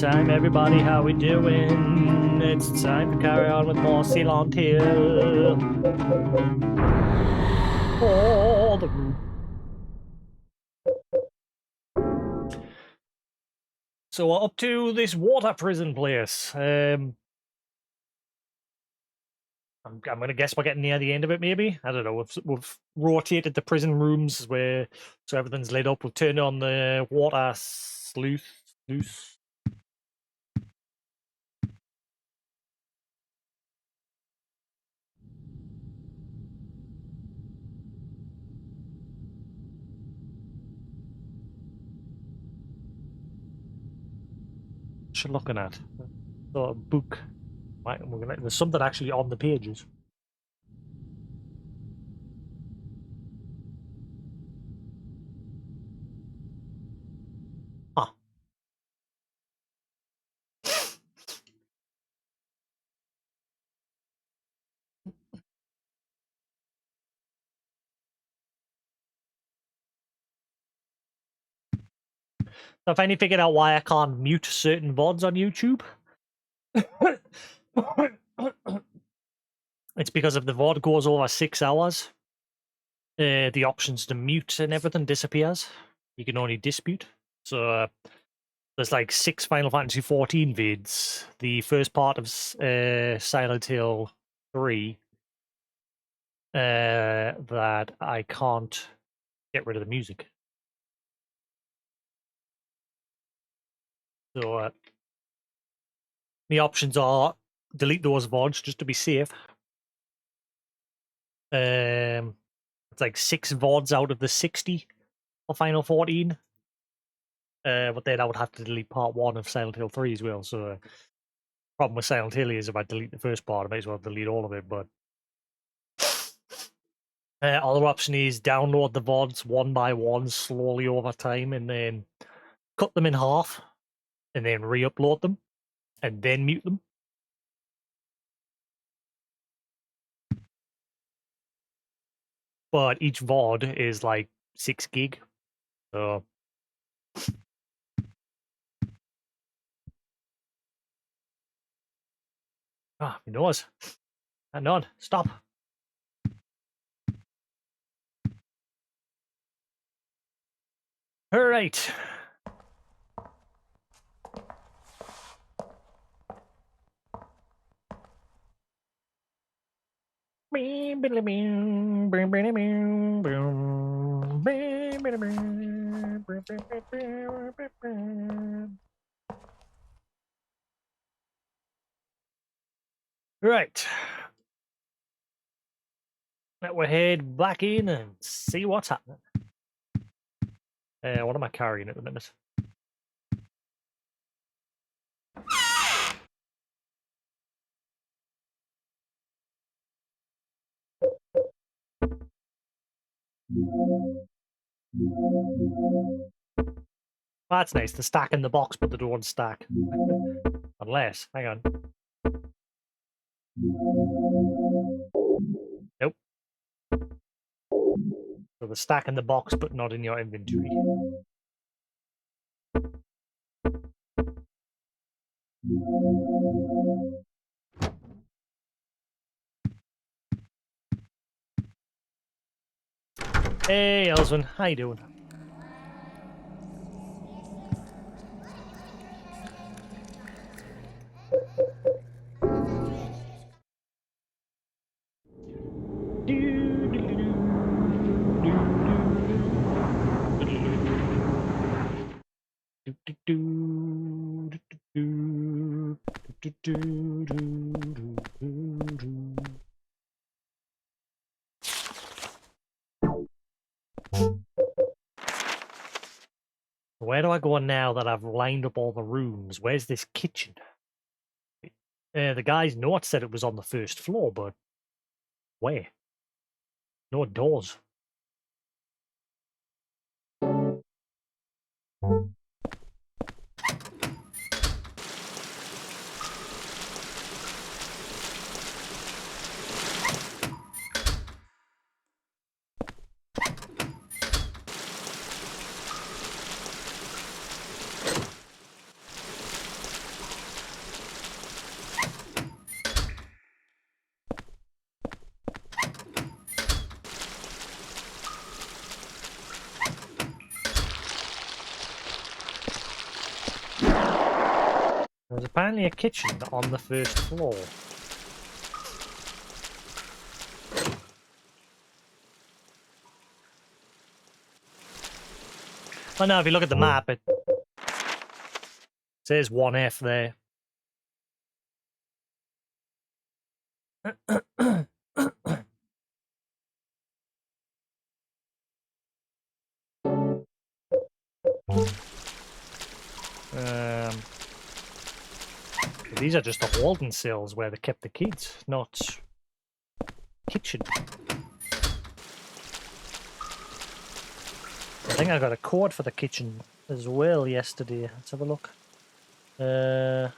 time, everybody. How we doing? It's time to carry on with more Silent Hill. Oh, the room. So we're up to this water prison place. I'm gonna guess we're getting near the end of it. Maybe, I don't know. We've rotated the prison rooms where so everything's lit up. We've turned on the water sluice. What you looking at? Sort of book. Right, there's something actually on the pages. Huh. So I finally figured out why I can't mute certain VODs on YouTube. It's because if the VOD goes over 6 hours, the options to mute and everything disappears. You can only dispute. So there's like 6 Final Fantasy 14 vids. The first part of Silent Hill 3 that I can't get rid of the music. So the options are delete those VODs just to be safe. It's like 6 VODs out of the 60 for Final 14. But then I would have to delete part 1 of Silent Hill 3 as well. So problem with Silent Hill is if I delete the first part, I might as well delete all of it. But other option is download the VODs one by one slowly over time and then cut them in half and then re-upload them and then mute them. But each VOD is like 6 gig. So ah, my nose. Hang on, stop. All right. Right. Let we head back in and see what's happening. What am I carrying at the minute? That's nice. The stack in the box, but they don't stack. Unless, hang on. Nope. So the stack in the box, but not in your inventory. Hey, Elswin, how you doing? Where do I go now that I've lined up all the rooms? Where's this kitchen? The guy's note said it was on the first floor, but where? No doors. There's apparently a kitchen on the first floor. Oh no, if you look at the map, it says 1F there. These are just the holding cells where they kept the kids, not kitchen. I think I got a code for the kitchen as well yesterday. Let's have a look. Yeah,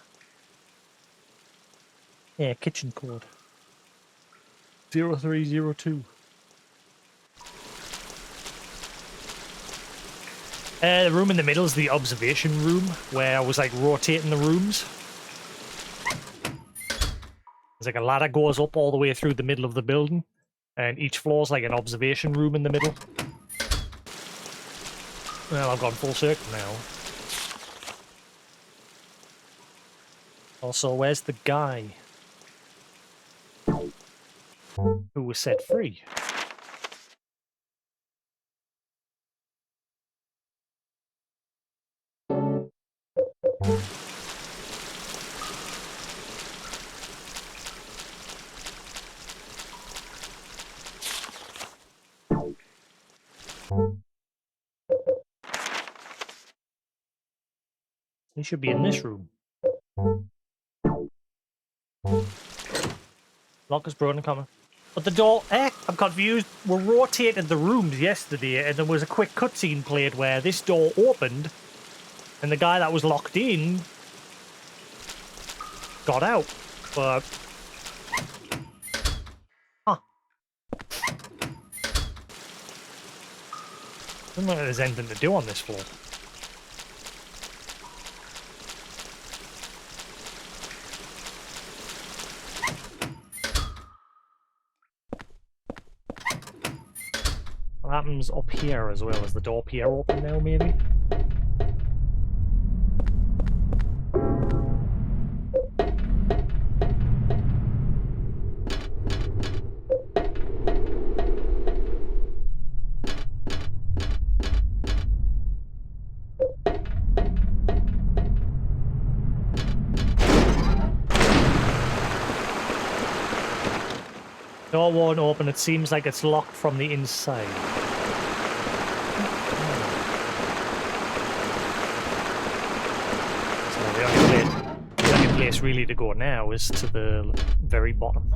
kitchen code. 0302. The room in the middle is the observation room, where I was like rotating the rooms. There's like a ladder goes up all the way through the middle of the building, and each floor's like an observation room in the middle. Well, I've gone full circle now. Also, where's the guy who was set free? He should be in this room. Lock is broken, coming. But the door... I'm confused. We rotated the rooms yesterday, and there was a quick cutscene played where this door opened, and the guy that was locked in got out. But... Huh. I don't know if there's anything to do on this floor. What happens up here as well? Is the door up here open now, maybe? Door won't open. It seems like it's locked from the inside. The only place really to go now is to the very bottom.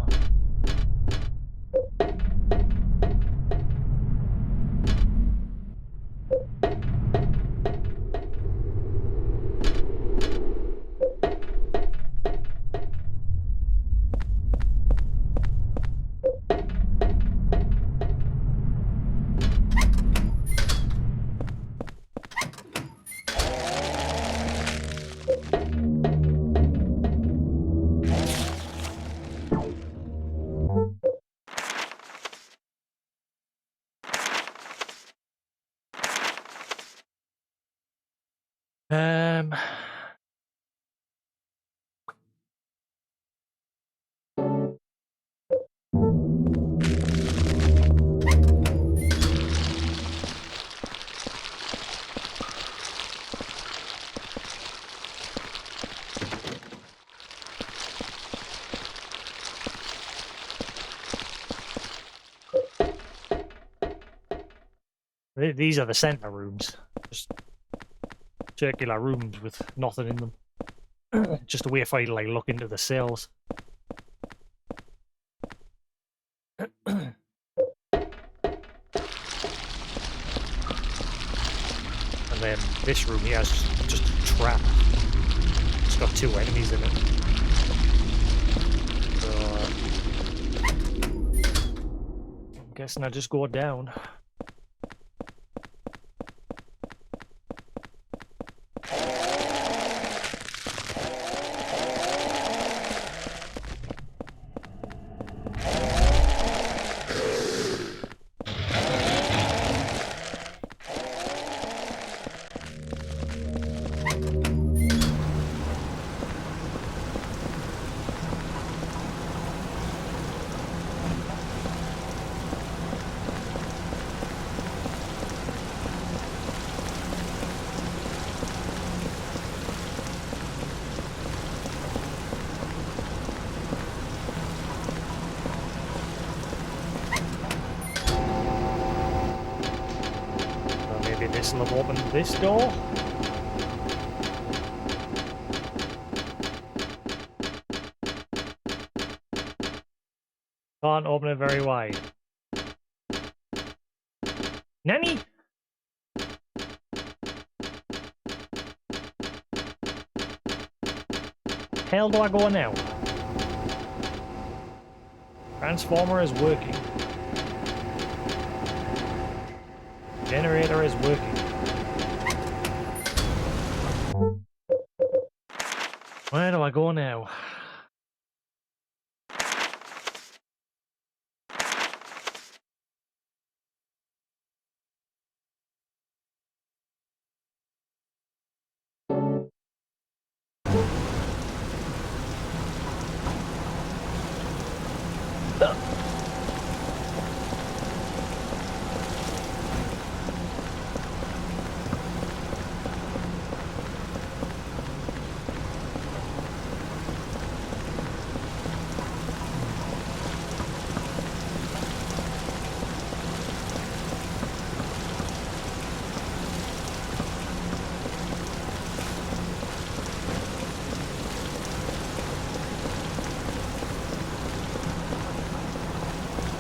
These are the center rooms. Just circular rooms with nothing in them. Just a way for you to like look into the cells. And then this room here is just a trap. It's got two enemies in it. So I'm guessing I just go down. guessing they've opened this door. Can't open it very wide. Nanny? Hell do I go now? Transformer is working. Generator is working. Where do I go now?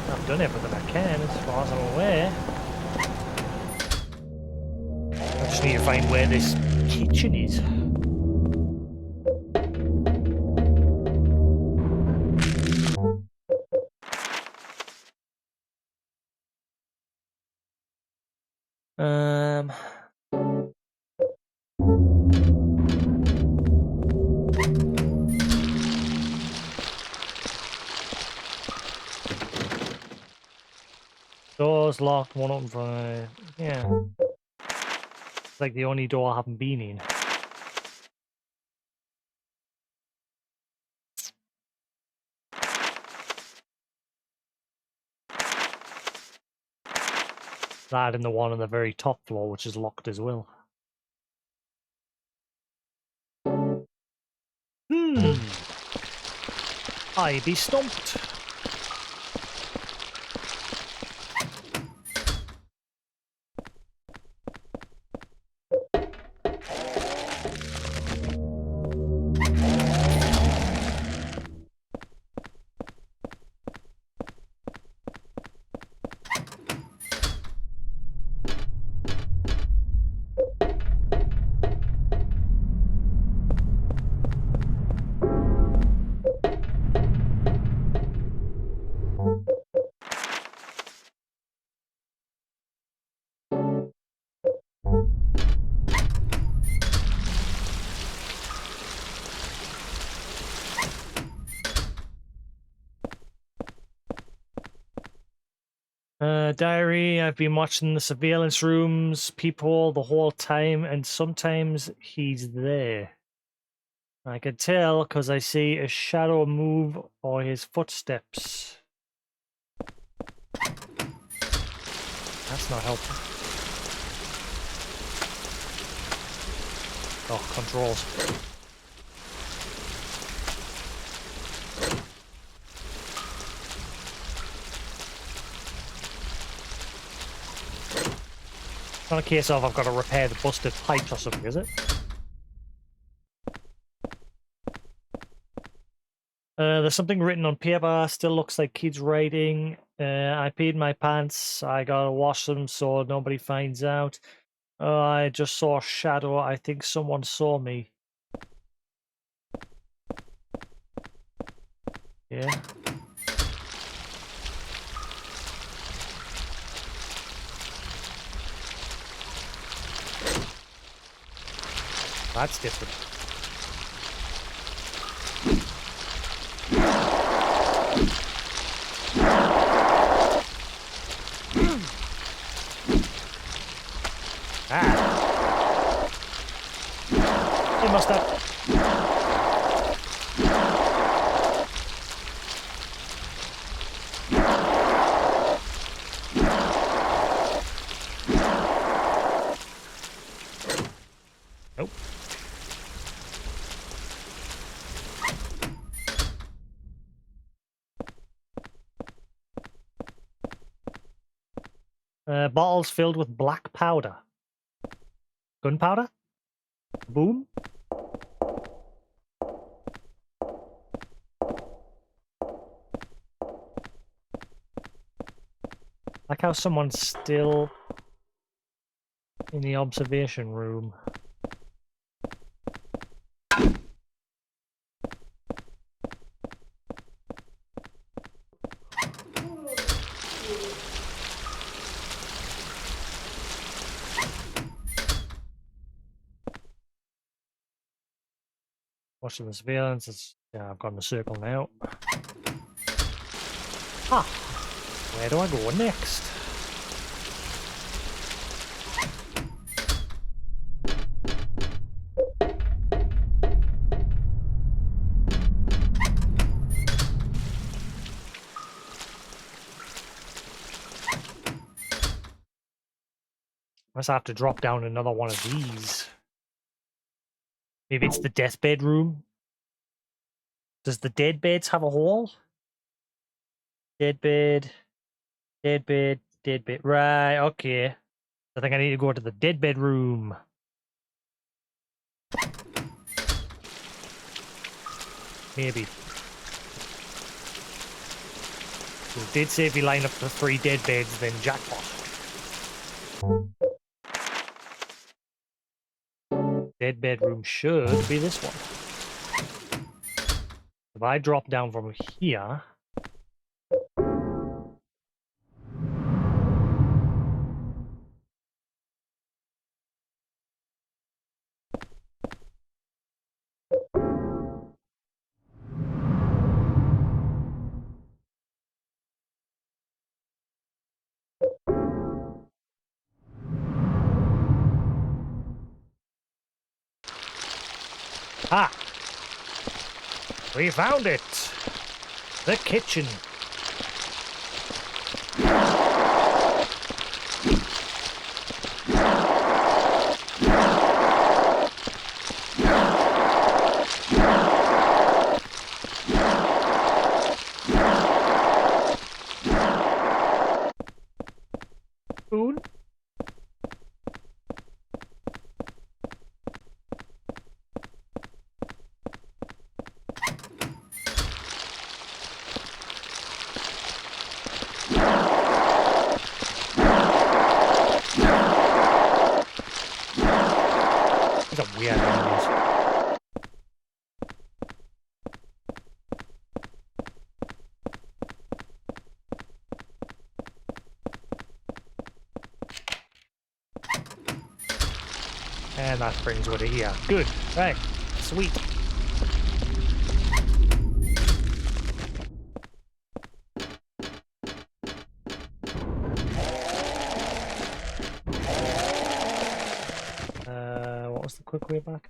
I've done everything I can as far as I'm aware. I just need to find where this kitchen is. Doors locked, one open for... yeah. It's like the only door I haven't been in. That and the one on the very top floor, which is locked as well. I be stumped. Diary, I've been watching the surveillance rooms, peephole the whole time, and sometimes he's there. I can tell because I see a shadow move or his footsteps. That's not helpful. Oh, controls. Not a case of I've got to repair the busted pipes or something, is it? There's something written on paper, still looks like kids writing. I peed my pants, I gotta wash them so nobody finds out. I just saw a shadow, I think someone saw me. Yeah. That's different. Ah. You must have... Nope. Bottles filled with black powder. Gunpowder? Boom? Like how someone's still in the observation room. Watching the surveillance. Yeah, I've got in a circle now. Ah, where do I go next? I must have to drop down another one of these. Maybe it's the deathbed room. Does the dead beds have a hole? Dead bed, dead bed, dead bed. Right, okay. I think I need to go to the dead bed room. Maybe. It did say if you line up the 3 dead beds, then jackpot. Dead bedroom should be this one. If I drop down from here... Ah! We found it! The kitchen. Spoon? These are weird animals. And that brings her to here. Good. Right. Sweet. What was the quick way back?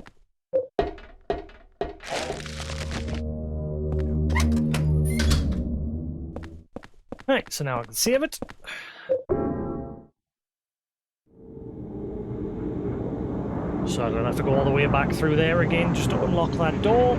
Right, so now I can save it. So I don't have to go all the way back through there again just to unlock that door.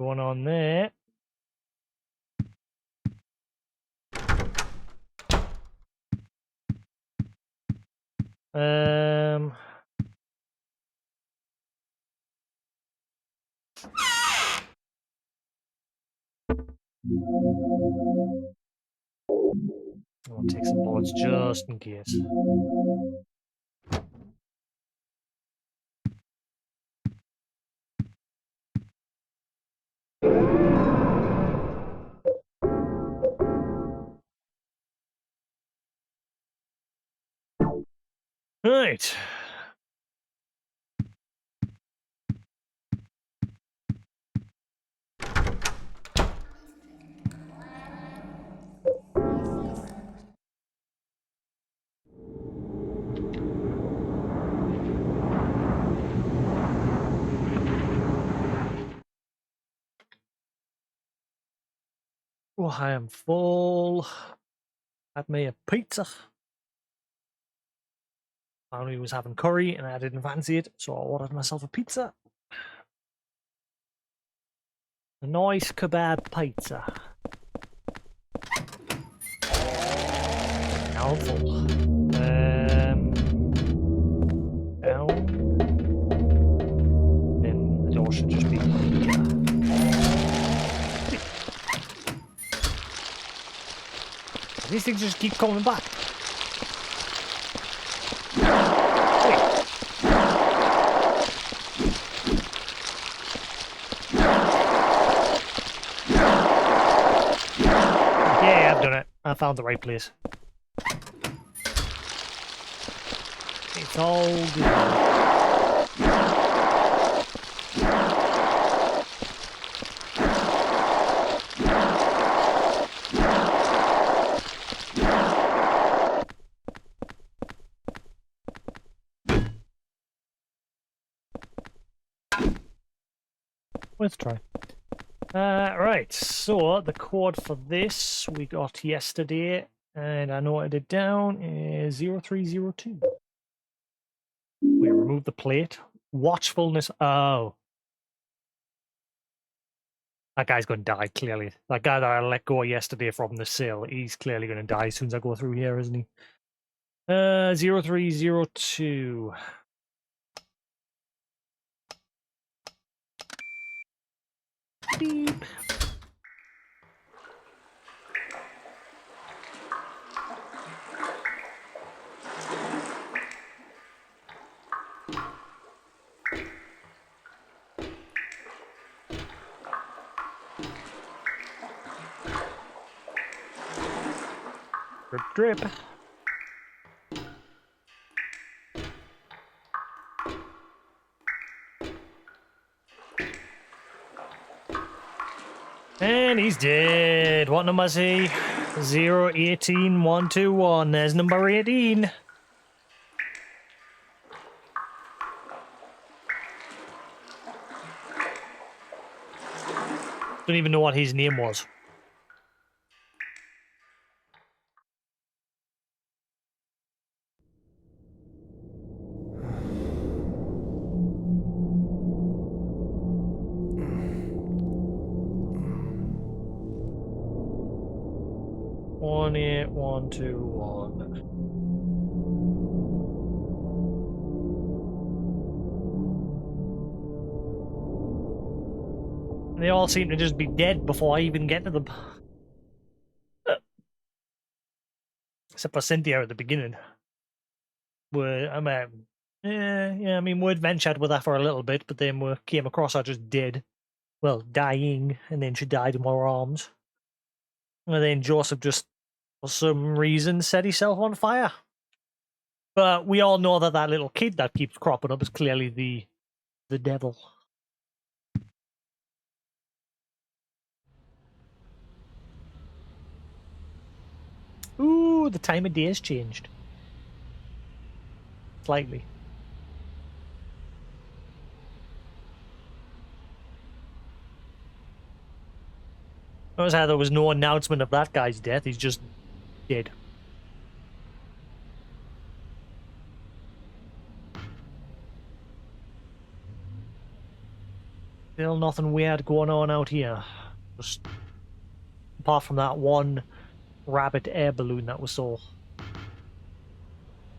Going on there. Um... I'll take some bullets just in case. Right. Oh, I am full. Had me a pizza. Family was having curry and I didn't fancy it, so I ordered myself a pizza. A nice kebab pizza. Now I'm full. Down. Then the door should just be here. These things just keep coming back. Yeah, I've done it. I found the right place. It's all good. Let's try. Right, so the code for this we got yesterday, and I noted it down, is 0302. We remove the plate. Watchfulness. Oh. That guy's going to die, clearly. That guy that I let go yesterday from the sill, he's clearly going to die as soon as I go through here, isn't he? 0302. Beep. Drip, drip. And he's dead. What number is he? 018121. There's number 18. Don't even know what his name was. One 8121. They all seem to just be dead before I even get to them. Except for Cynthia at the beginning. Where I mean, we adventured with her for a little bit, but then we came across her just dead. Well, dying, and then she died in my arms. And then Joseph just, for some reason, set himself on fire. But we all know that that little kid that keeps cropping up is clearly the devil. Ooh, the time of day has changed. Slightly. Notice how there was no announcement of that guy's death. He's just dead. Still nothing weird going on out here. Just apart from that one rabbit air balloon that we saw.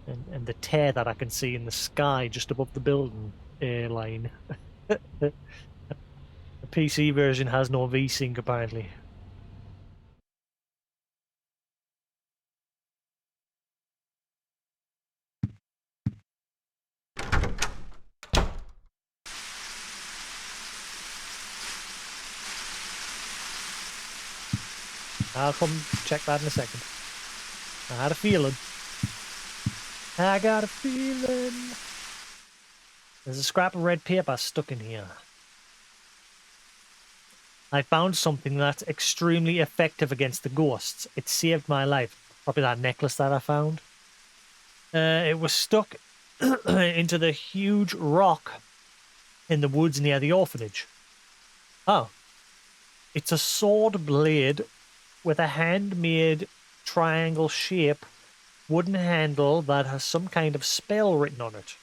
And the tear that I can see in the sky just above the building line. The PC version has no VSync apparently. I'll come check that in a second. I had a feeling. I got a feeling. There's a scrap of red paper stuck in here. I found something that's extremely effective against the ghosts. It saved my life. Probably that necklace that I found. It was stuck into the huge rock in the woods near the orphanage. Oh. It's a sword blade with a handmade triangle shape wooden handle that has some kind of spell written on it.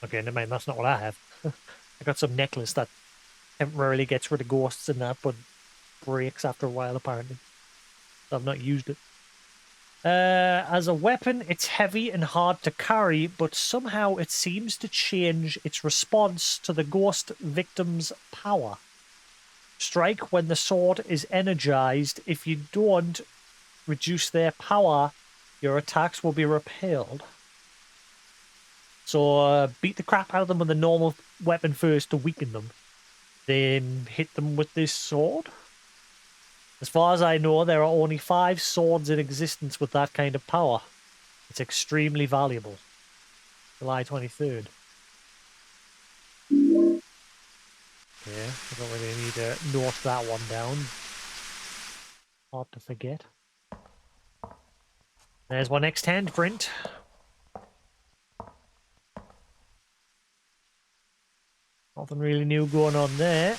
Okay, never mind, that's not what I have. I got some necklace that temporarily gets rid of ghosts and that, but breaks after a while apparently. So I've not used it. As a weapon, it's heavy and hard to carry, but somehow it seems to change its response to the ghost victim's power. Strike when the sword is energized. If you don't reduce their power, your attacks will be repelled. So beat the crap out of them with a normal weapon first to weaken them. Then hit them with this sword. As far as I know, there are only 5 swords in existence with that kind of power. It's extremely valuable. July 23rd. Yeah, I don't really need to note that one down. Hard to forget. There's my next handprint. Nothing really new going on there.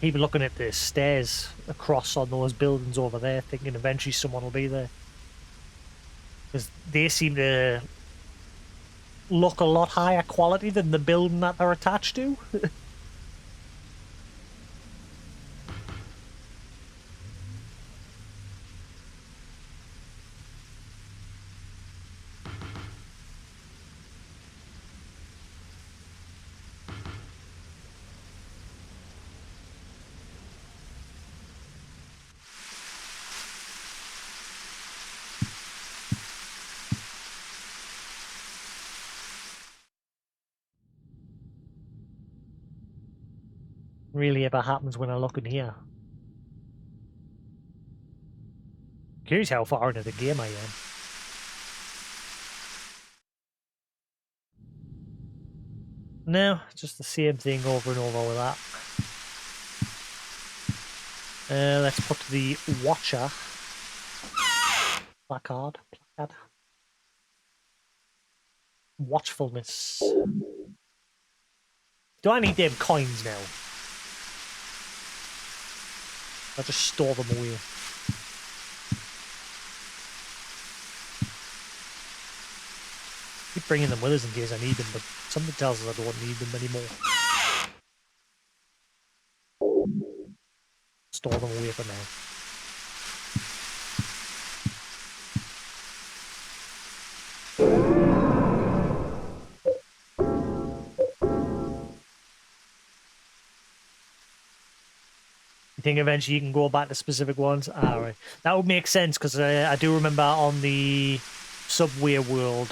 Keep looking at the stairs across on those buildings over there, thinking eventually someone will be there. Because they seem to look a lot higher quality than the building that they're attached to. Really ever happens when I look in here. Curious how far into the game I am. No, just the same thing over and over with that. Let's put the Watcher placard. Watchfulness. Do I need them coins now? I'll just store them away. Keep bringing them with us in case I need them, but something tells us I don't need them anymore. Store them away for now. You think eventually you can go back to specific ones? Ah, right. That would make sense, because I do remember on the Subway world,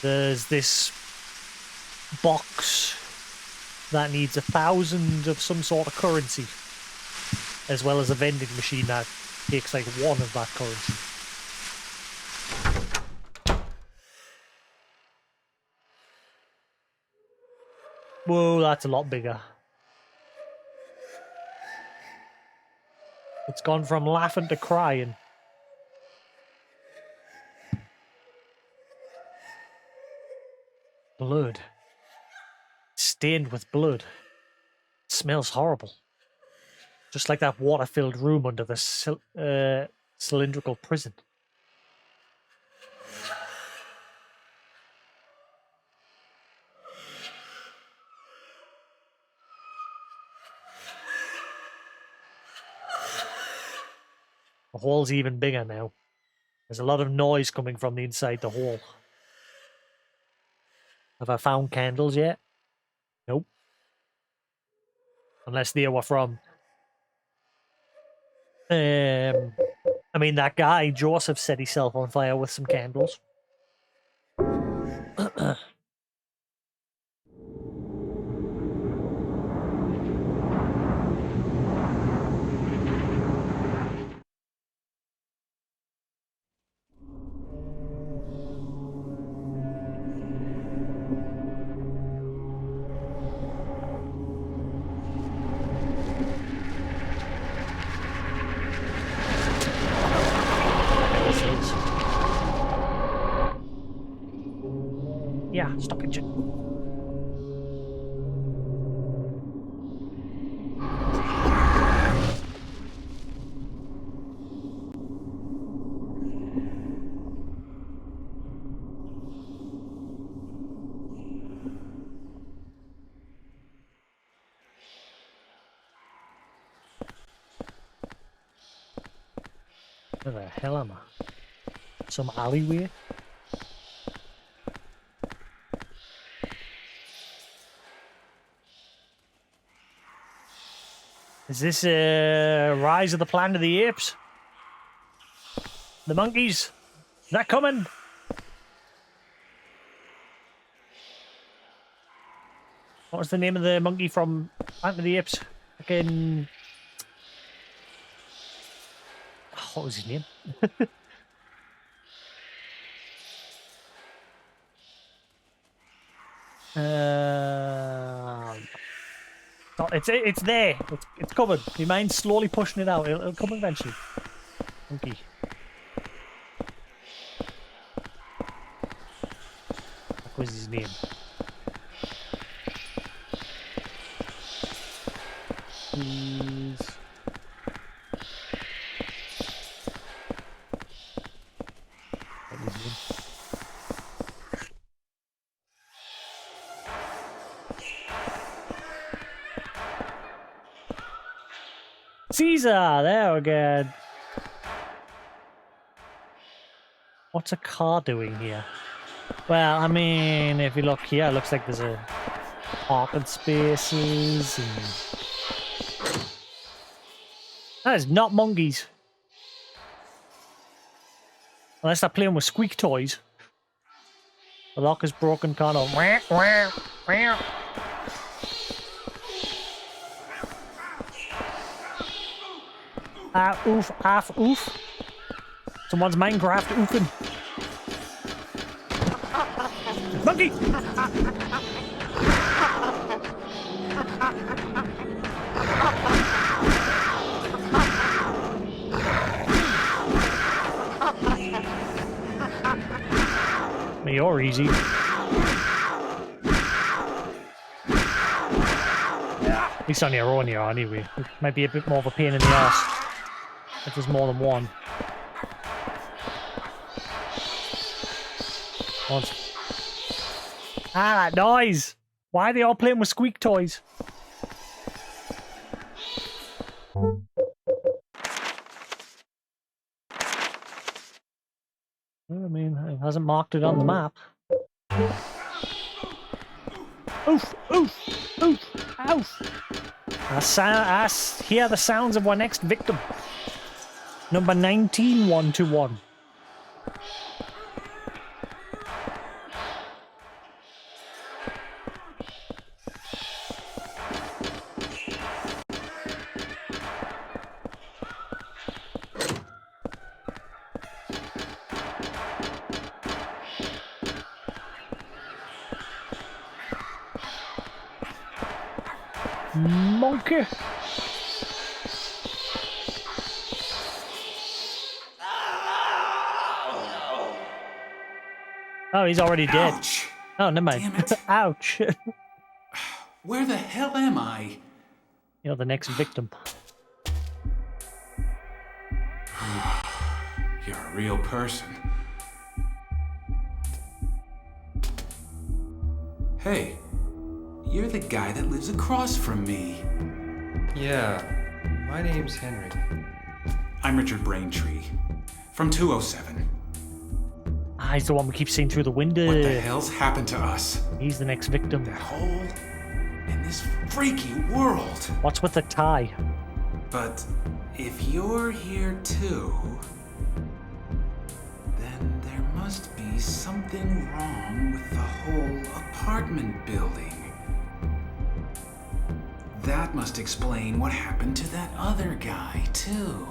there's this box that needs 1,000 of some sort of currency, as well as a vending machine that takes like 1 of that currency. Whoa, that's a lot bigger. It's gone from laughing to crying. Blood. Stained with blood. It smells horrible. Just like that water-filled room under the cylindrical prison. The hole's even bigger now. There's a lot of noise coming from the inside the hole. Have I found candles yet? Nope. Unless they were from... I mean, that guy, Joseph, set himself on fire with some candles. Yeah, stop it. Where the hell am I? Some alleyway? Is this Rise of the Planet of the Apes? The monkeys? They're coming! What was the name of the monkey from Planet of the Apes? Fucking... What was his name? It's there. It's covered. Your mind's slowly pushing it out. It'll come eventually. Monkey. What was his name? Please. What was his name? Caesar! There we go. What's a car doing here? Well, I mean, if you look here, it looks like there's a parking spaces and... That is not monkeys. Unless they're playing with squeak toys. The lock is broken, kind of... Ah, oof, half oof. Someone's Minecraft oofing. Monkey! You're easy. At least on your own here, anyway. It might be a bit more of a pain in the ass if there's more than one. Ah, that noise! Why are they all playing with squeak toys? Well, I mean, it hasn't marked it on the map. Oof! Oof! Oof! Oof! I hear the sounds of our next victim. Number 19121. Monkey! Oh, he's already dead. Ouch! Oh, never mind. Damn it. Ouch. Where the hell am I? You're the next victim. You're a real person. Hey, you're the guy that lives across from me. Yeah, my name's Henry. I'm Richard Braintree, from 207. Ah, he's the one we keep seeing through the window. What the hell's happened to us? He's the next victim. That hole in this freaky world. What's with the tie? But if you're here too, then there must be something wrong with the whole apartment building. That must explain what happened to that other guy too.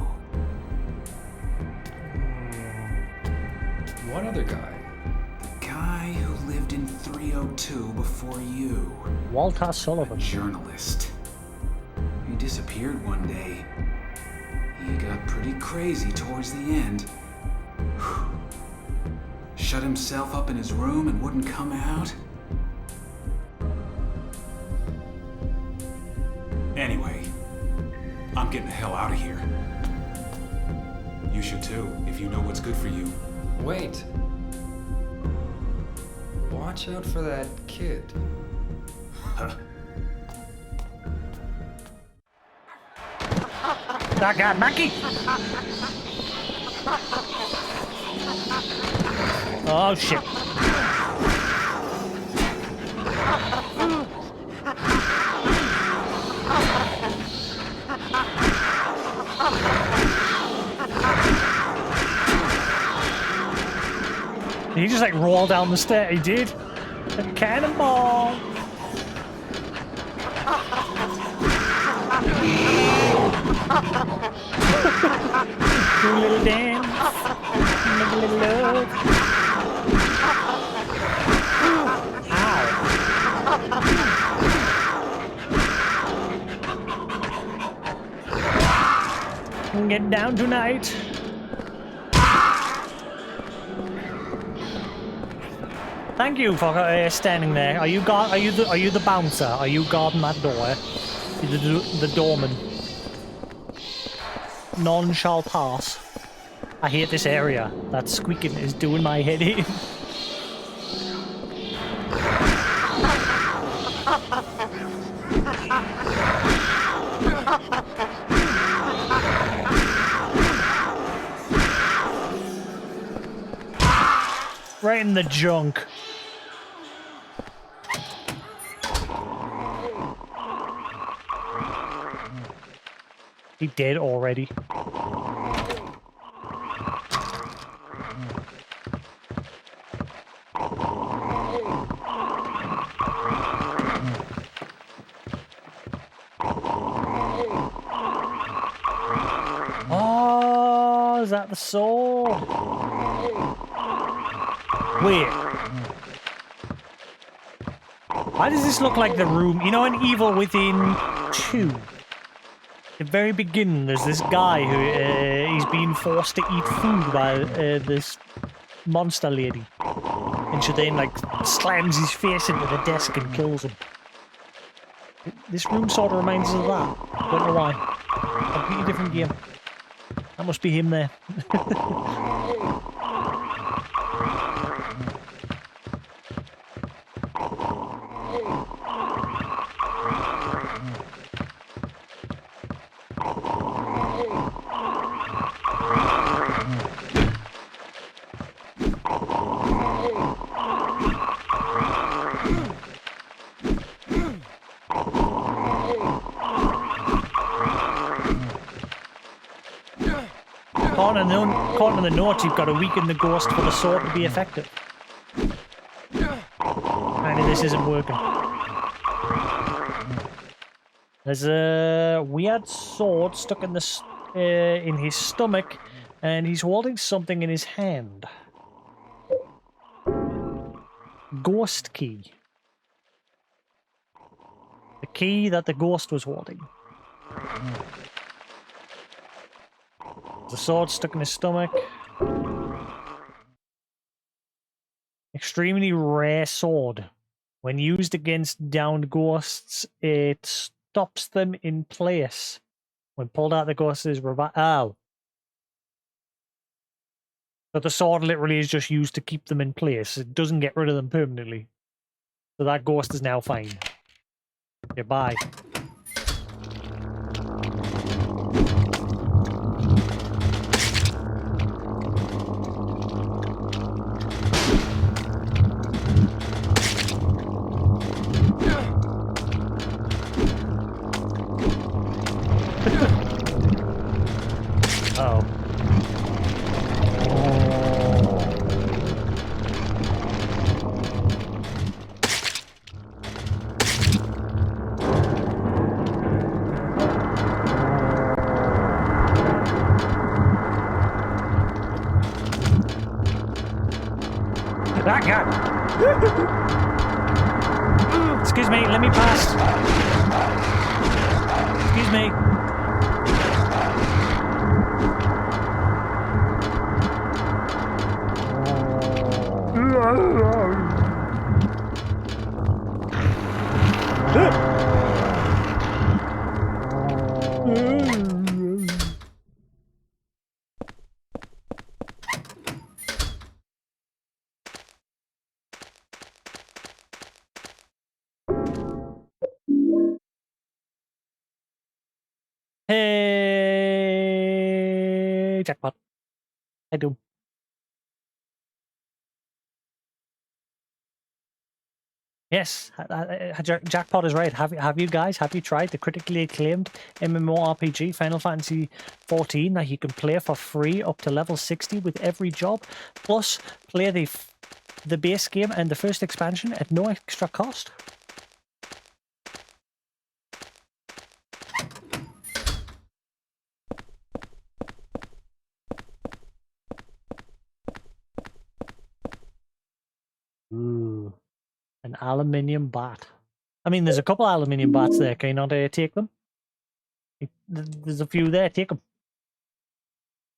What other guy? The guy who lived in 302 before you. Walter A Sullivan. journalist. He disappeared one day. He got pretty crazy towards the end. shut himself up in his room and wouldn't come out? Anyway, I'm getting the hell out of here. You should too, if you know what's good for you. Wait. Watch out for that kid. Huh. That guy, Mackie! Oh shit. He just like rolled down the stair. He did. A cannonball. Do a little dance. Make a little love. Ow. Get down tonight. Thank you for standing there. Are you the bouncer? Are you guarding that door? The doorman. None shall pass. I hate this area. That squeaking is doing my head in. Right in the junk. He dead already. Oh, is that the sword? Wait. Why does this look like the room? You know, in Evil Within 2? At the very beginning, there's this guy who he's being forced to eat food by this monster lady. And she then, like, slams his face into the desk and kills him. This room sort of reminds us of that. Don't know why. Completely different game. That must be him there. According to the notes, you've got to weaken the ghost for the sword to be effective. Apparently this isn't working. There's a weird sword stuck in his stomach, and he's holding something in his hand. Ghost key. The key that the ghost was holding. The sword stuck in his stomach. Extremely rare sword. When used against downed ghosts, it stops them in place. When pulled out, the ghost is revived. Oh. So the sword literally is just used to keep them in place. It doesn't get rid of them permanently. So that ghost is now fine. Goodbye. Uh-oh. That guy. Excuse me, let me pass. Excuse me. Hey, jackpot. I do. Yes, jackpot is right. Have you guys tried the critically acclaimed MMORPG Final Fantasy 14 that you can play for free up to level 60 with every job, plus play the base game and the first expansion at no extra cost? Ooh, an aluminium bat. I mean, there's a couple aluminium bats there. Can you not take them? There's a few there. Take them.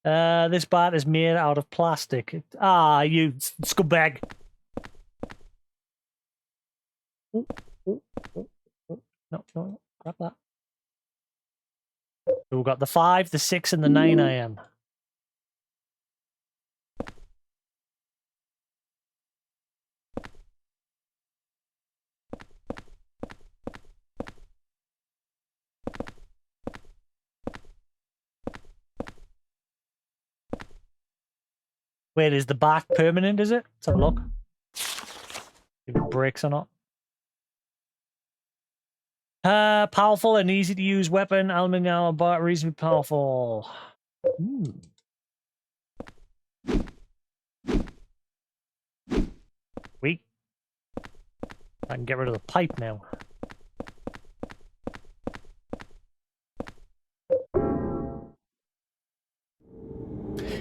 This bat is made out of plastic. You scumbag. Oh, oh, oh, oh. No, grab that. So we've got the 5, the 6, and the 9 iron. Wait, is the bat permanent, is it? Let's have a look. If it breaks or not. Powerful and easy to use weapon. Aluminium but reasonably powerful. Wait. I can get rid of the pipe now.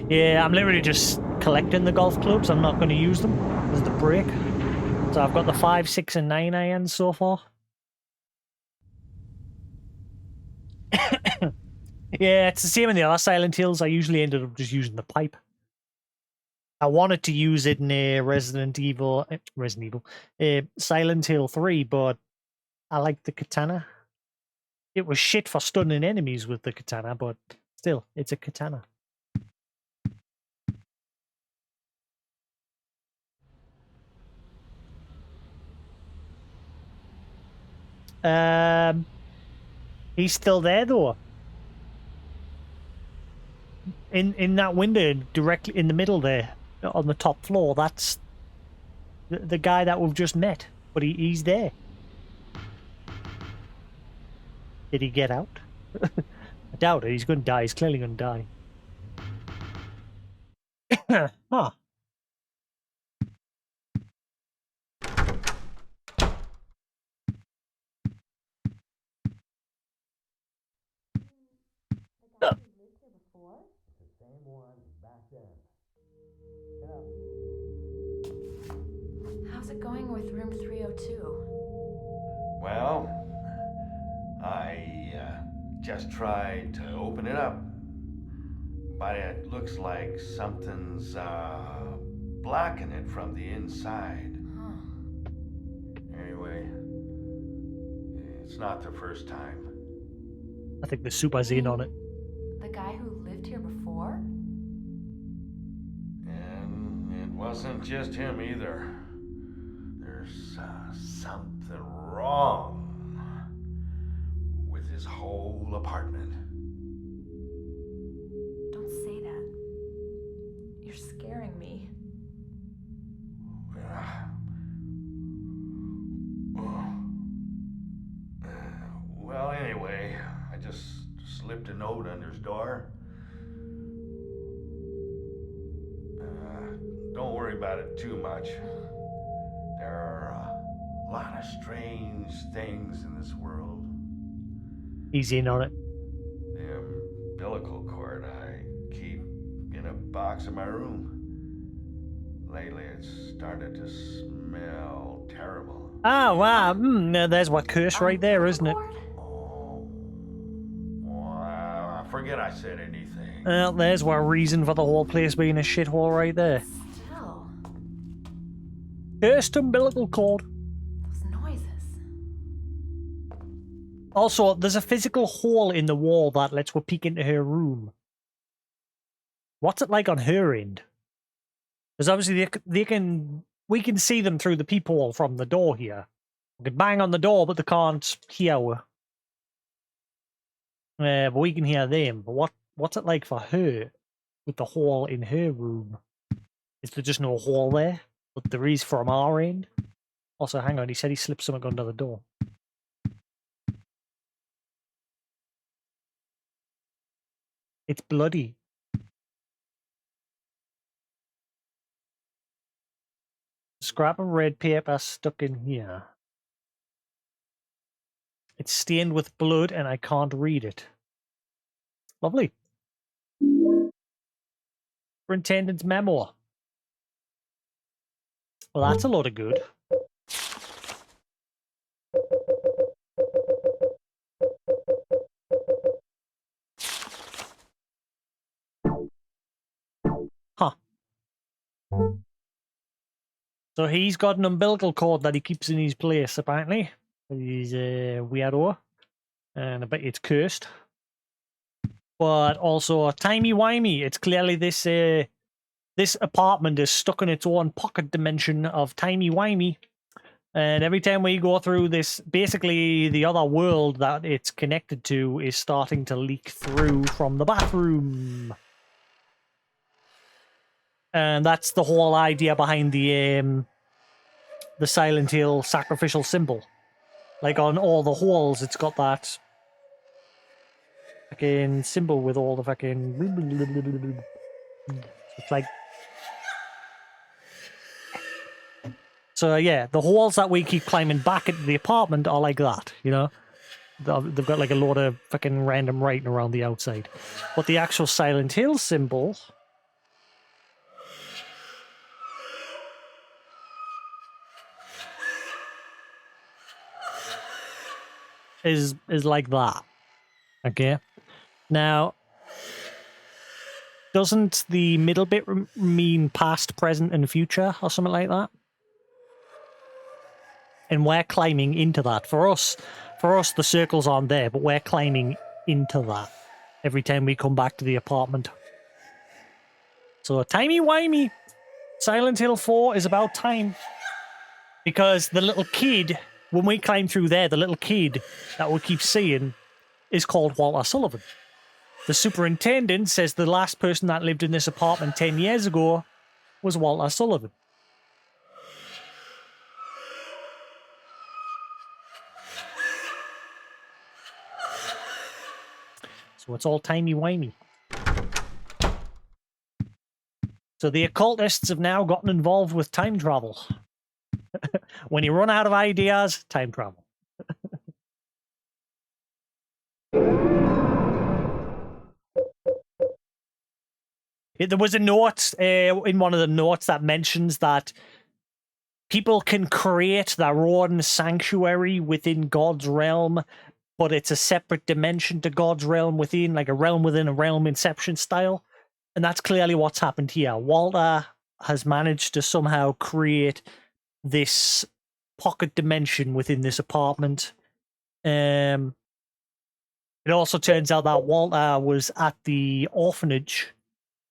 Yeah, I'm literally just collecting the golf clubs. I'm not going to use them as the break. So I've got the 5, 6, and 9 irons so far. Yeah, it's the same in the other Silent Hills. I usually ended up just using the pipe. I wanted to use it in Silent Hill 3, but I like the katana. It was shit for stunning enemies with the katana, but still, it's a katana. He's still there though. In that window, directly in the middle there, on the top floor, that's the guy that we've just met. But he's there. Did he get out? I doubt it. He's going to die. He's clearly going to die. Huh. How's it going with room 302? Well, I just tried to open it up, but it looks like something's blocking it from the inside. Huh. Anyway, it's not the first time. I think the super's in on it. The guy who lived here before? And it wasn't just him either. There's something wrong with his whole apartment. Don't say that. You're scaring me. Well, anyway, I just slipped a note under his door. Don't worry about it too much. There are a lot of strange things in this world. He's in on it. The umbilical cord I keep in a box in my room. Lately, it's started to smell terrible. Ah, wow. There's what curse right there, isn't it? Oh, well, I forget I said anything. Well, there's what reason for the whole place being a shithole right there. Still. Cursed umbilical cord. Those noises. Also, there's a physical hole in the wall that lets we peek into her room. What's it like on her end? Because obviously we can see them through the peephole from the door here. We can bang on the door, but they can't hear. But we can hear them. But what's it like for her with the hole in her room? Is there just no hole there? But there is from our end. Also, hang on, he said he slipped something under the door. It's bloody. Scrap of red paper stuck in here. It's stained with blood and I can't read it. Lovely. Superintendent's memo. Well, that's a lot of good. Huh. So he's got an umbilical cord that he keeps in his place, apparently. He's a weirdo. And I bet it's cursed. But also, timey-wimey. It's clearly this apartment is stuck in its own pocket dimension of timey-wimey. And every time we go through this, basically the other world that it's connected to is starting to leak through from the bathroom. And that's the whole idea behind the Silent Hill sacrificial symbol. Like on all the holes, it's got that fucking symbol with all the fucking... It's like... So yeah, the holes that we keep climbing back into the apartment are like that, you know? They've got like a lot of fucking random writing around the outside. But the actual Silent Hill symbol... is like that. Okay? Now, doesn't the middle bit mean past, present, and future, or something like that? And we're climbing into that. For us, the circles aren't there, but we're climbing into that every time we come back to the apartment. So, timey-wimey. Silent Hill 4 is about time. Because the little kid, when we climb through there, the little kid that we keep seeing is called Walter Sullivan. The superintendent says the last person that lived in this apartment 10 years ago was Walter Sullivan. So it's all timey-wimey. So the occultists have now gotten involved with time travel. When you run out of ideas, time travel. There was a note in one of the notes that mentions that people can create their own sanctuary within God's realm, but it's a separate dimension to God's realm within, like a realm within a realm, Inception style. And that's clearly what's happened here. Walter has managed to somehow create this pocket dimension within this apartment. It also turns out that Walter was at the orphanage,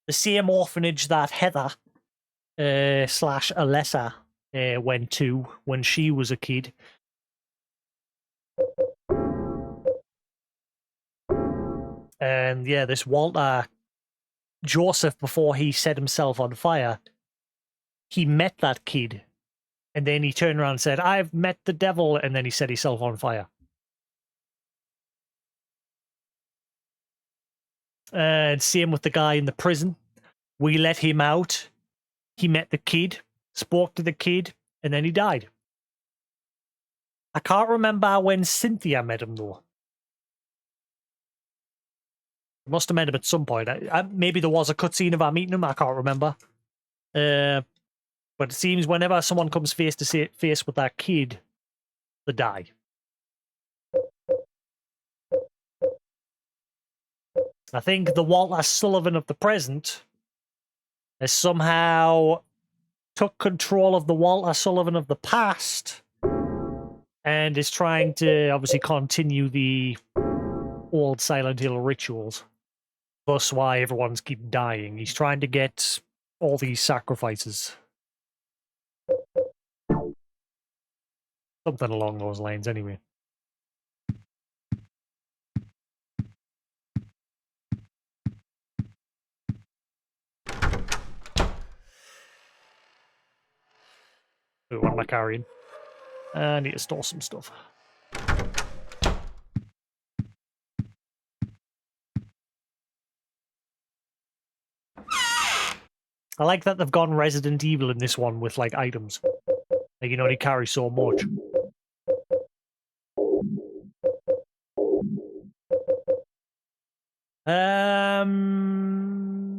the same orphanage that Heather / Alessa went to when she was a kid. And yeah, this Walter Joseph, before he set himself on fire, he met that kid. And then he turned around and said, "I've met the devil," and then he set himself on fire. And same with the guy in the prison. We let him out. He met the kid, spoke to the kid, and then he died. I can't remember when Cynthia met him, though. Must have met him at some point. Maybe there was a cutscene of her meeting him. I can't remember. But it seems whenever someone comes face to face with that kid, they die. I think the Walter Sullivan of the present has somehow took control of the Walter Sullivan of the past and is trying to obviously continue the old Silent Hill rituals. Thus why everyone's keep dying. He's trying to get all these sacrifices. Something along those lines, anyway. Ooh, what am I carrying? I need to store some stuff. I like that they've gone Resident Evil in this one with, like, items. Like, you know, they carry so much.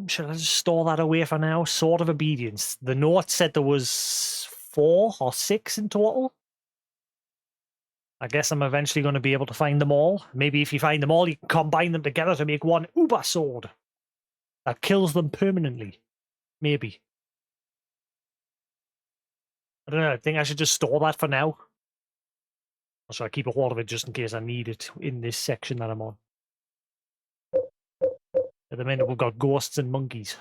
Should I just store that away for now? Sword of Obedience. The note said there was 4 or 6 in total. I guess I'm eventually going to be able to find them all. Maybe if you find them all, you can combine them together to make one Uber sword that kills them permanently. Maybe. I don't know. I think I should just store that for now. Or should I keep a hold of it just in case I need it in this section that I'm on? At the minute, we've got ghosts and monkeys.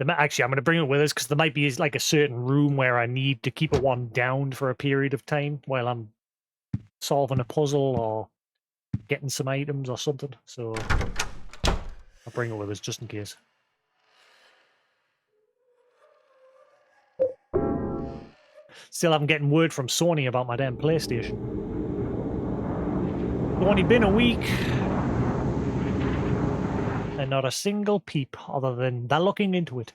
Actually, I'm going to bring it with us because there might be like a certain room where I need to keep one down for a period of time while I'm solving a puzzle or getting some items or something. So I'll bring it with us just in case. Still haven't getting word from Sony about my damn PlayStation. It's only been a week. And not a single peep other than they're looking into it.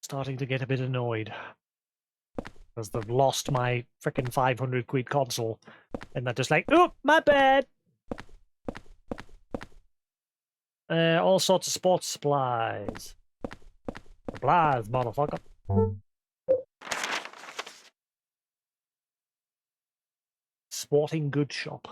Starting to get a bit annoyed. Because they've lost my frickin' 500 quid console. And they're just like, oh, my bad. All sorts of sports supplies. Supplies, motherfucker. Sporting goods shop.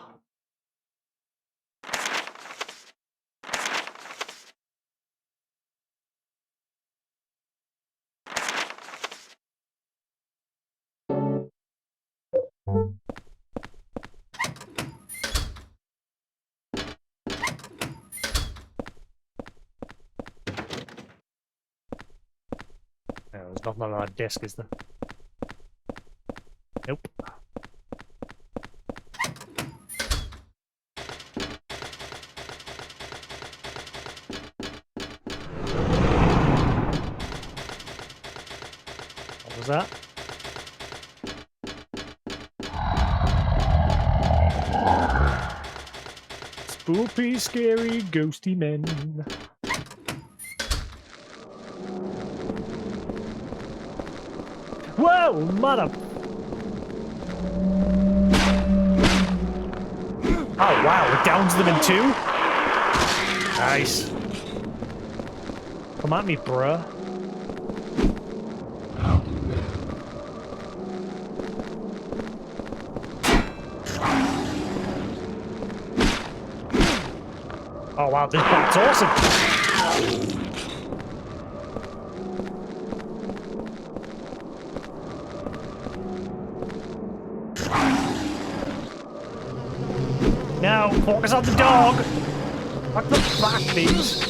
There's nothing on that desk, is there? Nope. What was that? Spoopy, scary, ghosty men. Whoa, mother... Oh, wow, it downs them in 2? Nice. Come at me, bruh. Oh, wow, this bat's awesome. Now, focus on the dog. What the fuck, these?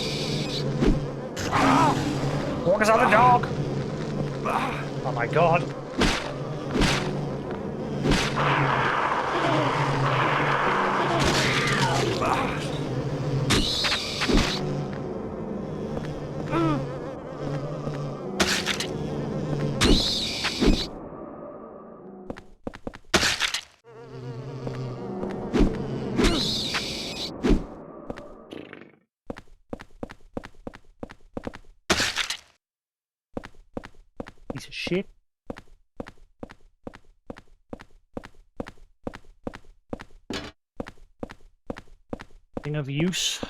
Focus on the dog. Oh my god. Piece of shit. Thing of use.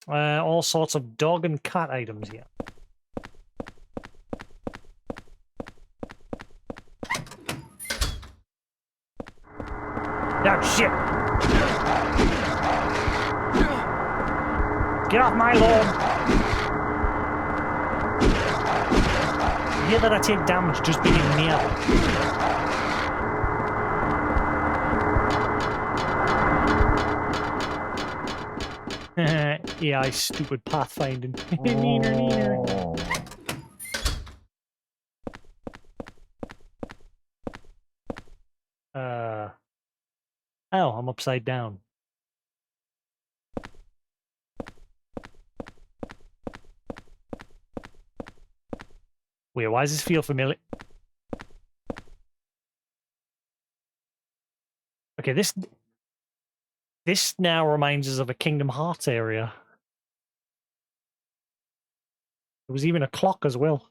All sorts of dog and cat items here. Oh, shit! Get off my lawn! You hear that I take damage just being near them. AI stupid pathfinding. Neener, neener. Oh, I'm upside down. Wait, why does this feel familiar? Okay, this now reminds us of a Kingdom Hearts area. There was even a clock as well.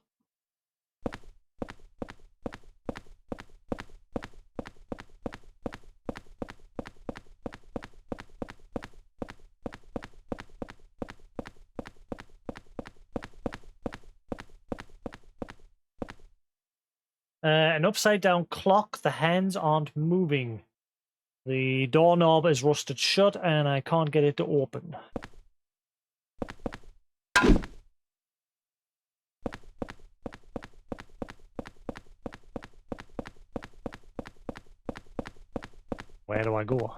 An upside-down clock. The hands aren't moving. The doorknob is rusted shut, and I can't get it to open. Where do I go?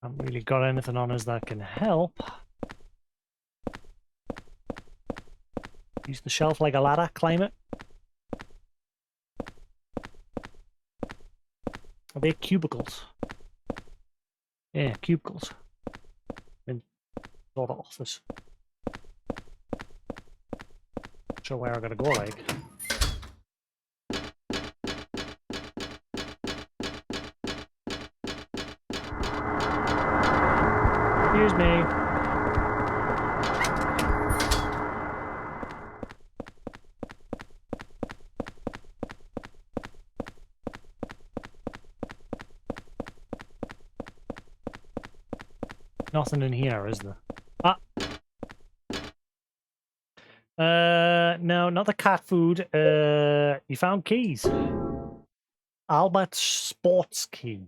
Haven't really got anything on us that can help. Use the shelf like a ladder, climb it. Are they cubicles? Yeah, cubicles. In sort of office. Not sure where I gotta go, like. Excuse me. Nothing in here, is there? Ah. No, not the cat food. You found keys. Albert sports key.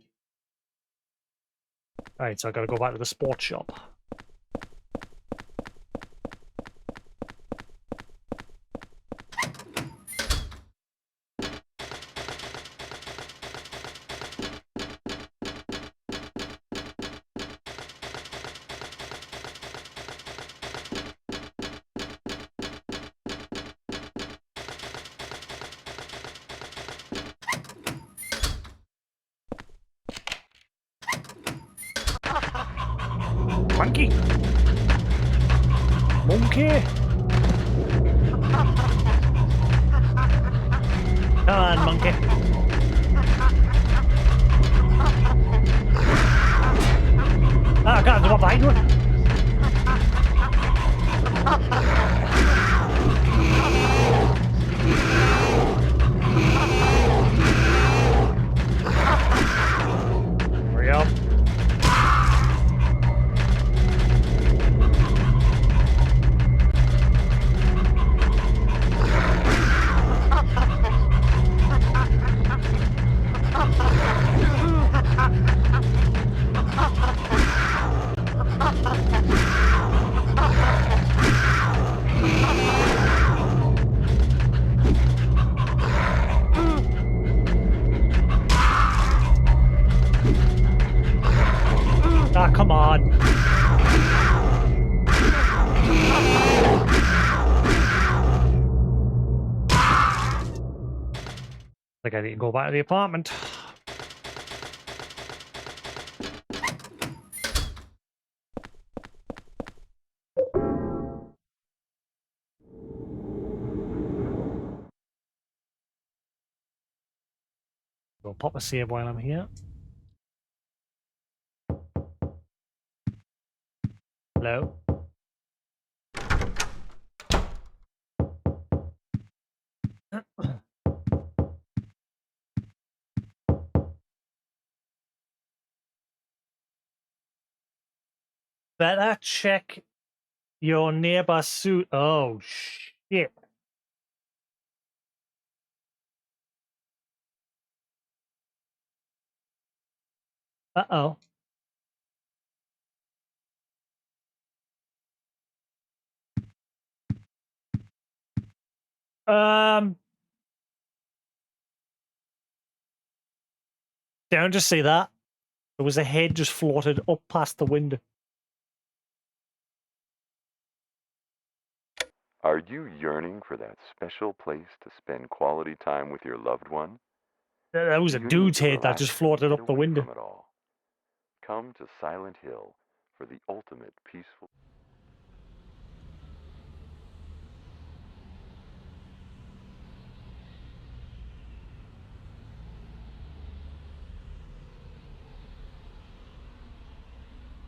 Alright, so I gotta go back to the sports shop. Monkey! Monkey! Come on, monkey. Oh god, there's one behind you. Hurry up. Ah, come on. Like I need to go back to the apartment. So pop a save while I'm here. Hello? Better check your neighbor's suit. Oh, shit. Uh-oh. Don't just see that. There was a head just floated up past the window. Are you yearning for that special place to spend quality time with your loved one? That was Do a you need dude's to head that relax just and floated get up the away window. from it all? Come to Silent Hill for the ultimate peaceful...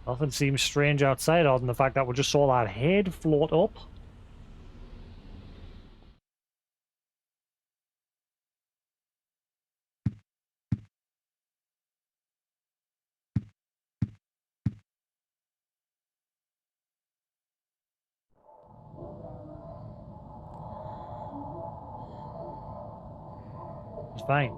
Nothing seems strange outside other than the fact that we just saw that head float up. It's fine.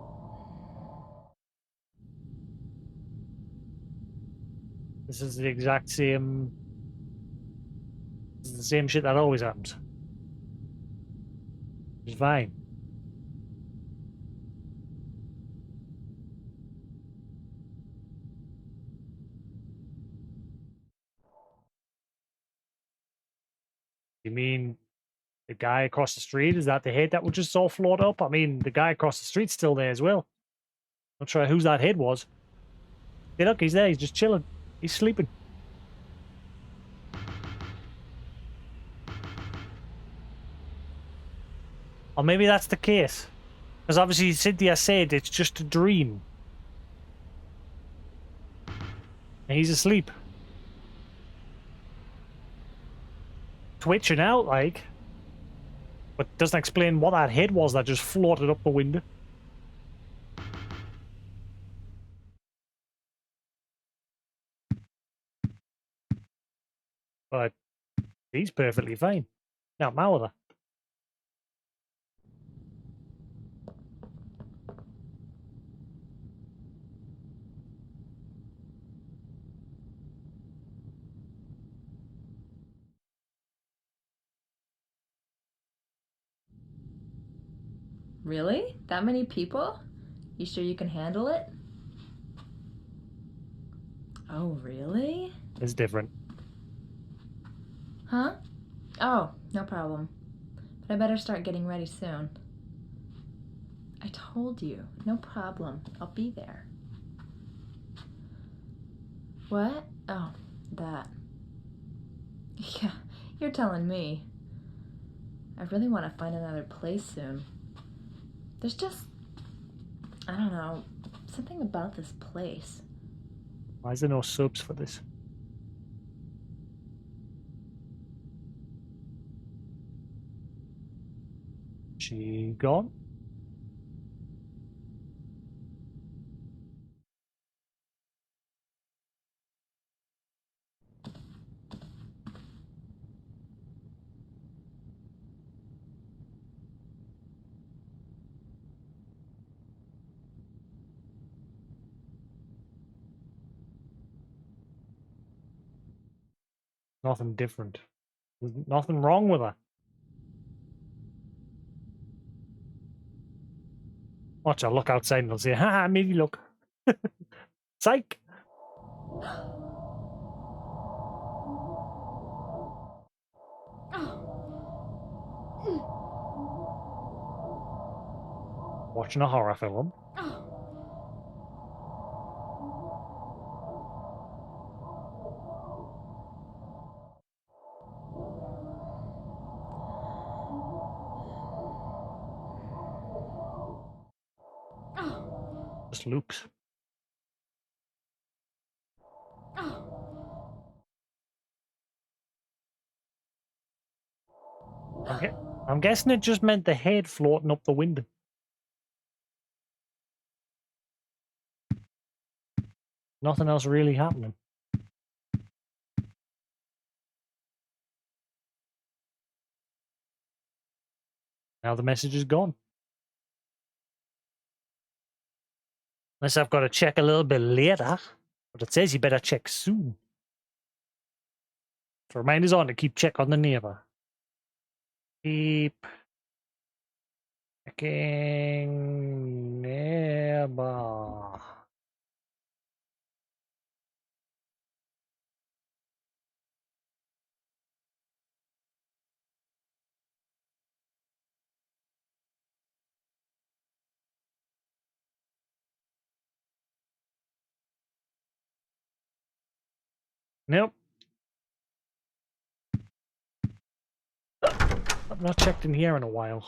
This is the exact same... This is the same shit that always happens. It's fine. You mean the guy across the street? Is that the head that we just saw float up? I mean, the guy across the street's still there as well. Not sure whose that head was. Hey, look, he's there. He's just chilling. He's sleeping. Or maybe that's the case. Because obviously Cynthia said it's just a dream. And he's asleep. Twitching out, like. But doesn't explain what that head was that just floated up the window. But he's perfectly fine. Now, Mauer. Really? That many people? You sure you can handle it? Oh, really? It's different. Huh? Oh, no problem. But I better start getting ready soon. I told you, no problem. I'll be there. What? Oh, that. Yeah, you're telling me. I really want to find another place soon. There's just, I don't know, something about this place. Why is there no subs for this? She gone? Nothing different. There's nothing wrong with her. Watch her look outside and they'll say, haha, maybe look. Psych! Watching a horror film. Just looks. I'm guessing it just meant the head floating up the window. Nothing else really happening. Now the message is gone. Unless I've got to check a little bit later. But it says you better check soon. So reminders on to keep check on the neighbor. Keep checking neighbor. Nope. I've not checked in here in a while.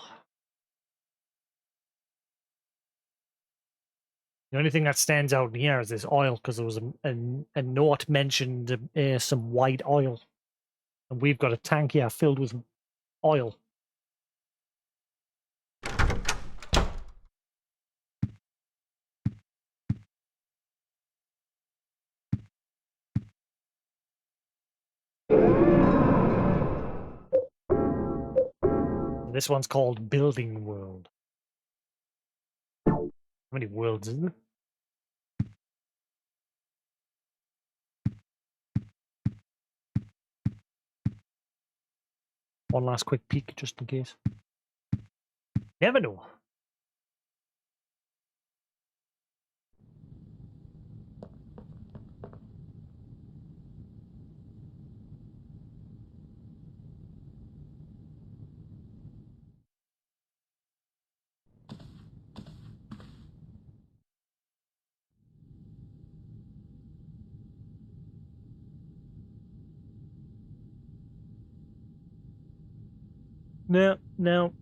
The only thing that stands out in here is this oil, because there was a note mentioned some white oil. And we've got a tank here filled with oil. This one's called Building World. How many worlds is there? One last quick peek, just in case. Never know. No.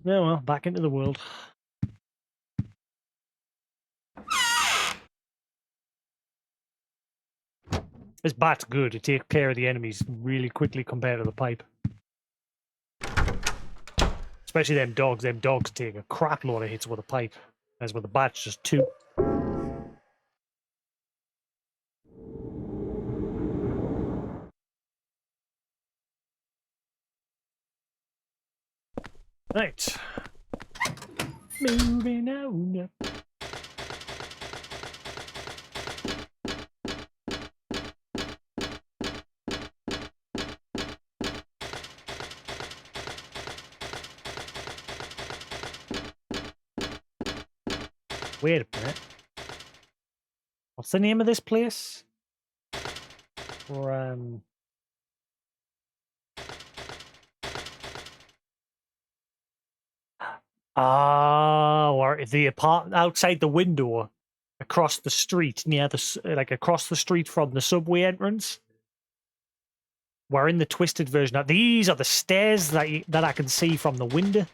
Oh well, back into the world. This bat's good. It takes care of the enemies really quickly compared to the pipe. Especially them dogs. Them dogs take a crap load of hits with a pipe. As with the bat's just 2. Right. Moving on. Wait a minute. What's the name of this place? Or the apartment outside the window, across the street, near the like across the street from the subway entrance. We're in the twisted version. Now, these are the stairs that I can see from the window.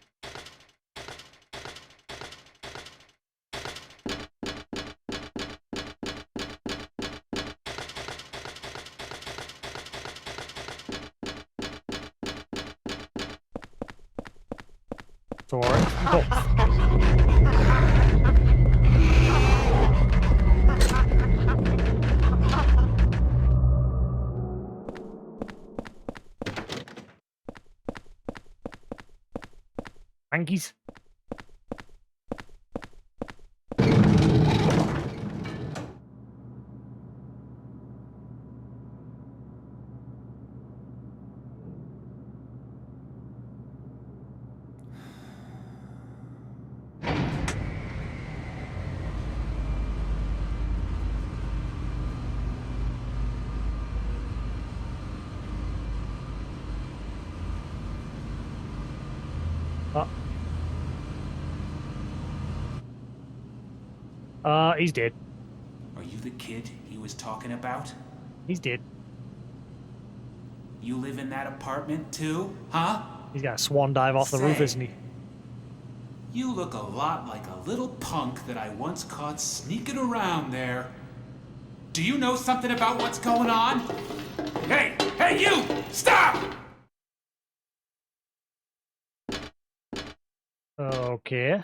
So, all right. Go. Monkeys. He's dead. Are you the kid he was talking about? He's dead. You live in that apartment too, huh? He's got a swan dive off the roof, Say. isn't he? You look a lot like a little punk that I once caught sneaking around there. Do you know something about what's going on? Hey! Hey, you! Stop! Okay.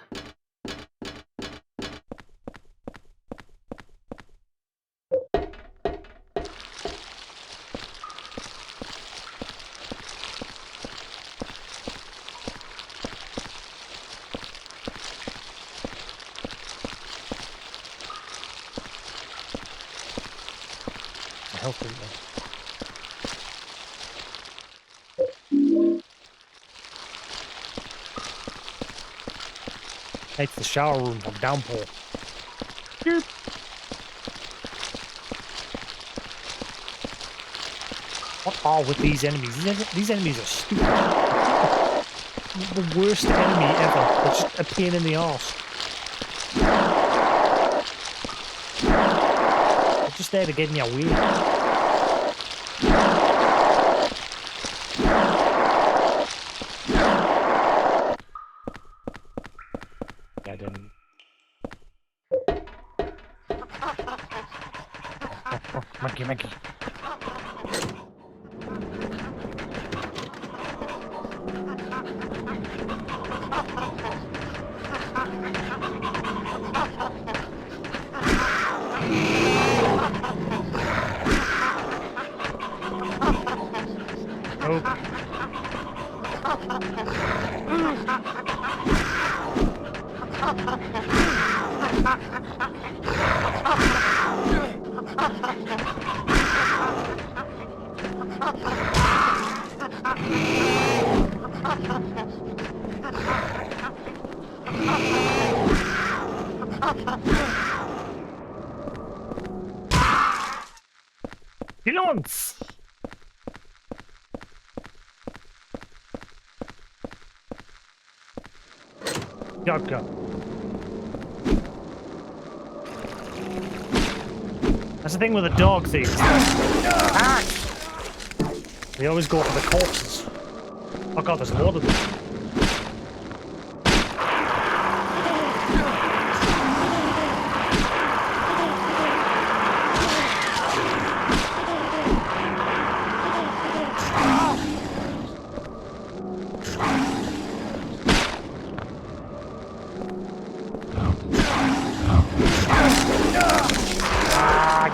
Help him there. It's the shower room from Downpour. Derp. What are with these enemies? These enemies are stupid. The worst enemy ever. They're just a pain in the arse. They're just there to get in your way. Dead enemy. Oh, monkey, monkey. Oh. Silence! Go. That's the thing with the dog thieves. Ah! They always go for the corpses. Oh god, there's a lot of them.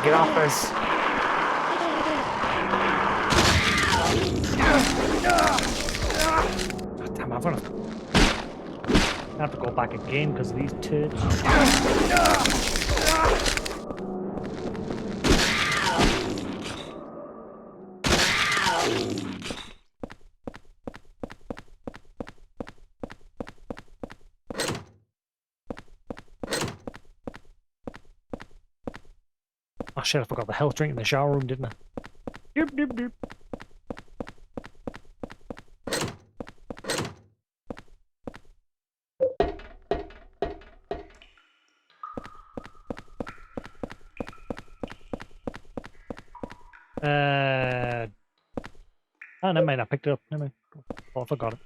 Get off us. God damn, I'm gonna have to go back again because of these turds. Oh shit, I forgot the health drink in the shower room, didn't I? Doop, doop, doop. Oh, never mind, I picked it up. Never mind. Oh, I forgot it.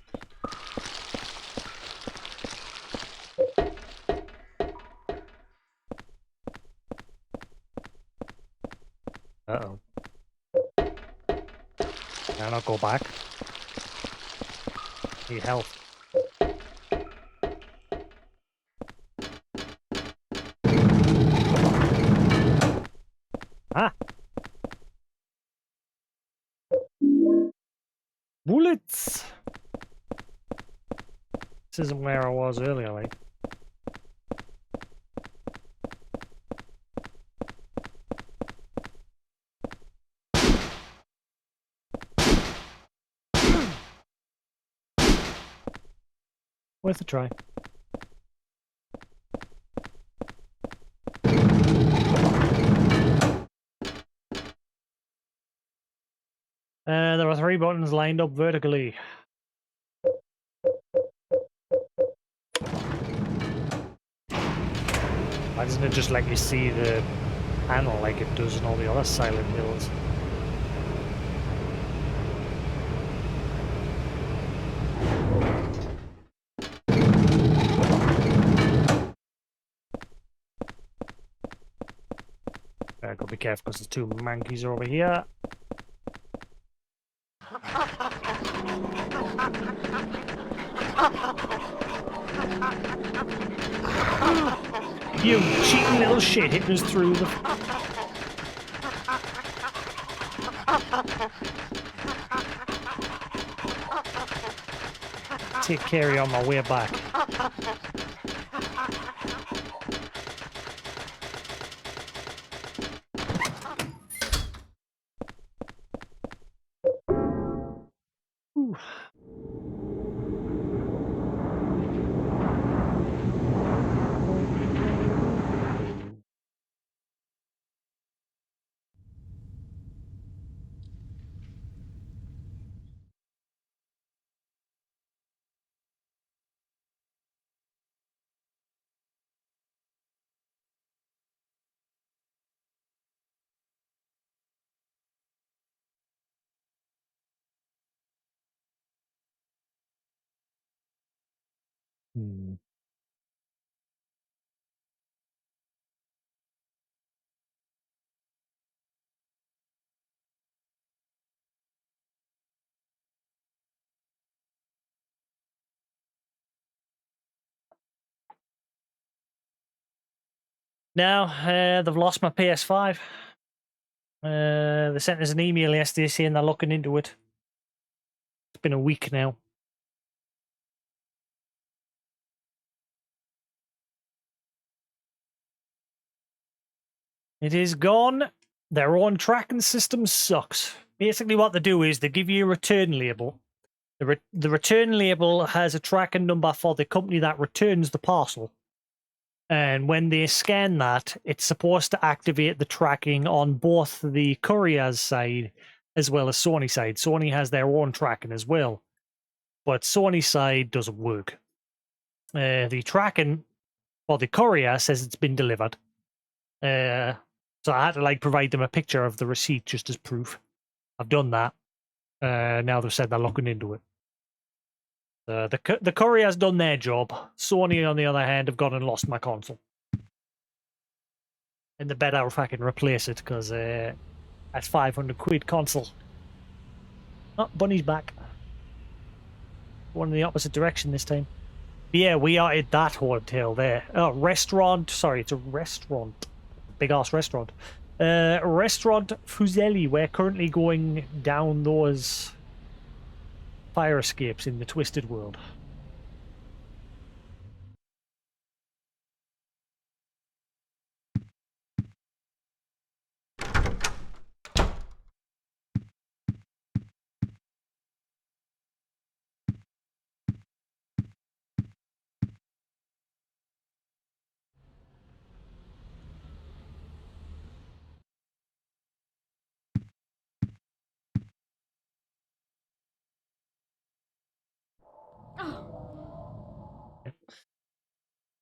Uh-oh. Can I go back? Need help. Ah! Bullets! This isn't where I was earlier, like. Worth a try. There are 3 buttons lined up vertically. Why doesn't it just let you see the panel like it does in all the other Silent Hills? I've got to be careful because there's two monkeys over here. You cheeky little shit hitting us through the... Take care of you on my way back. Ooh. Hmm. Now, they've lost my PS5. They sent us an email yesterday saying they're looking into it. It's been a week now. It is gone. Their own tracking system sucks. Basically what they do is they give you a return label. The return label has a tracking number for the company that returns the parcel. And when they scan that, it's supposed to activate the tracking on both the courier's side as well as Sony side. Sony has their own tracking as well. But Sony side doesn't work. The tracking for the courier says it's been delivered. So I had to provide them a picture of the receipt just as proof. I've done that. Now they've said they're looking into it. The courier's done their job. Sony, on the other hand, have gone and lost my console. And they better if I can replace it, because that's 500 quid console. Oh, Bunny's back. One in the opposite direction this time. But yeah, we are at that hotel there. Oh, restaurant. Sorry, it's a restaurant. Big ass restaurant. Restaurant Fuseli. We're currently going down those fire escapes in the Twisted World.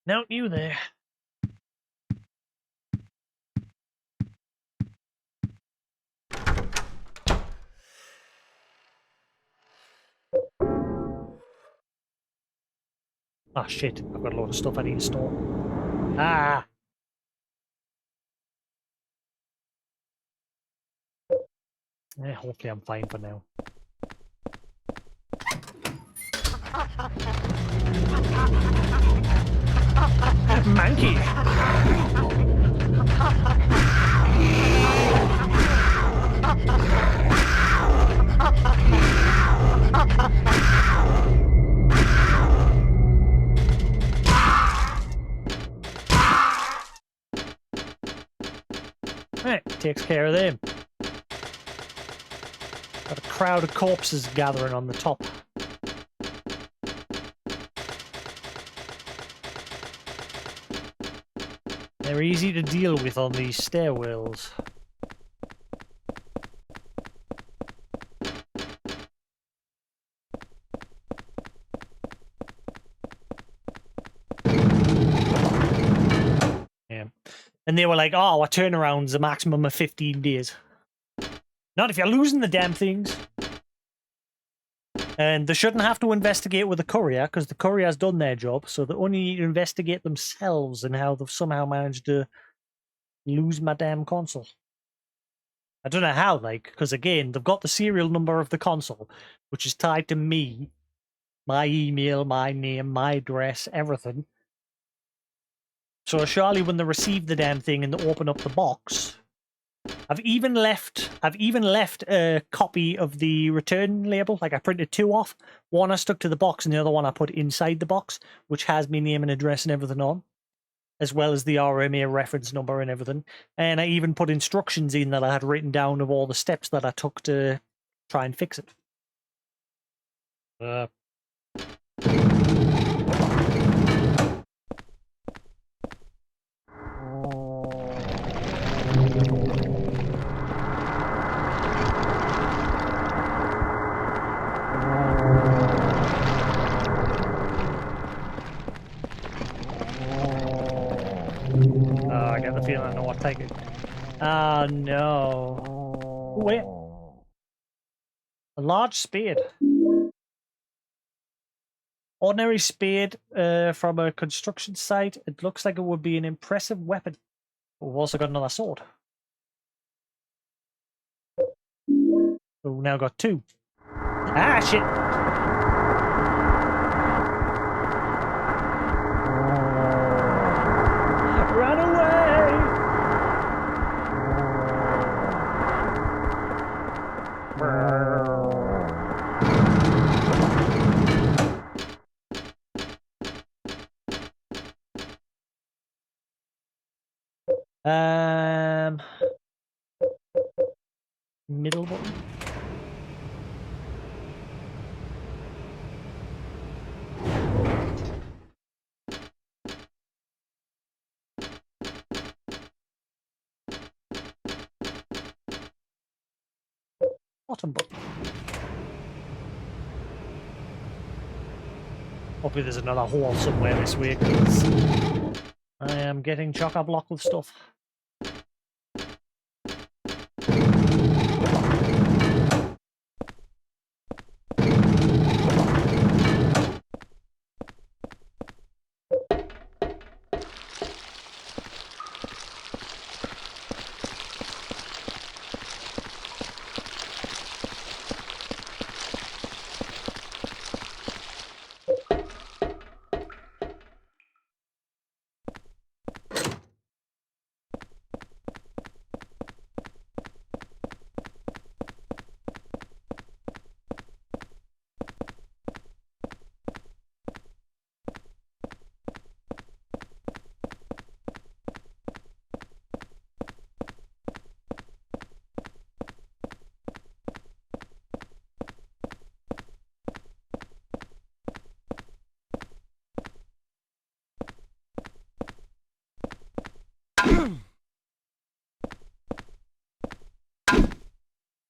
Now you there. Ah, shit. I've got a lot of stuff I need to store. Ah! Hopefully I'm fine for now. Monkey! Right, takes care of them. Got a crowd of corpses gathering on the top. They're easy to deal with on these stairwells. Yeah. And they were like, oh, our turnaround's a maximum of 15 days. Not if you're losing the damn things. And they shouldn't have to investigate with the courier, because the courier's done their job, so they only need to investigate themselves and how they've somehow managed to lose my damn console. I don't know how, like, because again, they've got the serial number of the console, which is tied to me, my email, my name, my address, everything. So surely when they receive the damn thing and they open up the box, I've even left a copy of the return label. Like I printed 2 off. One I stuck to the box and the other one I put inside the box, which has my name and address and everything on, as well as the RMA reference number and everything. And I even put instructions in that I had written down of all the steps that I took to try and fix it. I get the feeling I know what to take it. Oh no. Wait. A large spade. Ordinary spade from a construction site. It looks like it would be an impressive weapon. But we've also got another sword. So we've now got 2. Ah, shit! Run away! Middle button. Bottom button. Hopefully there's another hole somewhere this way, because I am getting chock-a-block with stuff.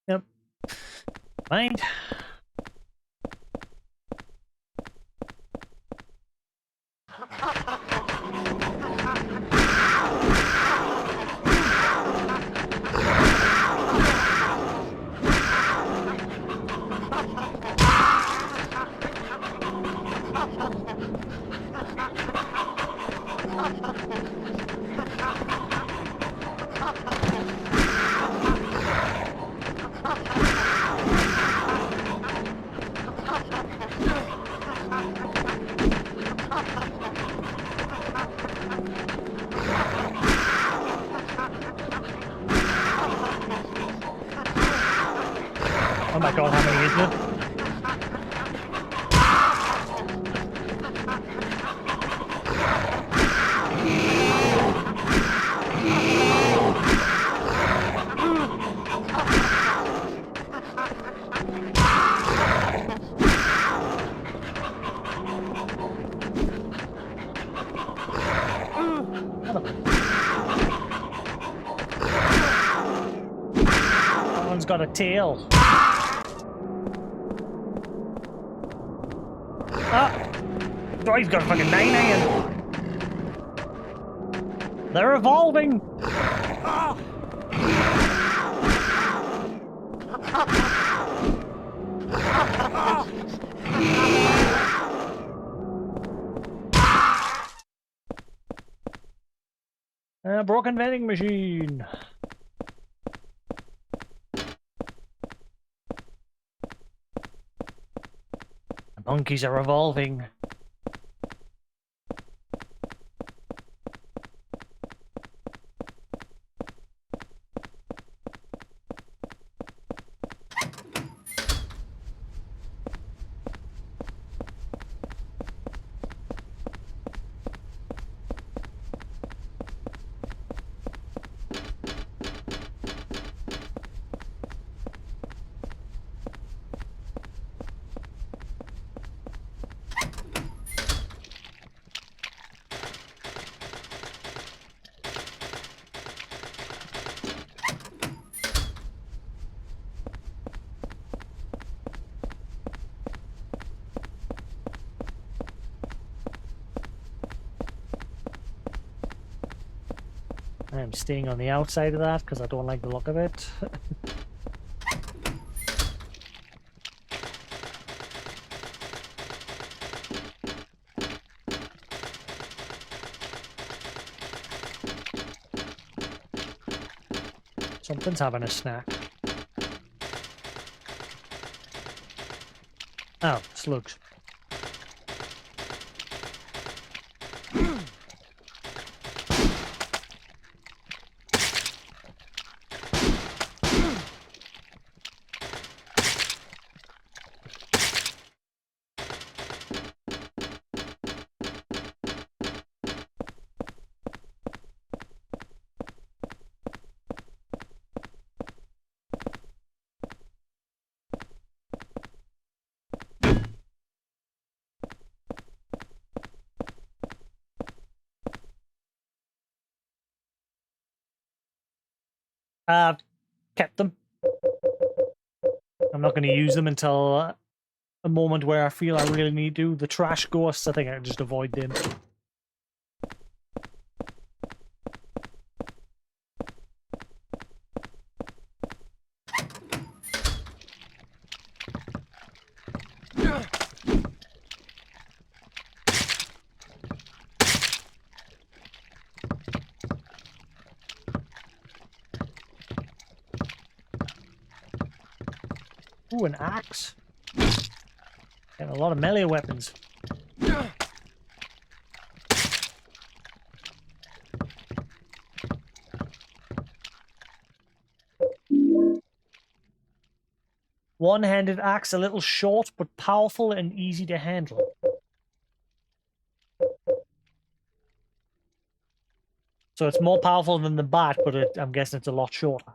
Yep. Mind. Oh my god, how many is there? That one's got a tail. Oh, he's got a fucking 9 iron. They're evolving. A broken vending machine. The monkeys are evolving. I'm staying on the outside of that because I don't like the look of it. Something's having a snack. Oh, slugs. I've kept them. I'm not going to use them until a moment where I feel I really need to. The trash ghosts, I think I can just avoid them. Ooh, an axe. Got a lot of melee weapons. One-handed axe, a little short but powerful and easy to handle. So it's more powerful than the bat, but I'm guessing it's a lot shorter.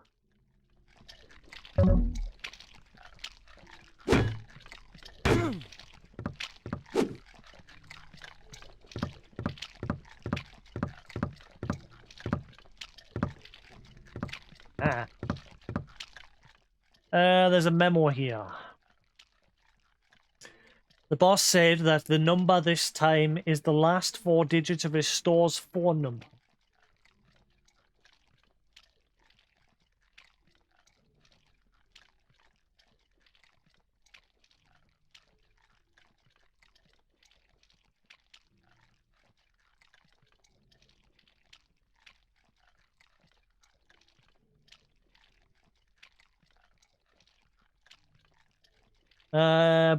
Ah. There's a memo here. The boss said that the number this time is the last 4 digits of his store's phone number.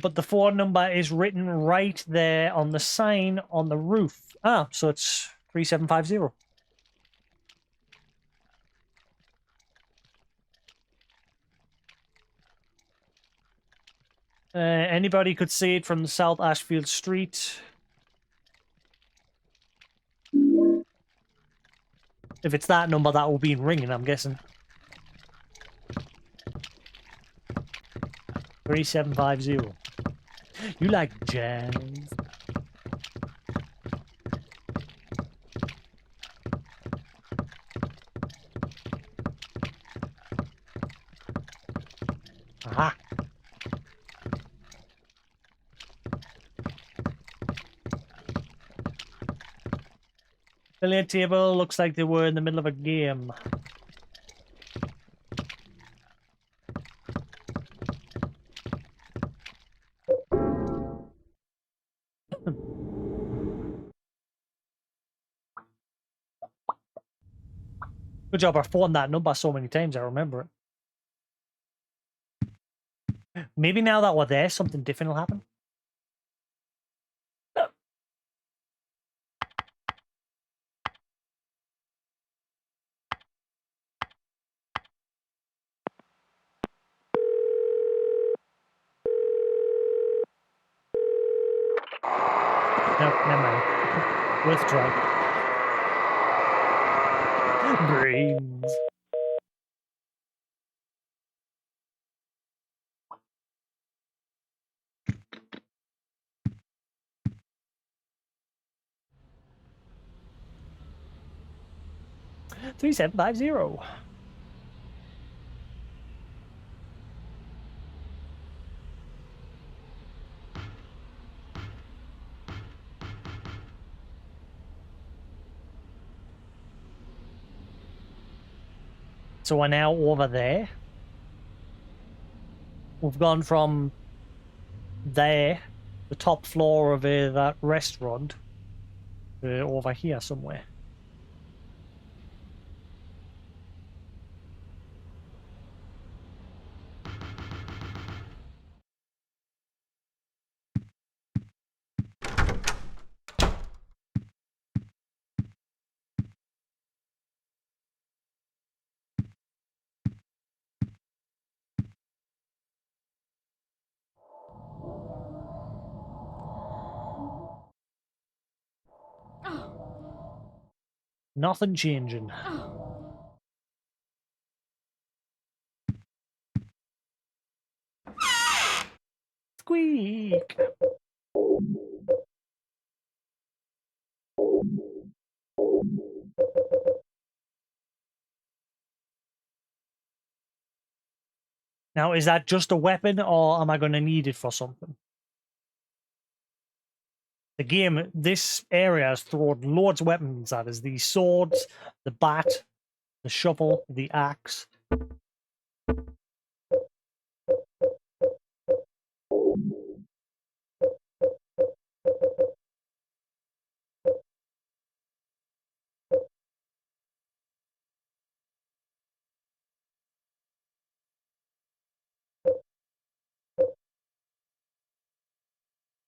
But the phone number is written right there on the sign on the roof. Ah, so it's 3750. Anybody could see it from South Ashfield Street. If it's that number, that will be ringing, I'm guessing. 3750. You like jazz? Aha. Billiard table looks like they were in the middle of a game. Good job, I've phoned that number so many times, I remember it. Maybe now that we're there, something different will happen. Nope, never mind. Withdraw. Brains. Three 750. So we're now over there. We've gone from there, the top floor of that restaurant, over here somewhere. Nothing changing. Squeak. Now, is that just a weapon, or am I going to need it for something? The game, this area has thrown loads of weapons at us. The swords, the bat, the shovel, the axe.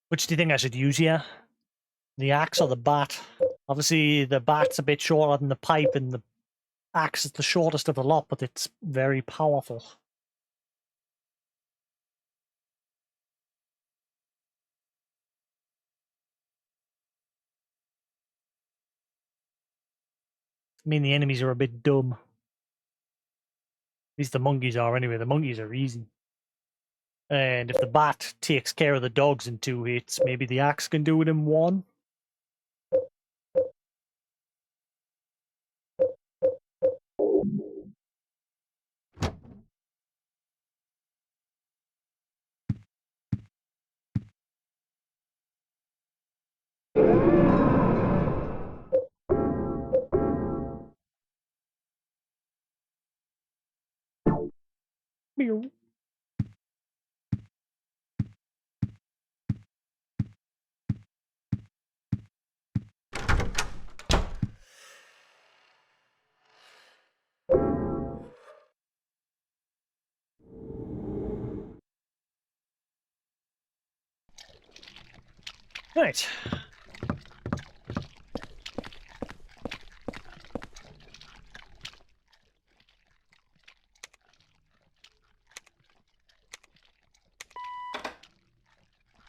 Which do you think I should use here? The axe or the bat? Obviously, the bat's a bit shorter than the pipe, and the axe is the shortest of the lot, but it's very powerful. I mean, the enemies are a bit dumb. At least the monkeys are, anyway. The monkeys are easy. And if the bat takes care of the dogs in 2 hits, maybe the axe can do it in 1. Meow. Right.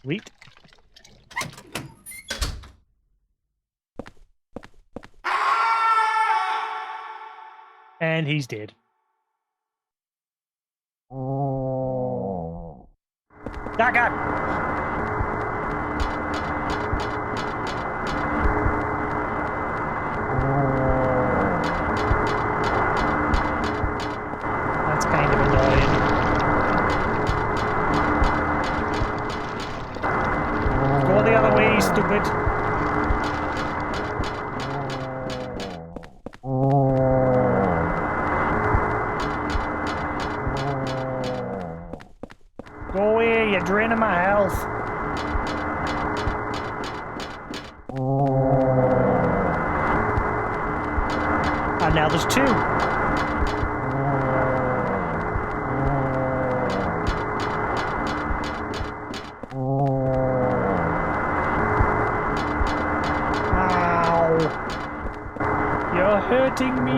Sweet. And he's dead. Dagger! That's kind of annoying. Go the other way, stupid. Go away, you're draining my Ow! You're hurting me!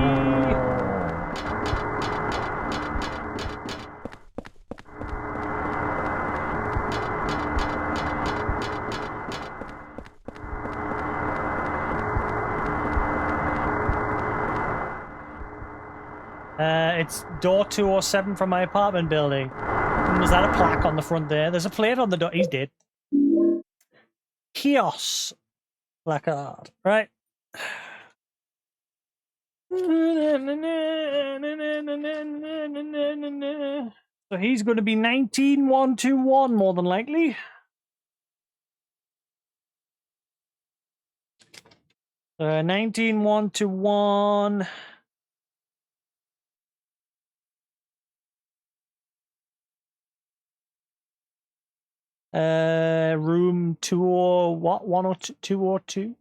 It's door 207 from my apartment building. Was that a plaque on the front there? There's a plate on the door. He's dead. Kiosk placard. Right. So he's going to be 19121 more than likely. Uh, 19121. Room 20 what 102 202.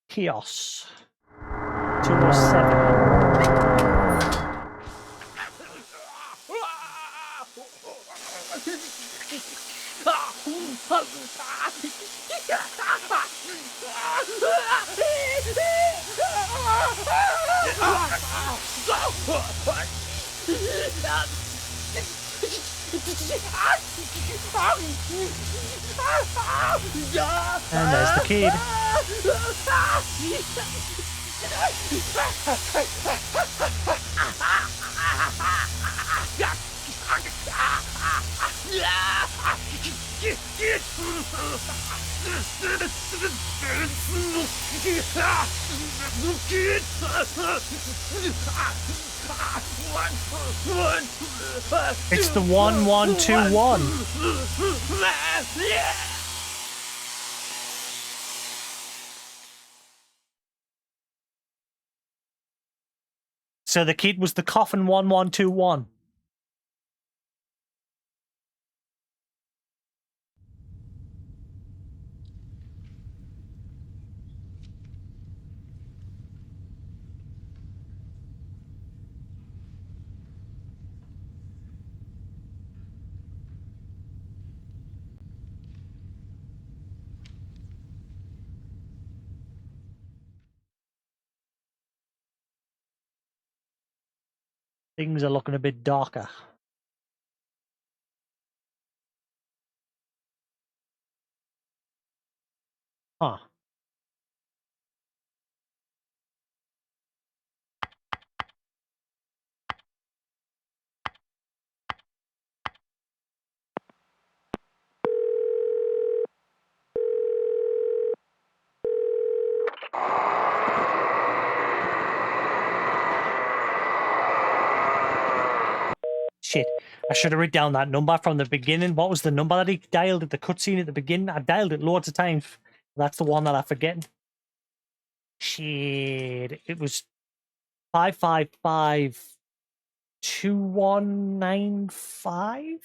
Kiosk 207. And there's the kid. It's the 1121. So the kid was the coffin 1121. Things are looking a bit darker. Huh. Shit. I should have written down that number from the beginning. What was the number that he dialed at the cutscene at the beginning? I dialed it loads of times. That's the one that I forget. Shit. It was 555-2195,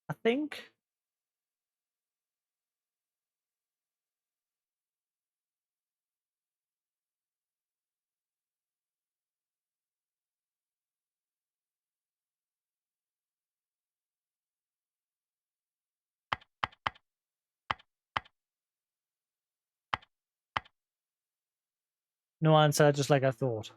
I think. No answer, just like I thought.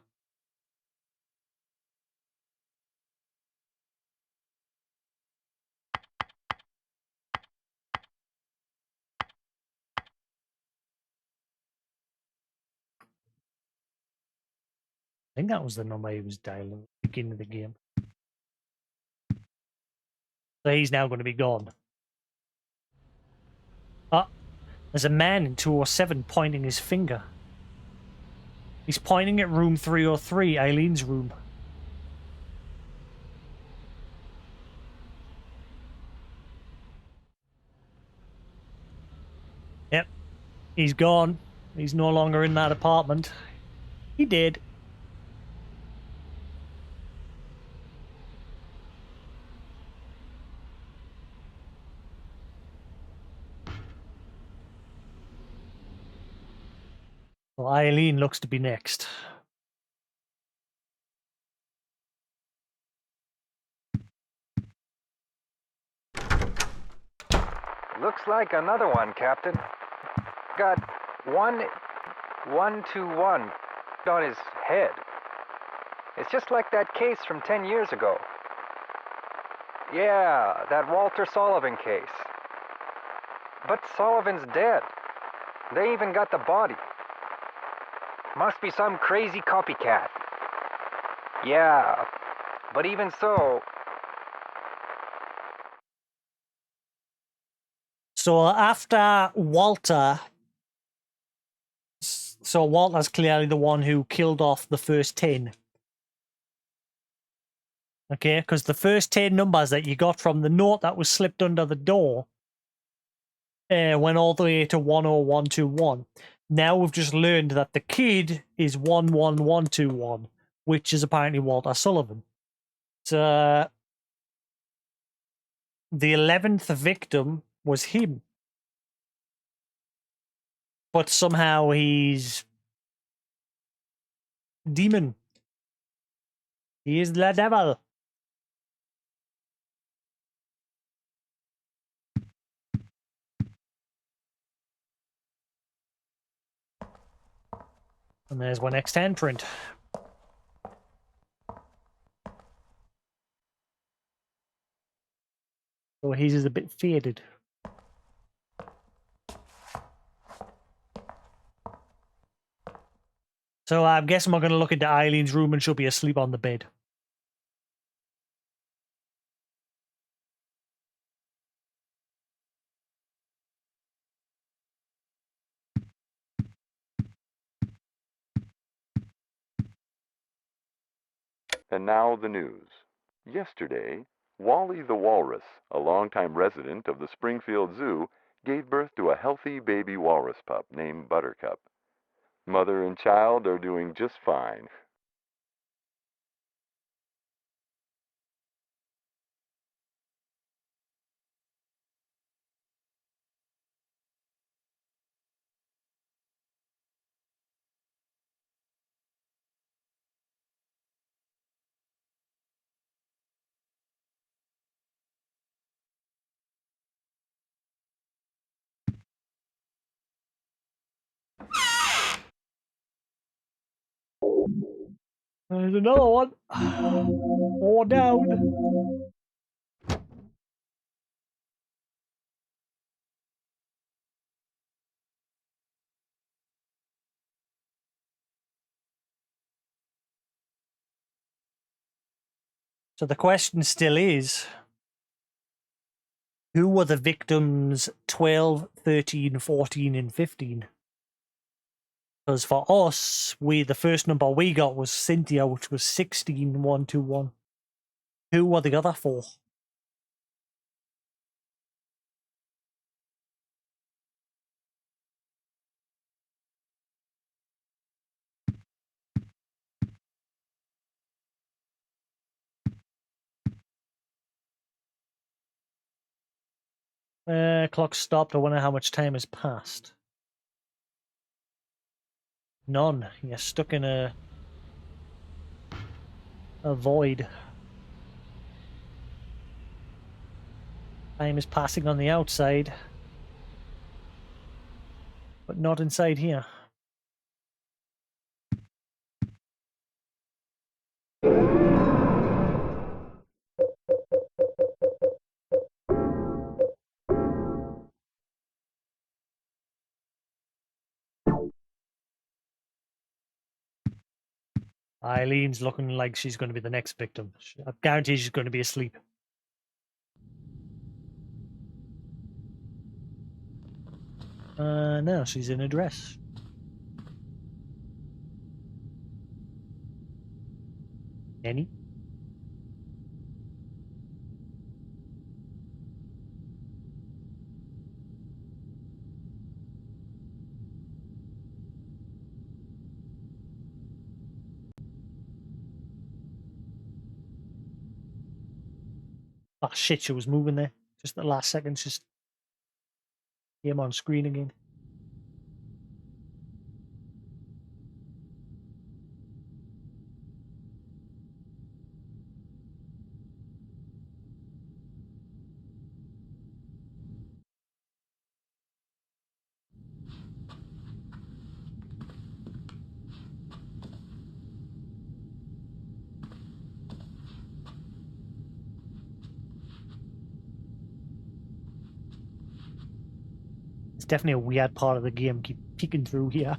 I think that was the number he was dialing at the beginning of the game. So he's now going to be gone. Ah, there's a man in 207 pointing his finger. He's pointing at room 303, Eileen's room. Yep, he's gone. He's no longer in that apartment. He did. So Eileen looks to be next. Looks like another one, Captain. Got 121 on his head. It's just like that case from 10 years ago. Yeah, that Walter Sullivan case. But Sullivan's dead. They even got the body. Must be some crazy copycat. Yeah, but even so... So after Walter... So Walter's clearly the one who killed off the first 10. Okay, because the first 10 numbers that you got from the note that was slipped under the door went all the way to 10121. Now we've just learned that the kid is 11121, which is apparently Walter Sullivan. So the 11th victim was him. But somehow he's demon. He is the devil. And there's one next handprint. So his is a bit faded. So I'm guessing we're going to look into Eileen's room and she'll be asleep on the bed. And now the news. Yesterday, Wally the Walrus, a longtime resident of the Springfield Zoo, gave birth to a healthy baby walrus pup named Buttercup. Mother and child are doing just fine. There's another one. Or down. So the question still is, who were the victims 12, 13, 14, and 15? Because for us, the first number we got was Cynthia, which was 16121. Who were the other 4? Clock stopped. I wonder how much time has passed. None. You're stuck in a void. Time is passing on the outside, but not inside here. Eileen's looking like she's going to be the next victim. I guarantee she's going to be asleep. No, she's in a dress. Any? Oh shit, she was moving there. Just the last second, just came on screen again. definitely a weird part of the game. Keep peeking through here.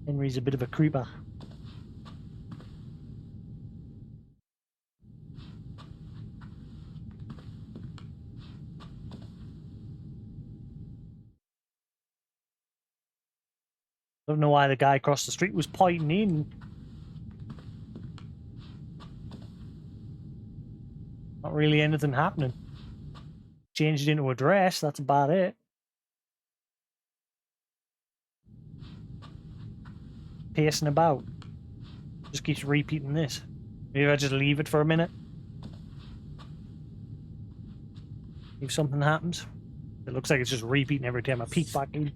Henry's a bit of a creeper. Don't know why the guy across the street was pointing in. Not really anything happening. Changed it into a dress, that's about it. Pacing about. Just keeps repeating this. Maybe I just leave it for a minute. If something happens. It looks like it's just repeating every time I peek back in.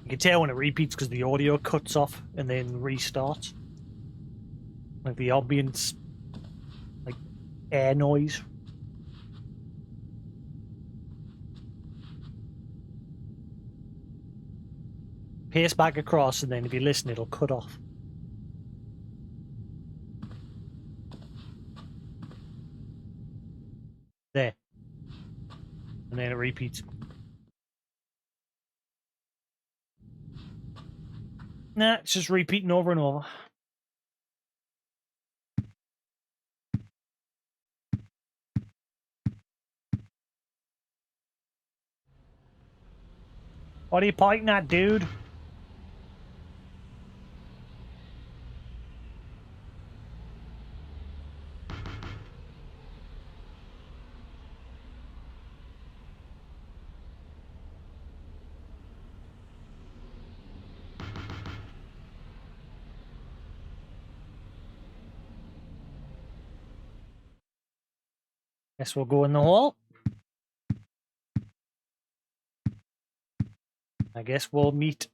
You can tell when it repeats because the audio cuts off and then restarts. Like the ambience, like air noise. Pace back across and then if you listen it'll cut off. There. And then it repeats. Nah, it's just repeating over and over. What are you pointing at, dude? Guess we'll go in the hall. I guess we'll meet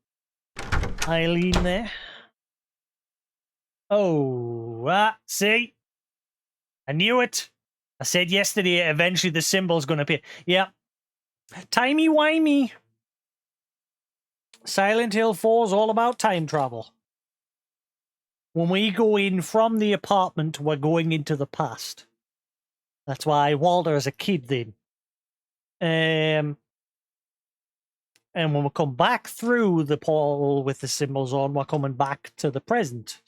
Eileen there. Oh, see? I knew it. I said yesterday, eventually the symbol's going to appear. Yeah. Timey-wimey. Silent Hill 4 is all about time travel. When we go in from the apartment, we're going into the past. That's why Walter is a kid then. And when we come back through the portal with the symbols on, we're coming back to the present.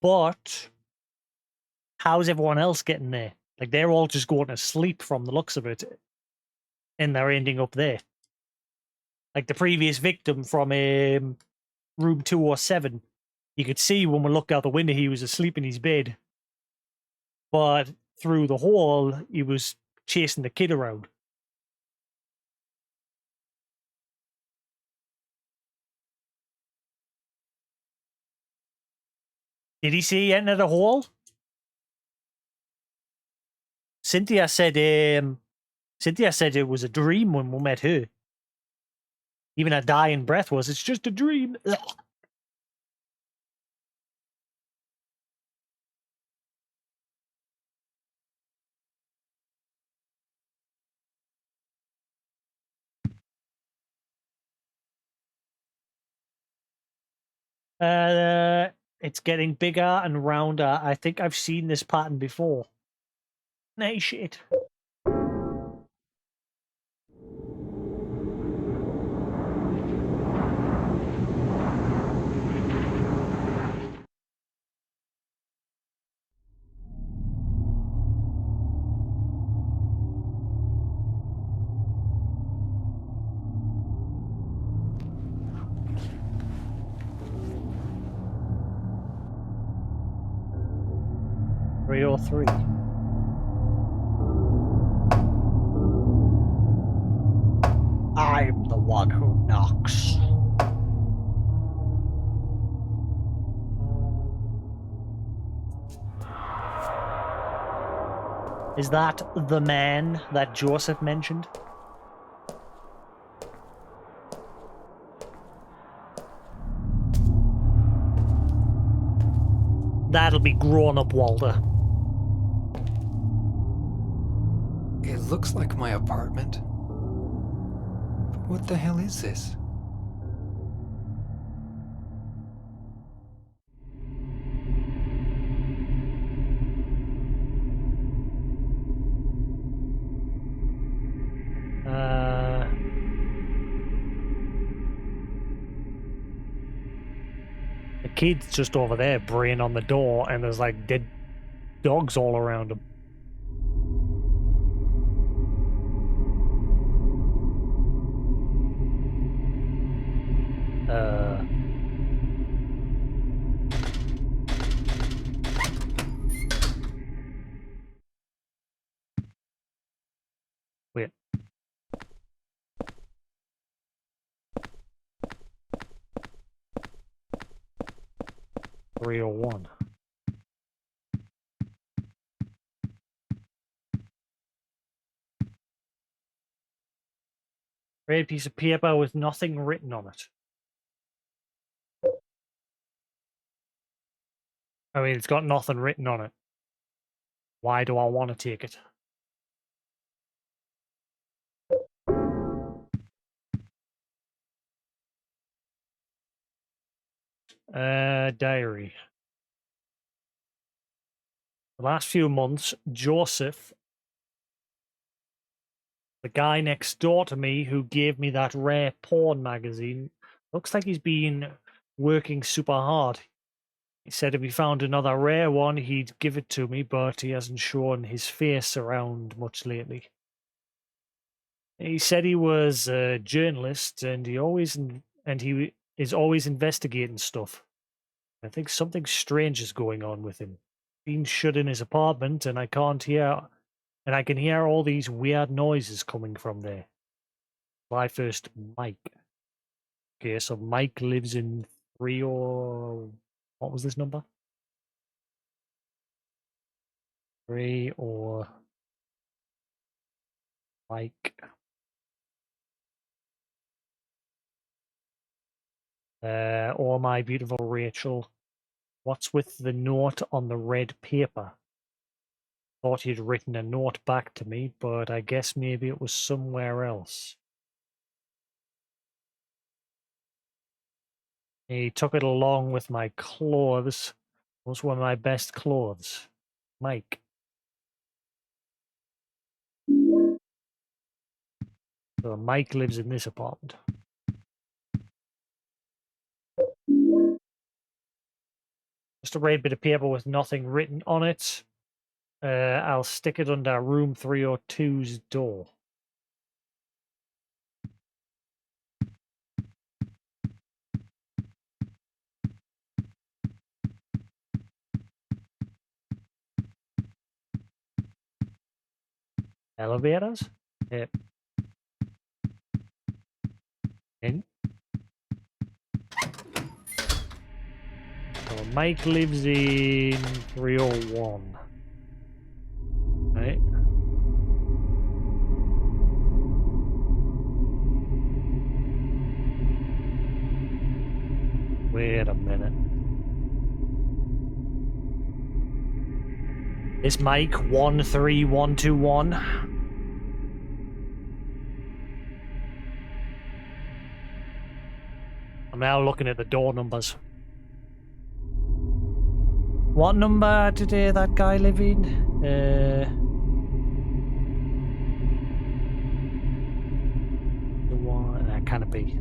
But how's everyone else getting there? Like, they're all just going to sleep from the looks of it. And they're ending up there. Like the previous victim from room 207. You could see when we looked out the window, he was asleep in his bed. But through the hall, he was chasing the kid around. Did he see he entered the hall? Cynthia said it was a dream when we met her. Even her dying breath was, it's just a dream. Ugh. It's getting bigger and rounder. I think I've seen this pattern before. Nice shit. Three or three. I'm the one who knocks. Is that the man that Joseph mentioned? That'll be grown-up Walter. It looks like my apartment. But What the hell is this? The kid's just over there, braying on the door, and there's like dead dogs all around him. Wait. $301. Red piece of paper with nothing written on it. I mean, it's got nothing written on it. Why do I want to take it? Diary. The last few months, Joseph, the guy next door to me who gave me that rare porn magazine, looks like he's been working super hard. He said if he found another rare one, he'd give it to me, but he hasn't shown his face around much lately. He said he was a journalist, and he is always investigating stuff. I think something strange is going on with him. Being shut in his apartment, and I can hear all these weird noises coming from there. Fly first, Mike. Okay, so Mike lives in what was this number? 3 or Mike. Or my beautiful Rachel. What's with the note on the red paper? Thought he'd written a note back to me, but I guess maybe it was somewhere else. He took it along with my clothes. Those were my best clothes. Mike. So Mike lives in this apartment. Just a red bit of paper with nothing written on it. I'll stick it under room 302's door. Elevators? Yep. In. So Mike lives in 301. Right. Wait a minute. Is Mike 13121? I'm now looking at the door numbers. What number did that guy live in? The one that can it be?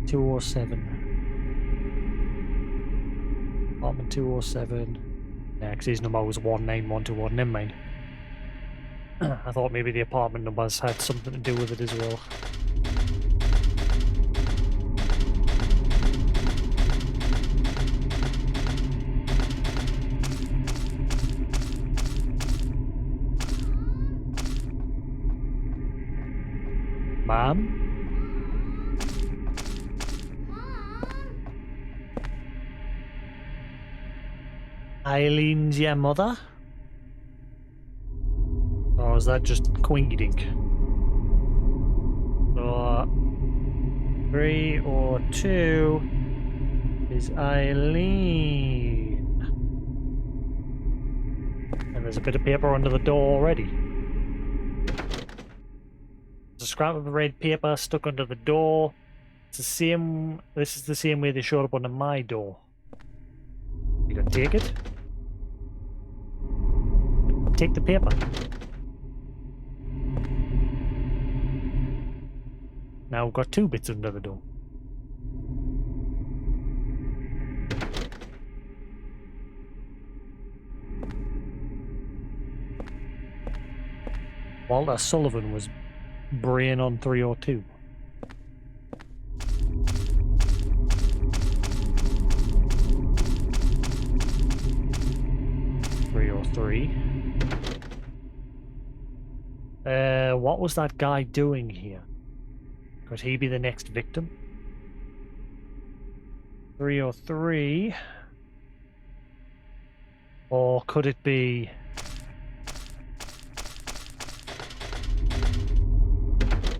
207. Apartment 207. Yeah, because his number was 19121. Never mind. I thought maybe the apartment numbers had something to do with it as well. Mom? Eileen's your mother? Or is that just Quinky Dink? So 3 or 2 is Eileen. And there's a bit of paper under the door already. There's a scrap of red paper stuck under the door. It's the same. This is the same way they showed up under my door. You gonna take it? Take the paper. Now we've got 2 bits under the door. Walter Sullivan was brain on 302. What was that guy doing here? Could he be the next victim? 303. Or could it be...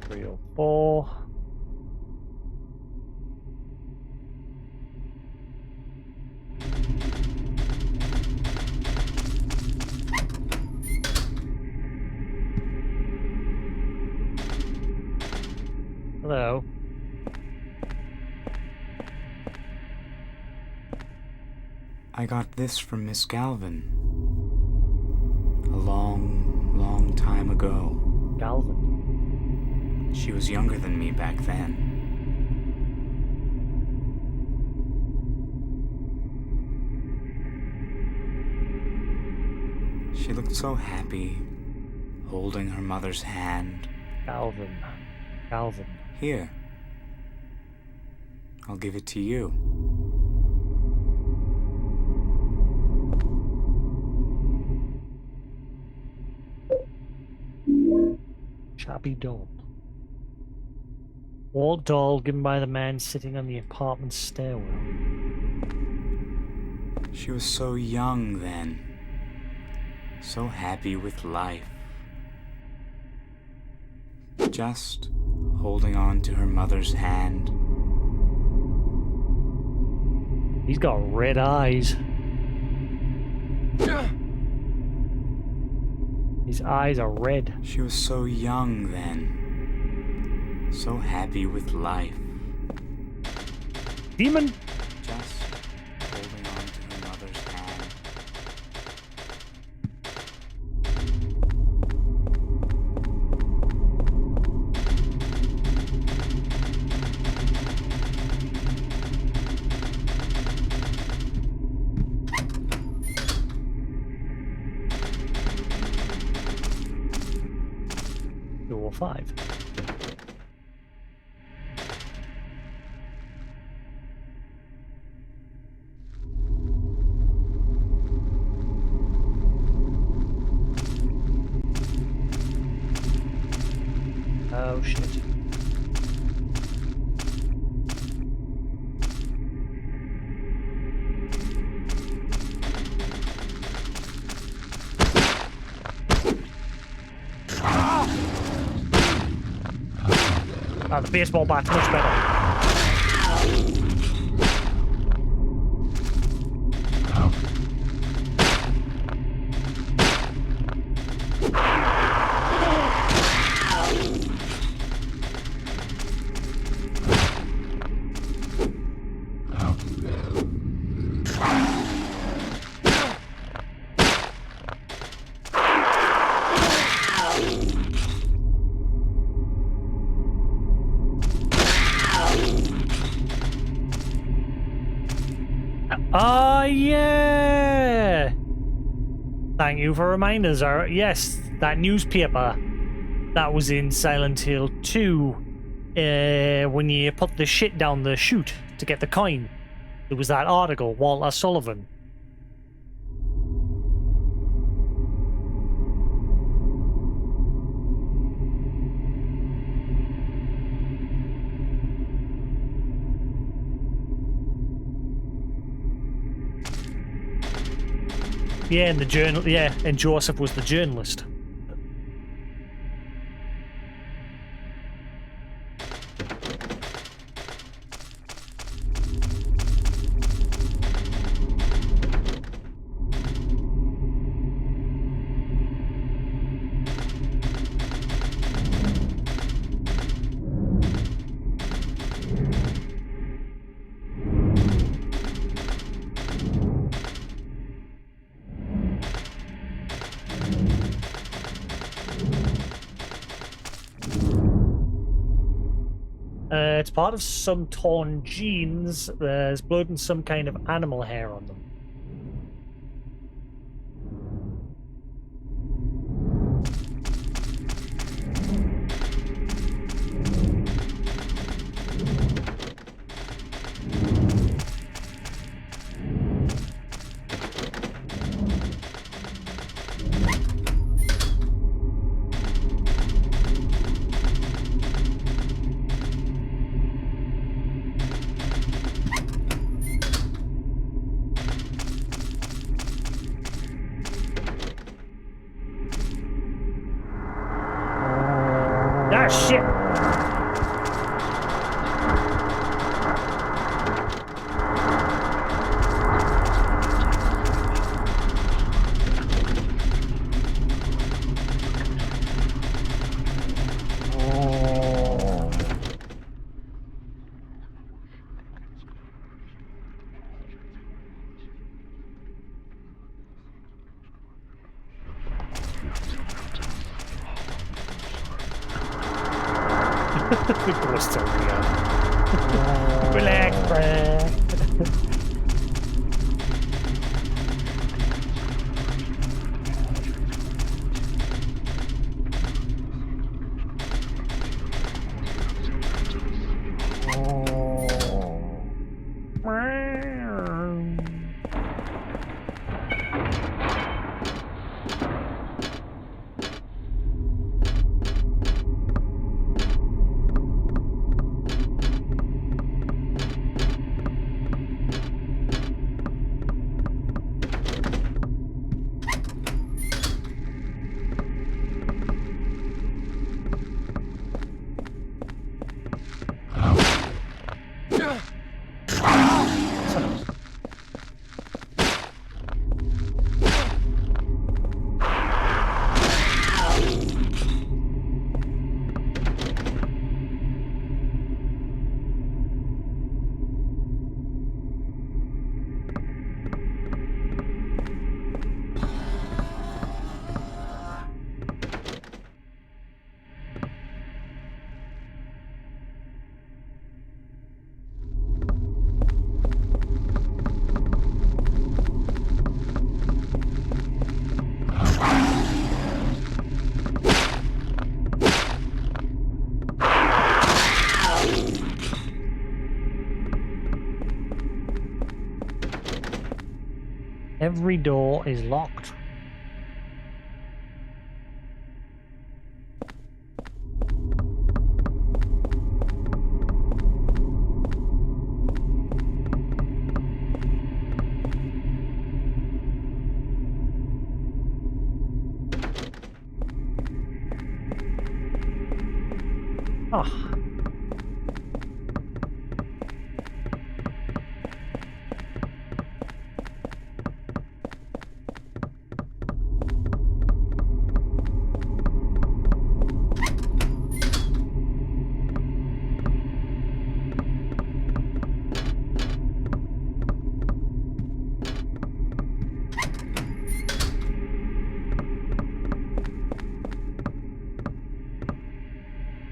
304. Hello. I got this from Miss Galvin. A long, long time ago. Galvin. She was younger than me back then. She looked so happy, holding her mother's hand. Galvin. Galvin. Here. I'll give it to you. Shabby doll. Old doll given by the man sitting on the apartment stairwell. She was so young then. So happy with life. Just holding on to her mother's hand. He's got red eyes. His eyes are red. She was so young then. So happy with life. Demon! Just holding on to her mother's hand. 205. Oh shit. Ah, the baseball bat's much better. Ah, yeah! Thank you for reminding us. Yes, that newspaper that was in Silent Hill 2, when you put the shit down the chute to get the coin. There was that article, Walter Sullivan. Yeah, and the journal. Yeah, and Joseph was the journalist. It's part of some torn jeans. There's blood and some kind of animal hair on them. Ah, shit! The ghosts are real. Relax, Brad. Every door is locked. Oh.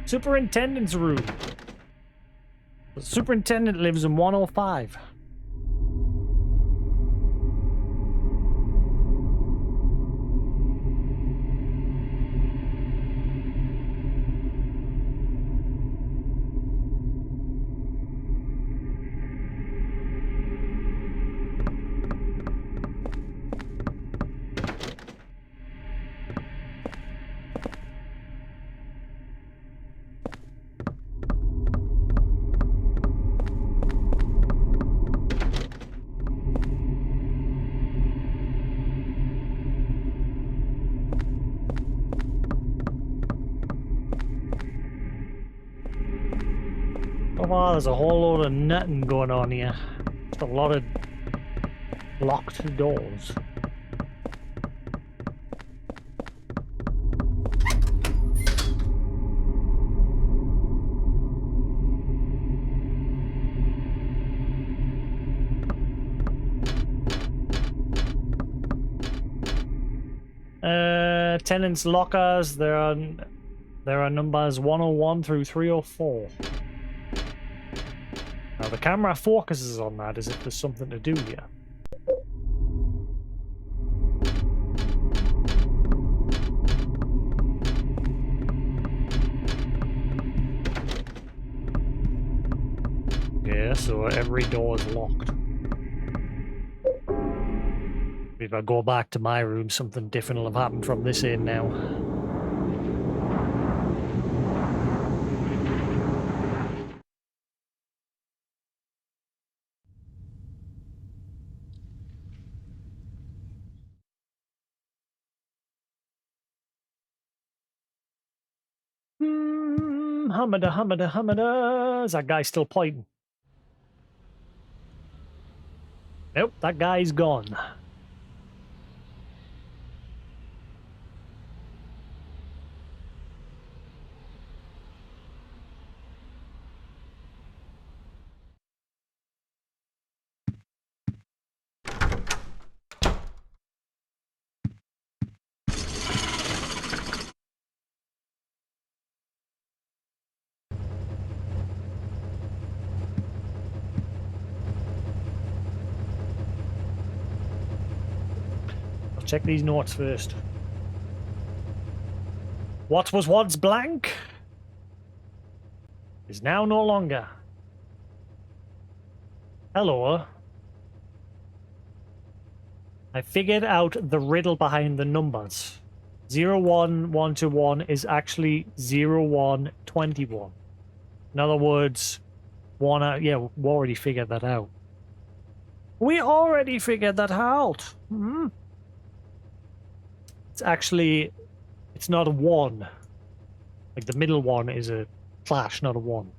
Superintendent's room. The superintendent lives in 105. Oh wow, there's a whole load of nutting going on here. Just a lot of locked doors. Tenants' lockers. There are numbers 101 through 304. Now the camera focuses on that as if there's something to do here. Yeah, so every door is locked. If I go back to my room, something different will have happened from this end now. Hamada, hamada, hamada. Is that guy still pointing? Nope, that guy's gone. I'll check these notes first. What was once blank is now no longer. Hello. I figured out the riddle behind the numbers. 01121 is actually 0121. In other words, yeah, we already figured that out. We already figured that out. Hmm. It's actually, it's not a 1. Like the middle one is a slash, not a 1.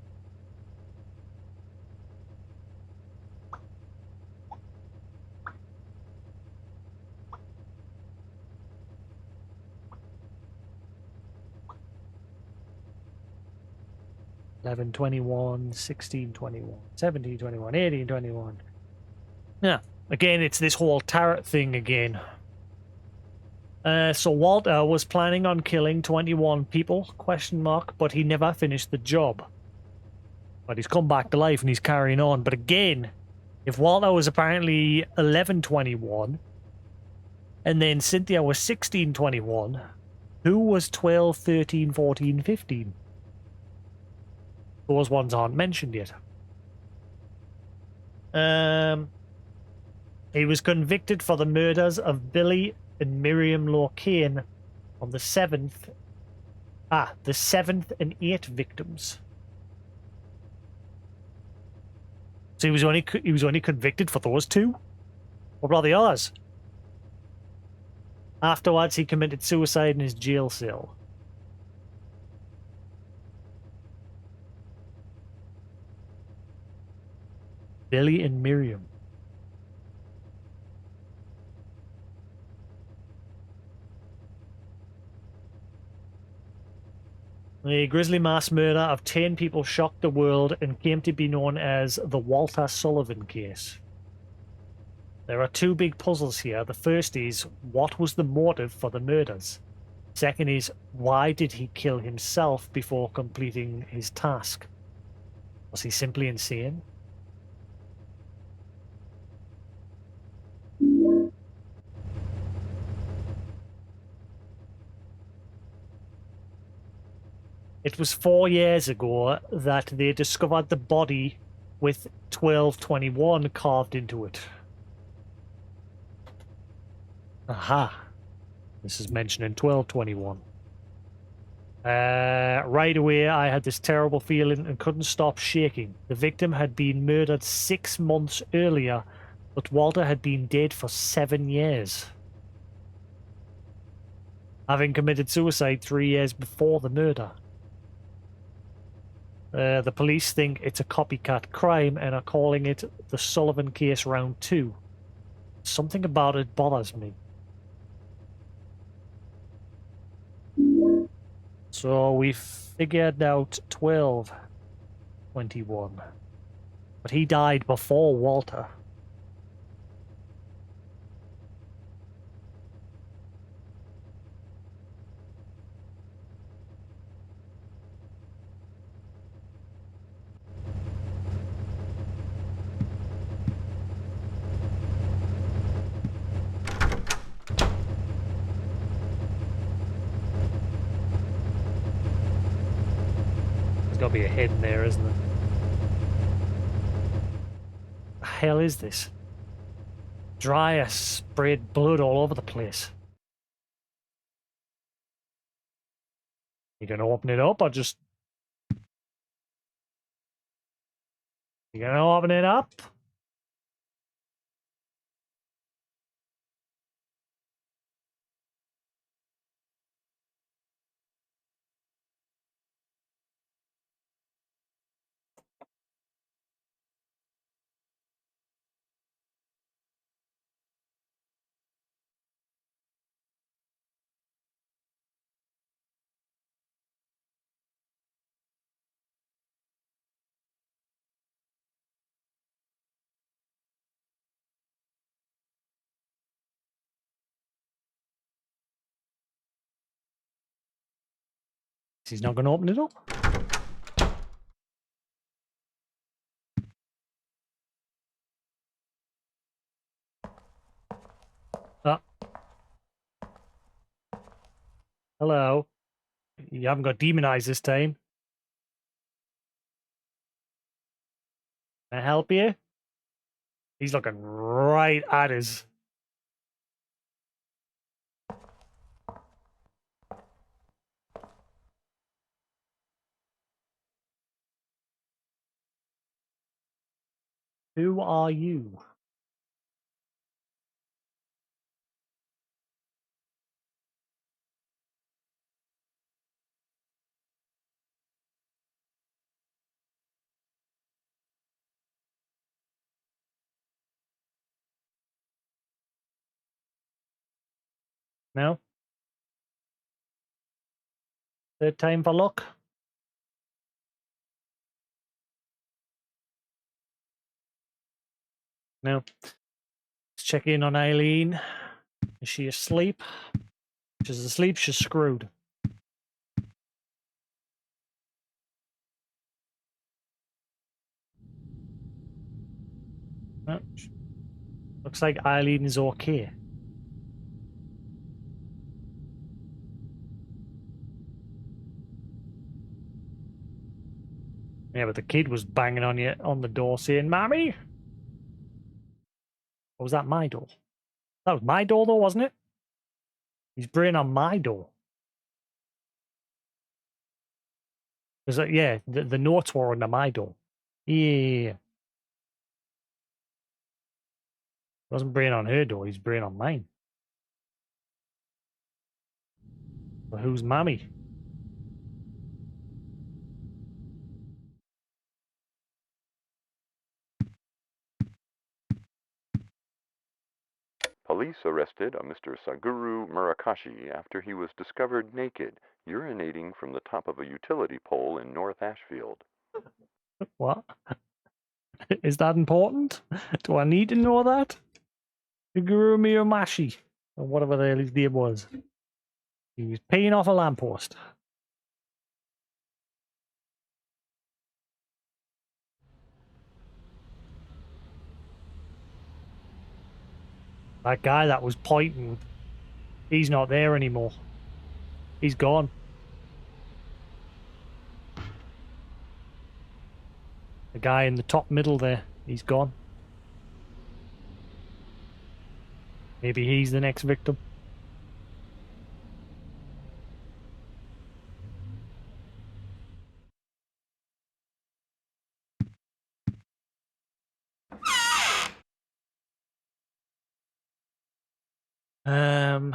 Eleven 21, 16 21, 17 21, 18 21. Yeah, again, it's this whole tarot thing again. So Walter was planning on killing 21 people, question mark, but he never finished the job. But he's come back to life and he's carrying on. But again, if Walter was apparently 1121, and then Cynthia was 1621, who was 12, 13, 14, 15? Those ones aren't mentioned yet. He was convicted for the murders of Billy and Miriam Lorcaine on the 7th and 8th victims. So he was only convicted for those two? What about the others? Afterwards, he committed suicide in his jail cell. Billy and Miriam. A grisly mass murder of 10 people shocked the world and came to be known as the Walter Sullivan case. There are two big puzzles here. The first is, what was the motive for the murders? Second is, why did he kill himself before completing his task? Was he simply insane? It was 4 years ago that they discovered the body with 1221 carved into it. Aha. This is mentioning 1221. Right away, I had this terrible feeling and couldn't stop shaking. The victim had been murdered 6 months earlier, but Walter had been dead for 7 years, having committed suicide 3 years before the murder. The police think it's a copycat crime and are calling it the Sullivan case round 2. Something about it bothers me. So we figured out 1221. But he died before Walter. be a head in there, isn't there? The hell is this? Dryer sprayed blood all over the place. You gonna open it up or just... You gonna open it up? He's not gonna open it up. Ah. Hello. You haven't got demonized this time. Can I help you? He's looking right at us. Who are you? No? Third time for luck? No. Let's check in on Eileen. Is she asleep? If she's asleep, she's screwed. No. Looks like Eileen is okay. Yeah, but the kid was banging on you on the door saying, "Mommy!" Or was that my door? That was my door though, wasn't it? He's braying on my door. Is that, yeah, the notes were under my door. Yeah. He wasn't braying on her door, he's braying on mine. But who's Mommy? Police arrested a Mr. Saguru Murakashi after he was discovered naked, urinating from the top of a utility pole in North Ashfield. What? Is that important? Do I need to know that? Guru Miyomashi, or whatever the hell his name was. He was peeing off a lamppost. That guy that was pointing, he's not there anymore. He's gone. The guy in the top middle there, he's gone. Maybe he's the next victim. Um,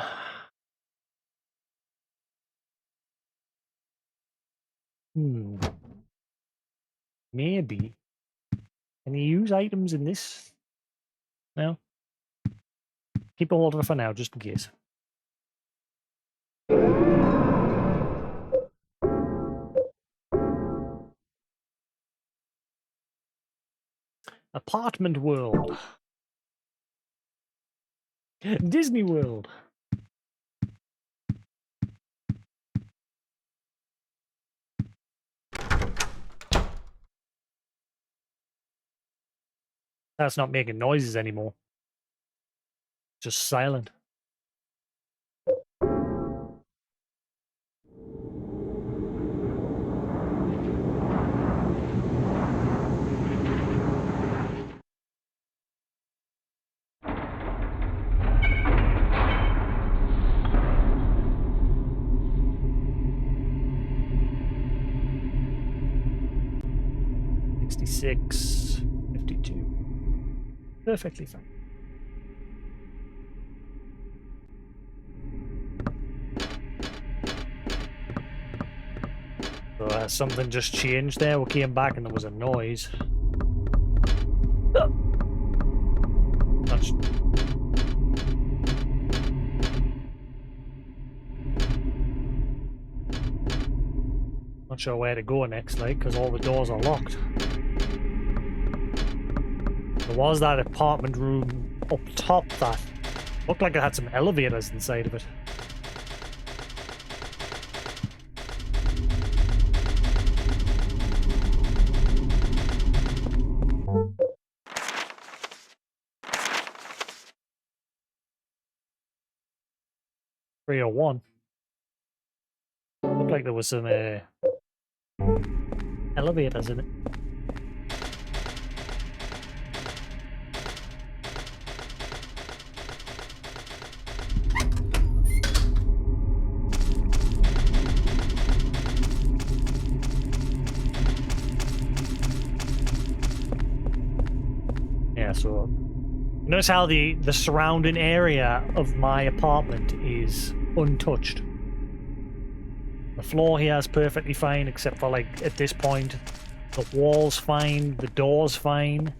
Maybe. Can you use items in this? No? Keep a hold of it for now, just in case. Apartment World. Disney World. That's not making noises anymore. Just silent. 56, 52. Perfectly fine. So something just changed there. We came back and there was a noise. Not sure where to go next, like, because all the doors are locked. There was that apartment room up top that looked like it had some elevators inside of it. .301. Looked like there was some elevators in it. Yeah, so notice how the surrounding area of my apartment is untouched. The floor here is perfectly fine, except for, like, at this point, the wall's fine, the door's fine.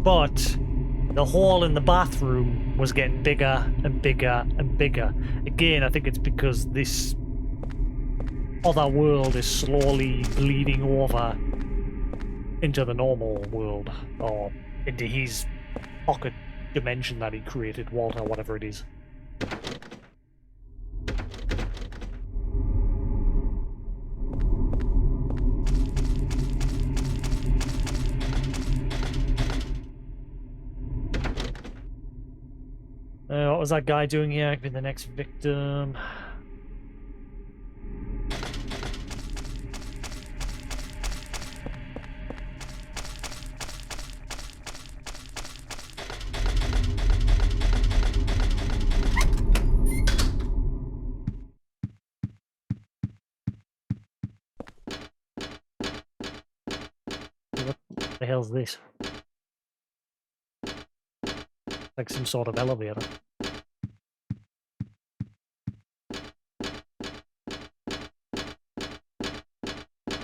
But the hole in the bathroom was getting bigger and bigger and bigger. Again, I think it's because this other world is slowly bleeding over into the normal world, or into his pocket dimension that he created, Walter, whatever it is. What was that guy doing here? I've been the next victim. What the hell's this? Like some sort of elevator.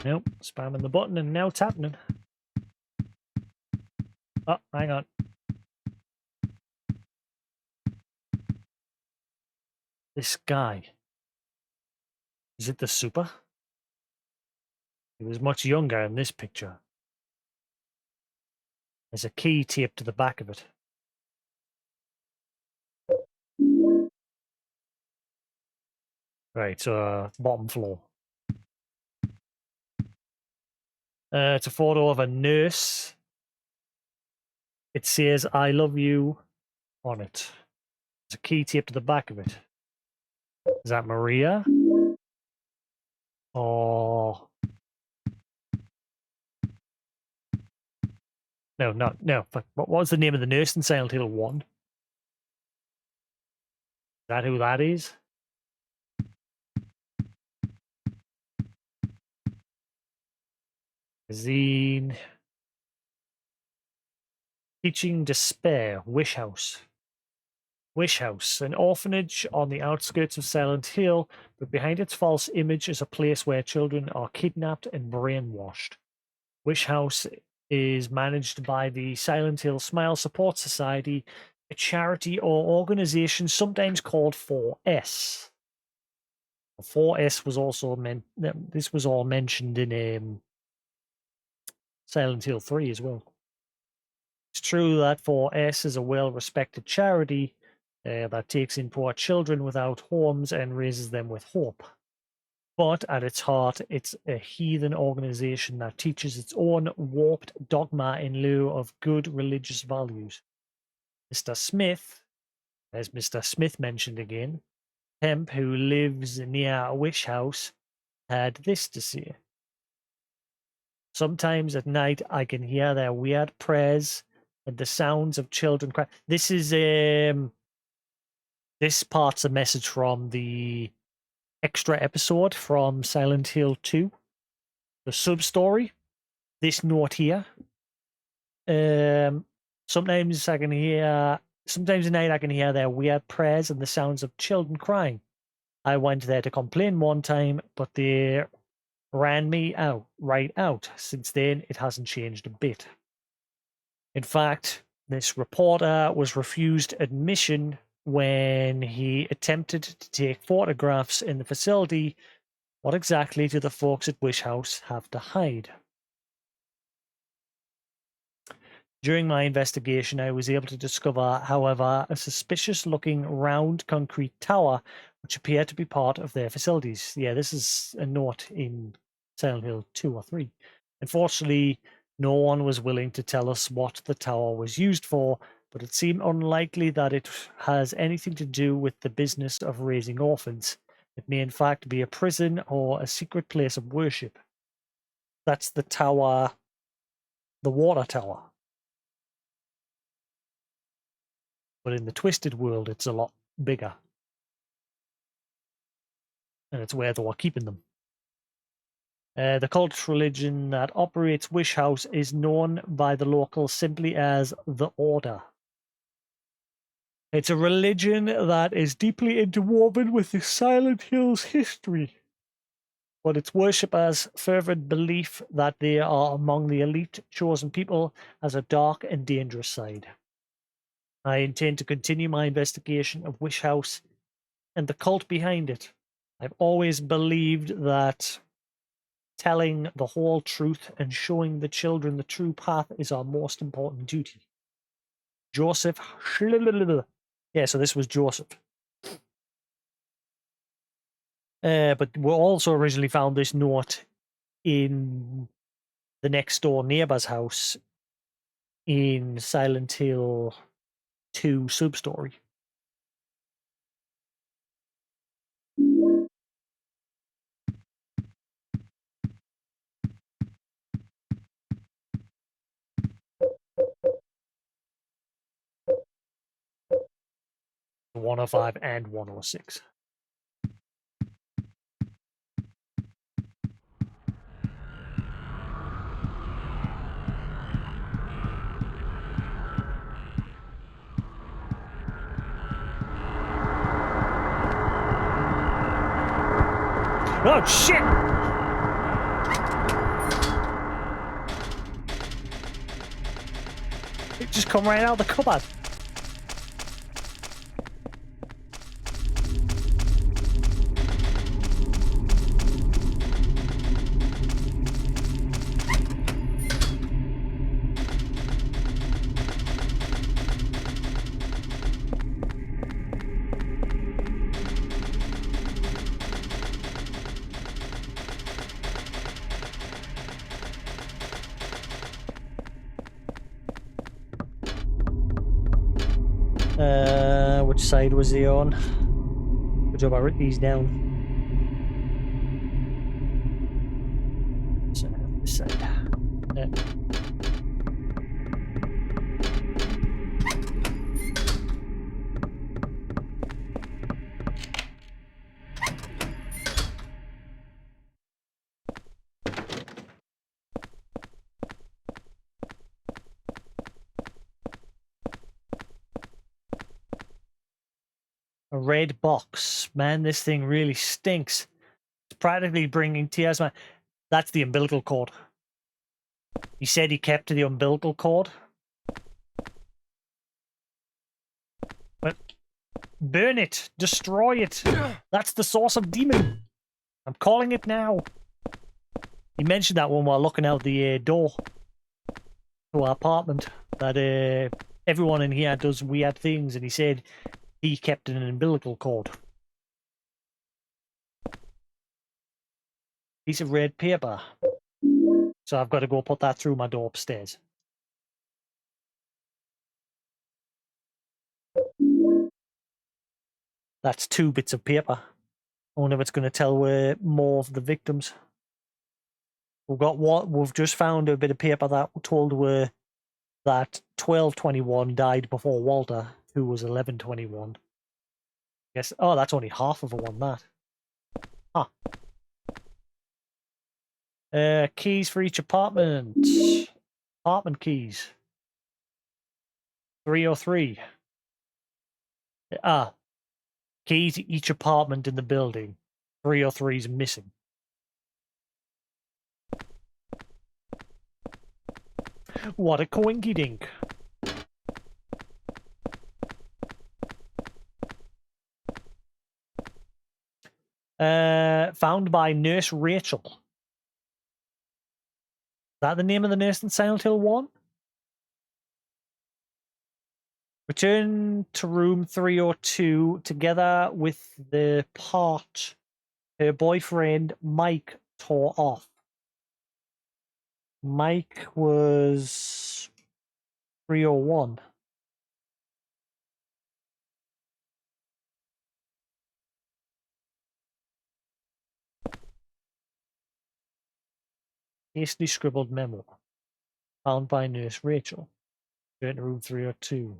Nope, spamming the button and now it's happening. Oh, hang on. This guy. Is it the super? He was much younger in this picture. There's a key taped to the back of it. Right, so bottom floor. It's a photo of a nurse. It says, "I love you" on it. There's a key taped to the back of it. Is that Maria? Or... No. But what was the name of the nurse in Silent Hill 1? Is that who that is? Zine. Teaching Despair. Wish House. Wish House, an orphanage on the outskirts of Silent Hill, but behind its false image is a place where children are kidnapped and brainwashed. Wish House is managed by the Silent Hill Smile Support Society, a charity or organization sometimes called 4S. 4S was also this was all mentioned in Silent Hill 3 as well. It's true that 4S is a well-respected charity that takes in poor children without homes and raises them with hope. But at its heart, it's a heathen organization that teaches its own warped dogma in lieu of good religious values. Mr. Smith, as Mr. Smith mentioned again, temp who lives near a wish house, had this to say. Sometimes at night I can hear their weird prayers and the sounds of children crying. This is this part's a message from the extra episode from Silent Hill 2, the sub-story, this note here. Sometimes at night I can hear their weird prayers and the sounds of children crying. I went there to complain one time, but they ran me right out. Since then, it hasn't changed a bit. In fact, this reporter was refused admission when he attempted to take photographs in the facility. What exactly do the folks at Wish House have to hide? During my investigation, I was able to discover, however, a suspicious-looking round concrete tower which appeared to be part of their facilities. Yeah, this is a note in Silent Hill 2 or 3. Unfortunately, no one was willing to tell us what the tower was used for, but it seemed unlikely that it has anything to do with the business of raising orphans. It may in fact be a prison or a secret place of worship. That's the tower, the water tower. But in the Twisted world, it's a lot bigger. And it's where they were keeping them. The cult religion that operates Wish House is known by the locals simply as the Order. It's a religion that is deeply interwoven with the Silent Hills history. But its worshippers' fervent belief that they are among the elite chosen people has a dark and dangerous side. I intend to continue my investigation of Wish House and the cult behind it. I've always believed that telling the whole truth and showing the children the true path is our most important duty. Joseph. Yeah, so this was Joseph. But we also originally found this note in the next door neighbor's house in Silent Hill 2 sub-story. The 105 and 106. Oh, shit! It just come right out of the cupboard. Which side was he on? Good job I wrote these down. So, this side. Yeah. A red box. Man, this thing really stinks. It's practically bringing tears. Man, that's the umbilical cord. He said he kept to the umbilical cord. But burn it. Destroy it. That's the source of demon. I'm calling it now. He mentioned that when we were looking out the door to our apartment. That everyone in here does weird things. And he said he kept an umbilical cord. Piece of red paper. So I've got to go put that through my door upstairs. That's 2 bits of paper. I wonder if it's going to tell more of the victims. We've just found a bit of paper that told that 1221 died before Walter, who was 1121. Yes. Oh, that's only half of a one, that. Huh. Keys for each apartment. Apartment keys. 303. Key to each apartment in the building. 303 is missing. What a coinky dink. Found by Nurse Rachel. Is that the name of the nurse in Silent Hill 1? Return to room 302 together with the part her boyfriend Mike tore off. Mike was 301. Hastily scribbled memo. Found by Nurse Rachel. Return to room 302.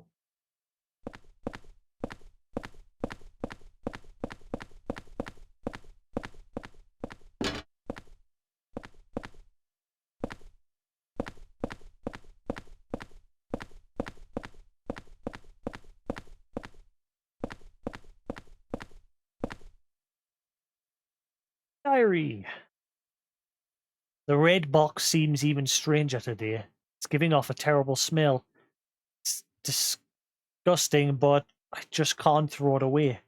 Diary. The red box seems even stranger today. It's giving off a terrible smell. It's disgusting, but I just can't throw it away.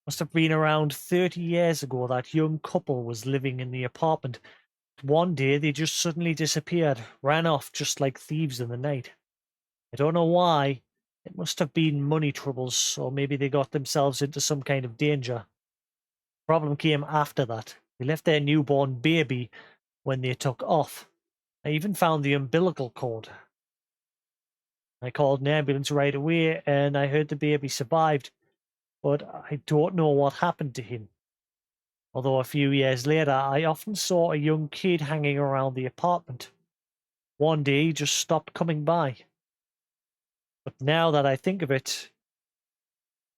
Must have been around 30 years ago that young couple was living in the apartment. One day they just suddenly disappeared, ran off just like thieves in the night. I don't know why. It must have been money troubles, or maybe they got themselves into some kind of danger. Problem came after that. They left their newborn baby when they took off. I even found the umbilical cord. I called an ambulance right away and I heard the baby survived, but I don't know what happened to him. Although a few years later, I often saw a young kid hanging around the apartment. One day he just stopped coming by. But now that I think of it,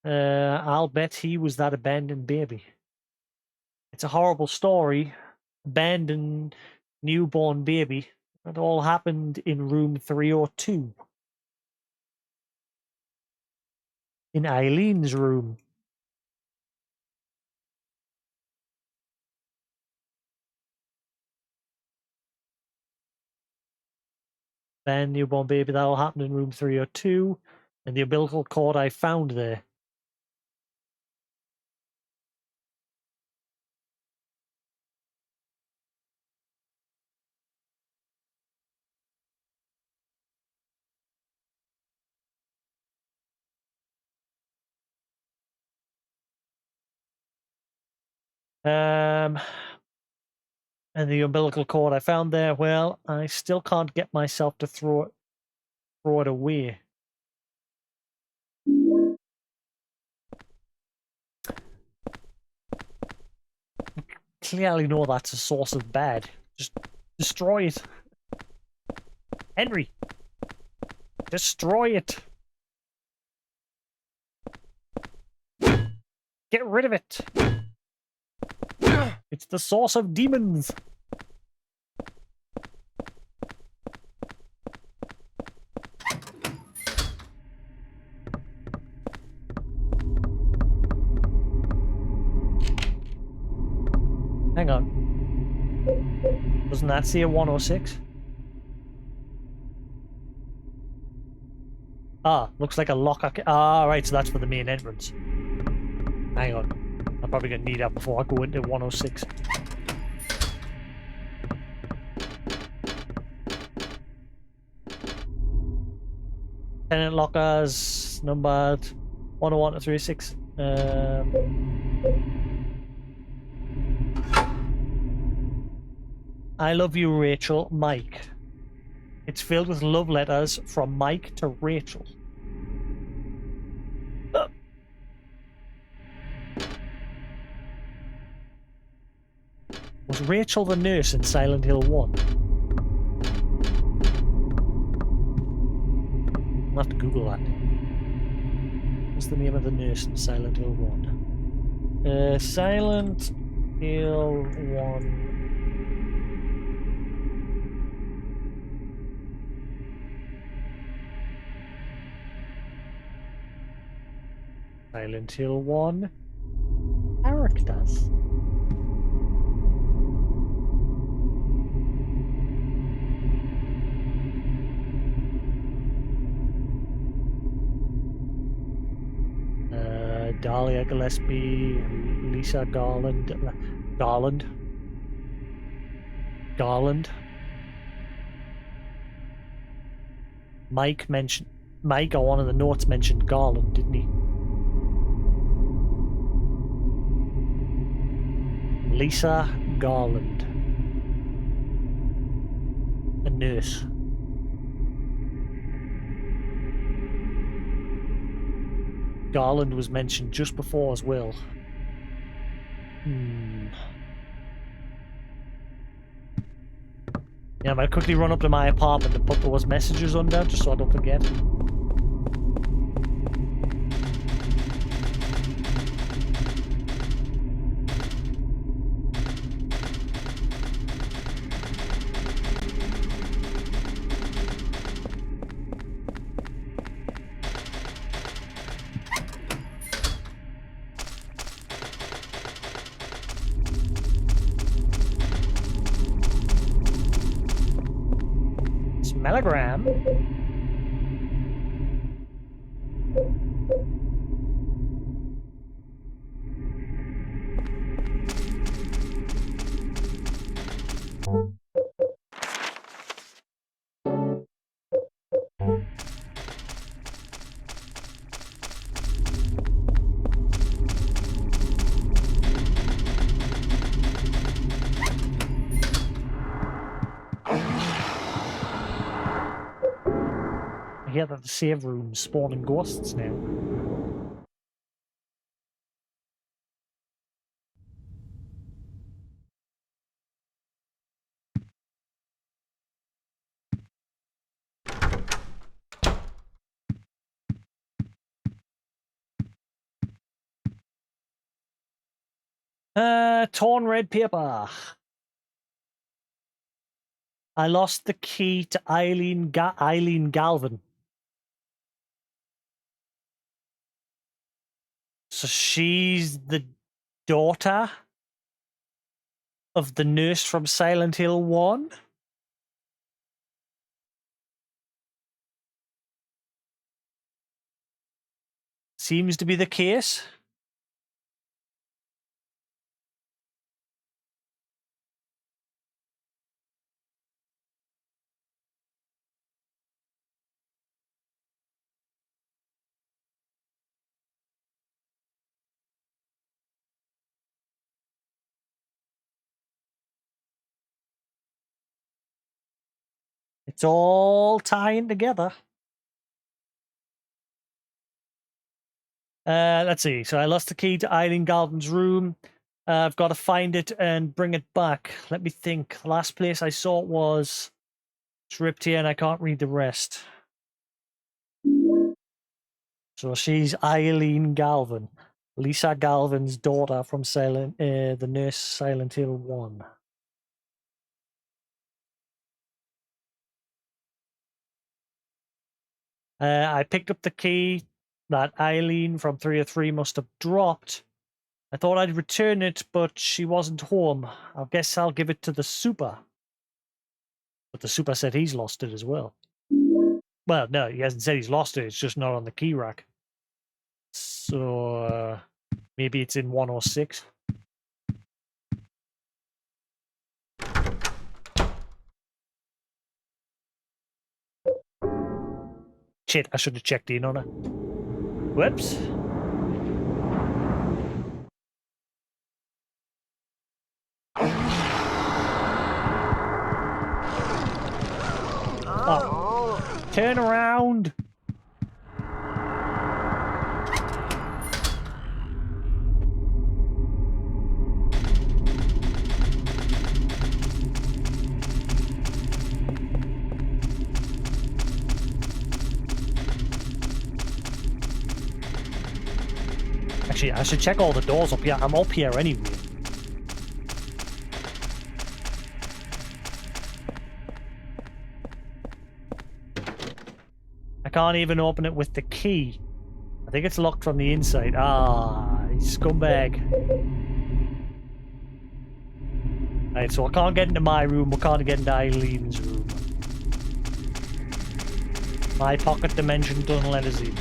I'll bet he was that abandoned baby. It's a horrible story. Abandoned newborn baby. It all happened in room 302. In Eileen's room. Abandoned newborn baby, that all happened in room 302. And the umbilical cord I found there. And the umbilical cord I found there, well, I still can't get myself to throw it away. Clearly know that's a source of bad. Just destroy it. Henry! Destroy it! Get rid of it! It's the source of demons! Hang on. Doesn't that say a 106? Ah, looks like a locker. Ah, right, so that's for the main entrance. Hang on. I'm probably going to need that before I go into 106. Tenant lockers, numbered 101 to 36. I love you, Rachel. Mike. It's filled with love letters from Mike to Rachel. Was Rachel the nurse in Silent Hill 1? I'll have to Google that. What's the name of the nurse in Silent Hill 1? Silent Hill 1. Silent Hill 1. Characters. Dahlia Gillespie, Lisa Garland. Garland. Mike on one of the notes mentioned Garland, didn't he? Lisa Garland. A nurse. Garland was mentioned just before as well. Yeah, I might quickly run up to my apartment and put those messages on there just so I don't forget. Smellogram. I hear that the save room's spawning ghosts now. Torn red paper. I lost the key to Eileen Galvin. So she's the daughter of the nurse from Silent Hill 1? Seems to be the case. It's all tying together. Let's see. So I lost the key to Eileen Galvin's room. I've got to find it and bring it back. Let me think. The last place I saw it was... It's ripped here and I can't read the rest. So she's Eileen Galvin. Lisa Galvin's daughter from the nurse Silent Hill 1. I picked up the key that Eileen from 303 must have dropped. I thought I'd return it, but she wasn't home. I guess I'll give it to the super. But the super said he's lost it as well. Well, no, he hasn't said he's lost it. It's just not on the key rack. So maybe it's in 106. Shit, I should have checked in on it. Whoops. Oh. Turn around. Actually, I should check all the doors up here. I'm up here anyway. I can't even open it with the key. I think it's locked from the inside. Ah, scumbag. Right, so I can't get into my room. I can't get into Eileen's room. My pocket dimension doesn't let us in.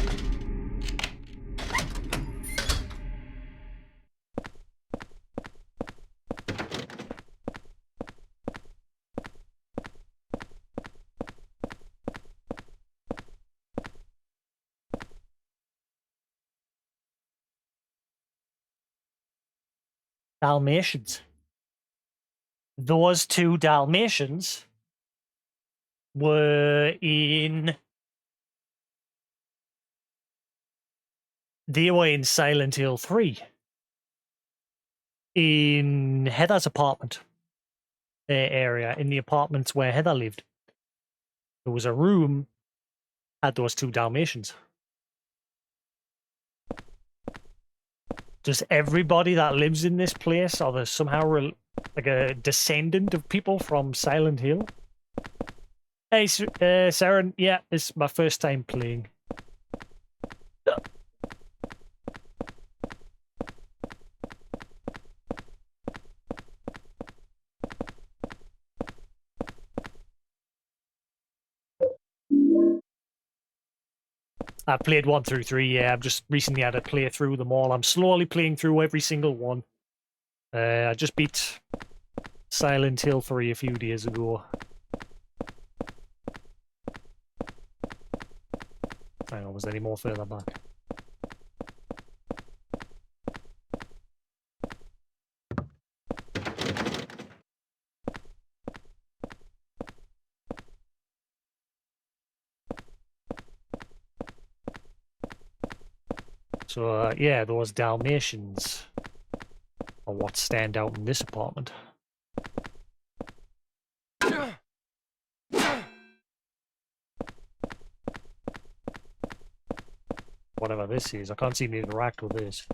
Dalmatians. Those two Dalmatians were in... They were in Silent Hill 3. In Heather's apartment area, in the apartments where Heather lived. There was a room, had those two Dalmatians. Does everybody that lives in this place, or there's somehow like a descendant of people from Silent Hill? Hey, Saren, yeah, it's my first time playing. I've played 1 through 3, yeah. I've just recently had to play through them all. I'm slowly playing through every single one. I just beat Silent Hill 3 a few days ago. I don't know, was there any more further back? So, yeah, those Dalmatians are what stand out in this apartment. Whatever this is, I can't seem to interact with this.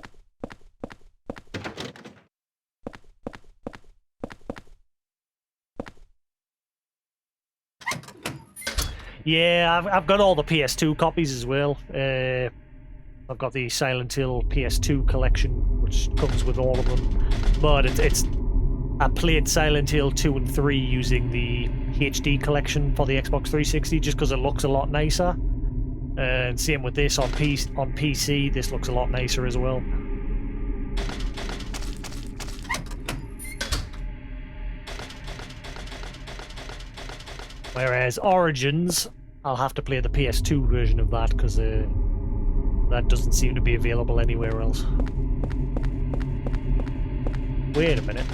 Yeah, I've got all the PS2 copies as well. I've got the Silent Hill PS2 collection, which comes with all of them. But I played Silent Hill 2 and 3 using the HD collection for the Xbox 360 just because it looks a lot nicer. And same with this on PC, this looks a lot nicer as well. Whereas Origins, I'll have to play the PS2 version of that because that doesn't seem to be available anywhere else. Wait a minute.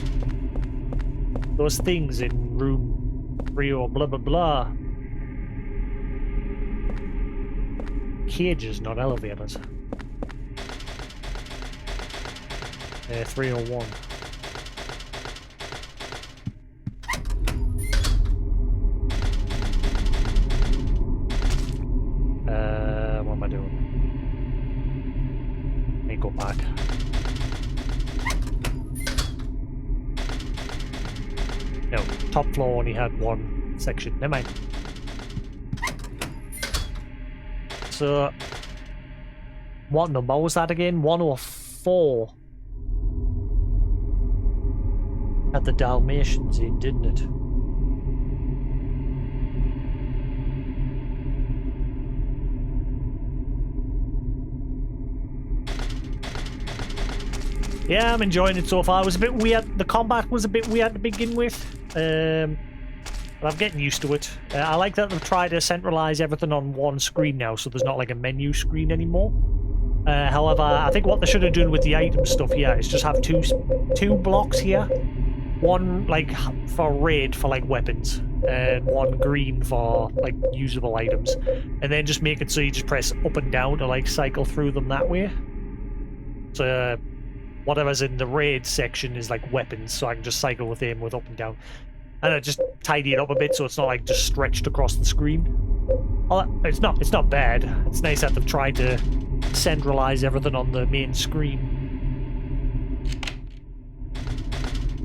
Those things in room 3 or blah blah blah. Cages, not elevators. 301. What am I doing? Let me go back. No, top floor only had one section. Never mind. So, what number was that again? 104. Had the Dalmatians in, didn't it? Yeah, I'm enjoying it so far. It was a bit weird. The combat was a bit weird to begin with. But I'm getting used to it. I like that they've tried to centralize everything on one screen now, so there's not like a menu screen anymore. However, I think what they should have done with the item stuff here is just have two blocks here. One like for red for like weapons, and one green for like usable items. And then just make it so you just press up and down to like cycle through them that way. So whatever's in the red section is like weapons, so I can just cycle with them with up and down. And I just tidy it up a bit so it's not like just stretched across the screen. It's not bad. It's nice that they've tried to centralize everything on the main screen.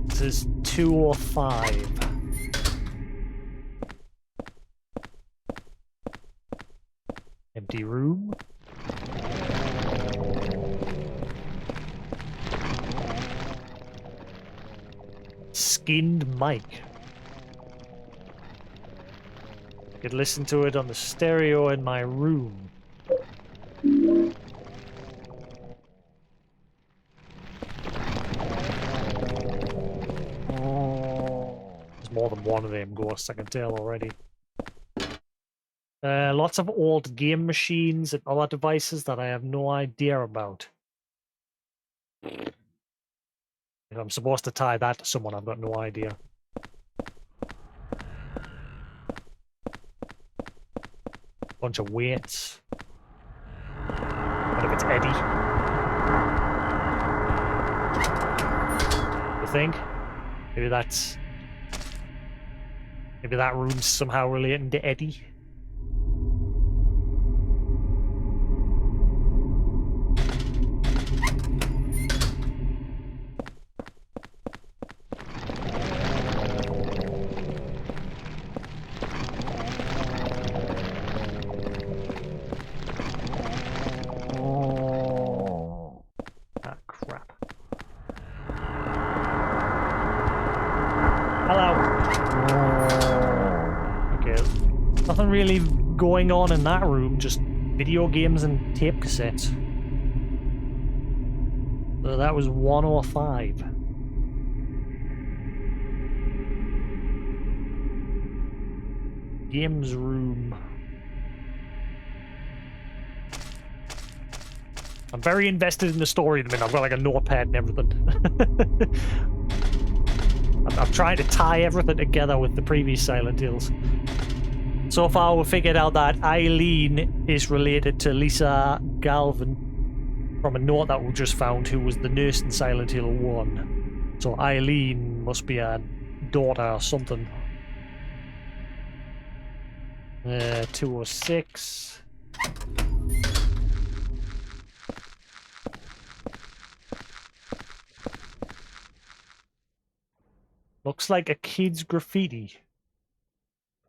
This is 205. empty room. Skinned mic. I could listen to it on the stereo in my room. There's more than one of them ghosts, I can tell already. Lots of old game machines and other devices that I have no idea about. If I'm supposed to tie that to someone, I've got no idea. Bunch of weights. What if it's Eddie? You think? Maybe that's... Maybe that room's somehow relating to Eddie? Really going on in that room, just video games and tape cassettes. So that was 105. Games room. I'm very invested in the story at the minute. I've got like a notepad and everything. I'm trying to tie everything together with the previous Silent Hills. So far, we figured out that Eileen is related to Lisa Galvin from a note that we just found, who was the nurse in Silent Hill 1. So Eileen must be a daughter or something. 206. Looks like a kid's graffiti.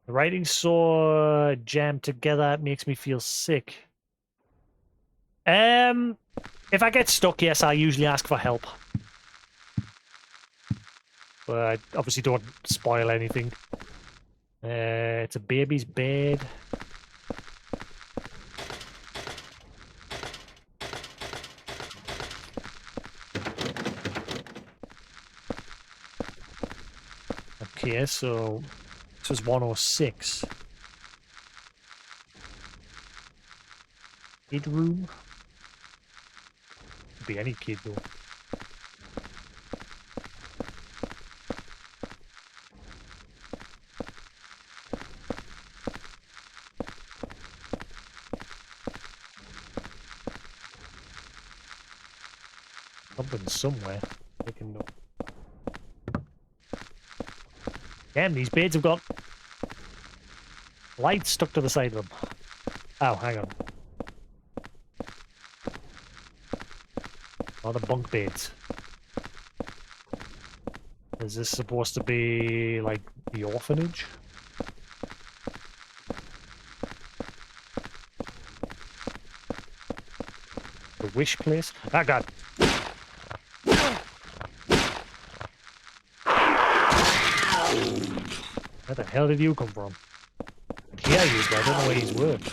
The writing's so jammed together, it makes me feel sick. If I get stuck, yes, I usually ask for help. But I obviously don't spoil anything. It's a baby's bed. Okay, so this was 106. Kid room? Could be any kid though. Something somewhere. Making no. Damn, these beds have got lights stuck to the side of them. Oh, hang on. Oh, the bunk beds. Is this supposed to be like the orphanage? The wish place? Oh god. Where the hell did you come from? Here you go, I don't know where he's worked.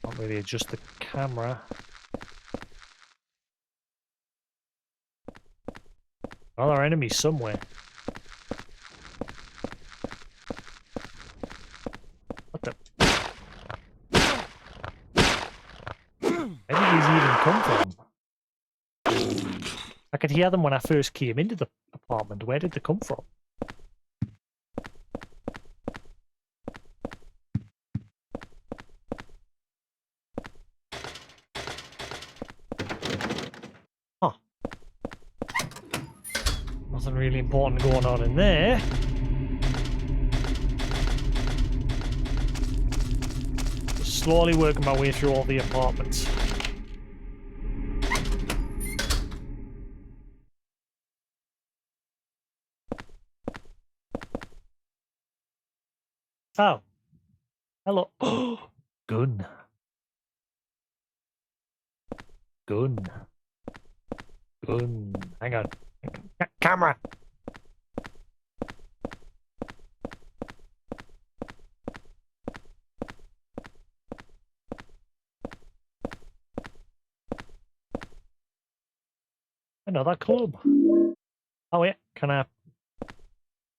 Can't really adjust the camera. Well, our enemy's somewhere. What the? Where did these even come from? I could hear them when I first came into the apartment. Where did they come from? Huh. Nothing really important going on in there. slowly working my way through all the apartments. Oh. Hello. Gun. Gun. Gun. Hang on. Camera. Another club. Oh yeah, can I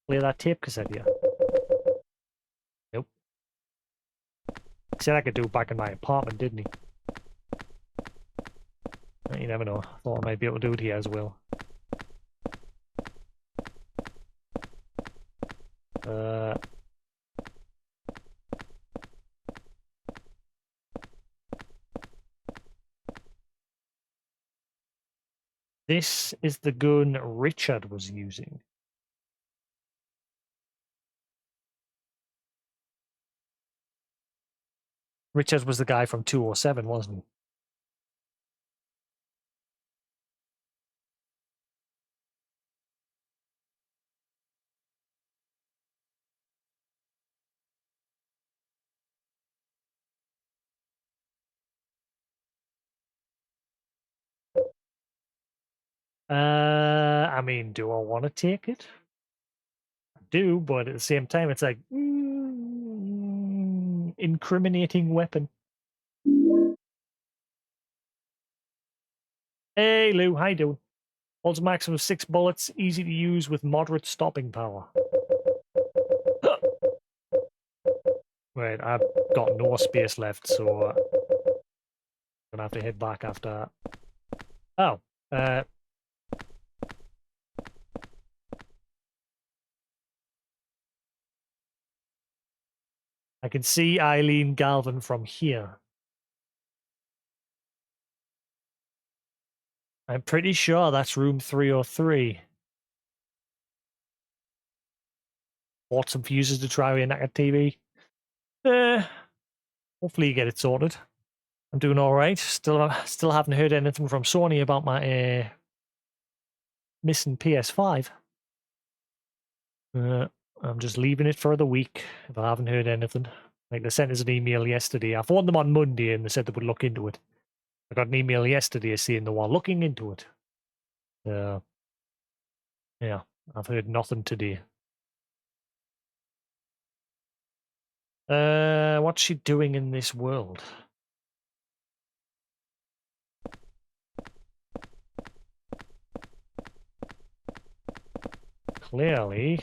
play that tape cassette here? Nope. He said I could do it back in my apartment, didn't he? You never know. I thought I might be able to do it here as well. This is the gun Richard was using. Richard was the guy from 207, wasn't he? I mean, do I want to take it? I do, but at the same time, it's like incriminating weapon. Hey, Lou, how you doing? Holds a maximum of 6 bullets, easy to use with moderate stopping power. Right, I've got no space left, so I'm gonna have to head back after that. Oh, I can see Eileen Galvin from here. I'm pretty sure that's room 303. Bought some fuses to try with a TV. Hopefully you get it sorted. I'm doing all right. Still haven't heard anything from Sony about my missing PS5. I'm just leaving it for the week if I haven't heard anything. Like, they sent us an email yesterday. I phoned them on Monday and they said they would look into it. I got an email yesterday saying they were looking into it. Yeah, I've heard nothing today. What's she doing in this world? Clearly.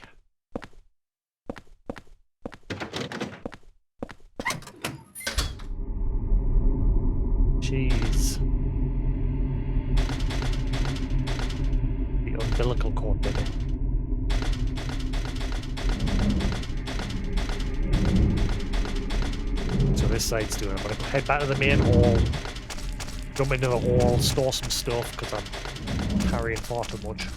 She's the umbilical cord, baby. So this side's doing it. I'm gonna head back to the main hall, jump into the hall, store some stuff because I'm carrying far too much.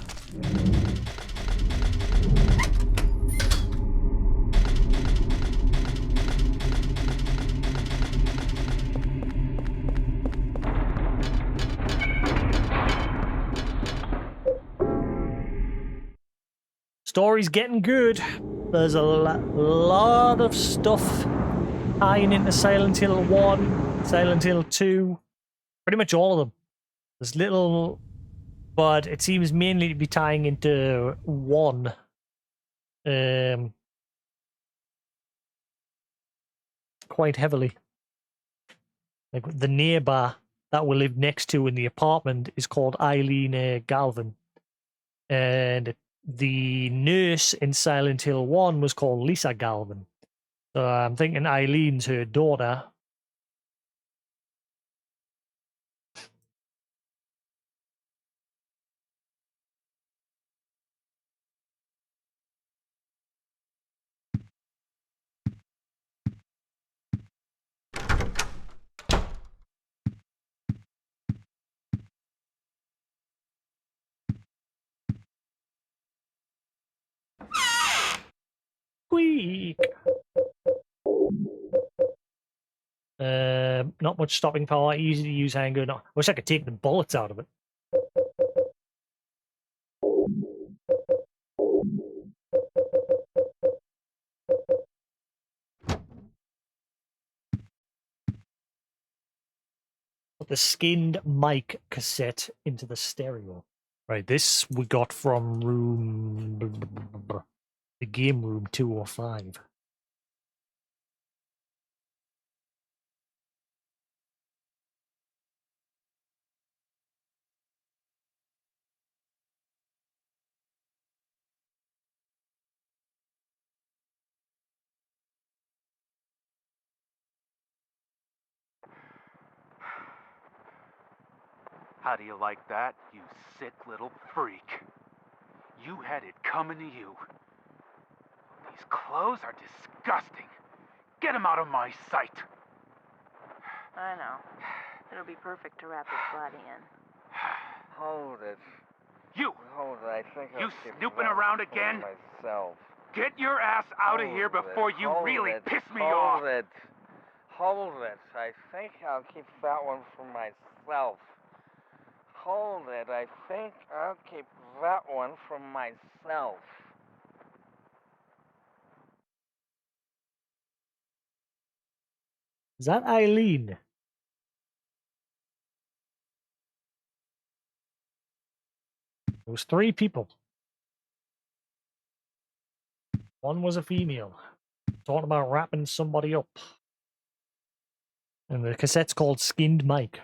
Story's getting good. There's a lot of stuff tying into Silent Hill 1, Silent Hill 2, pretty much all of them. There's little, but it seems mainly to be tying into 1. Quite heavily. Like, the neighbor that we live next to in the apartment is called Eileen Galvin. And the nurse in Silent Hill 1 was called Lisa Galvin. So I'm thinking Eileen's her daughter. Squeak! Not much stopping power, easy to use handgun. I wish I could take the bullets out of it. Put the skinned mic cassette into the stereo. Right, this we got from the game room 205. How do you like that, you sick little freak? You had it coming to you. These clothes are disgusting. Get them out of my sight. I know. It'll be perfect to wrap his body in. Hold it. You! Hold it. I think You I'll keep snooping that around for again? myself. Get your ass out of here Hold before it, you hold really it, piss me off. Hold it. Hold it. I think I'll keep that one for myself. Hold it. I think I'll keep that one for myself. Is that Eileen? It was 3 people. One was a female. Talking about wrapping somebody up. And the cassette's called Skinned Mike.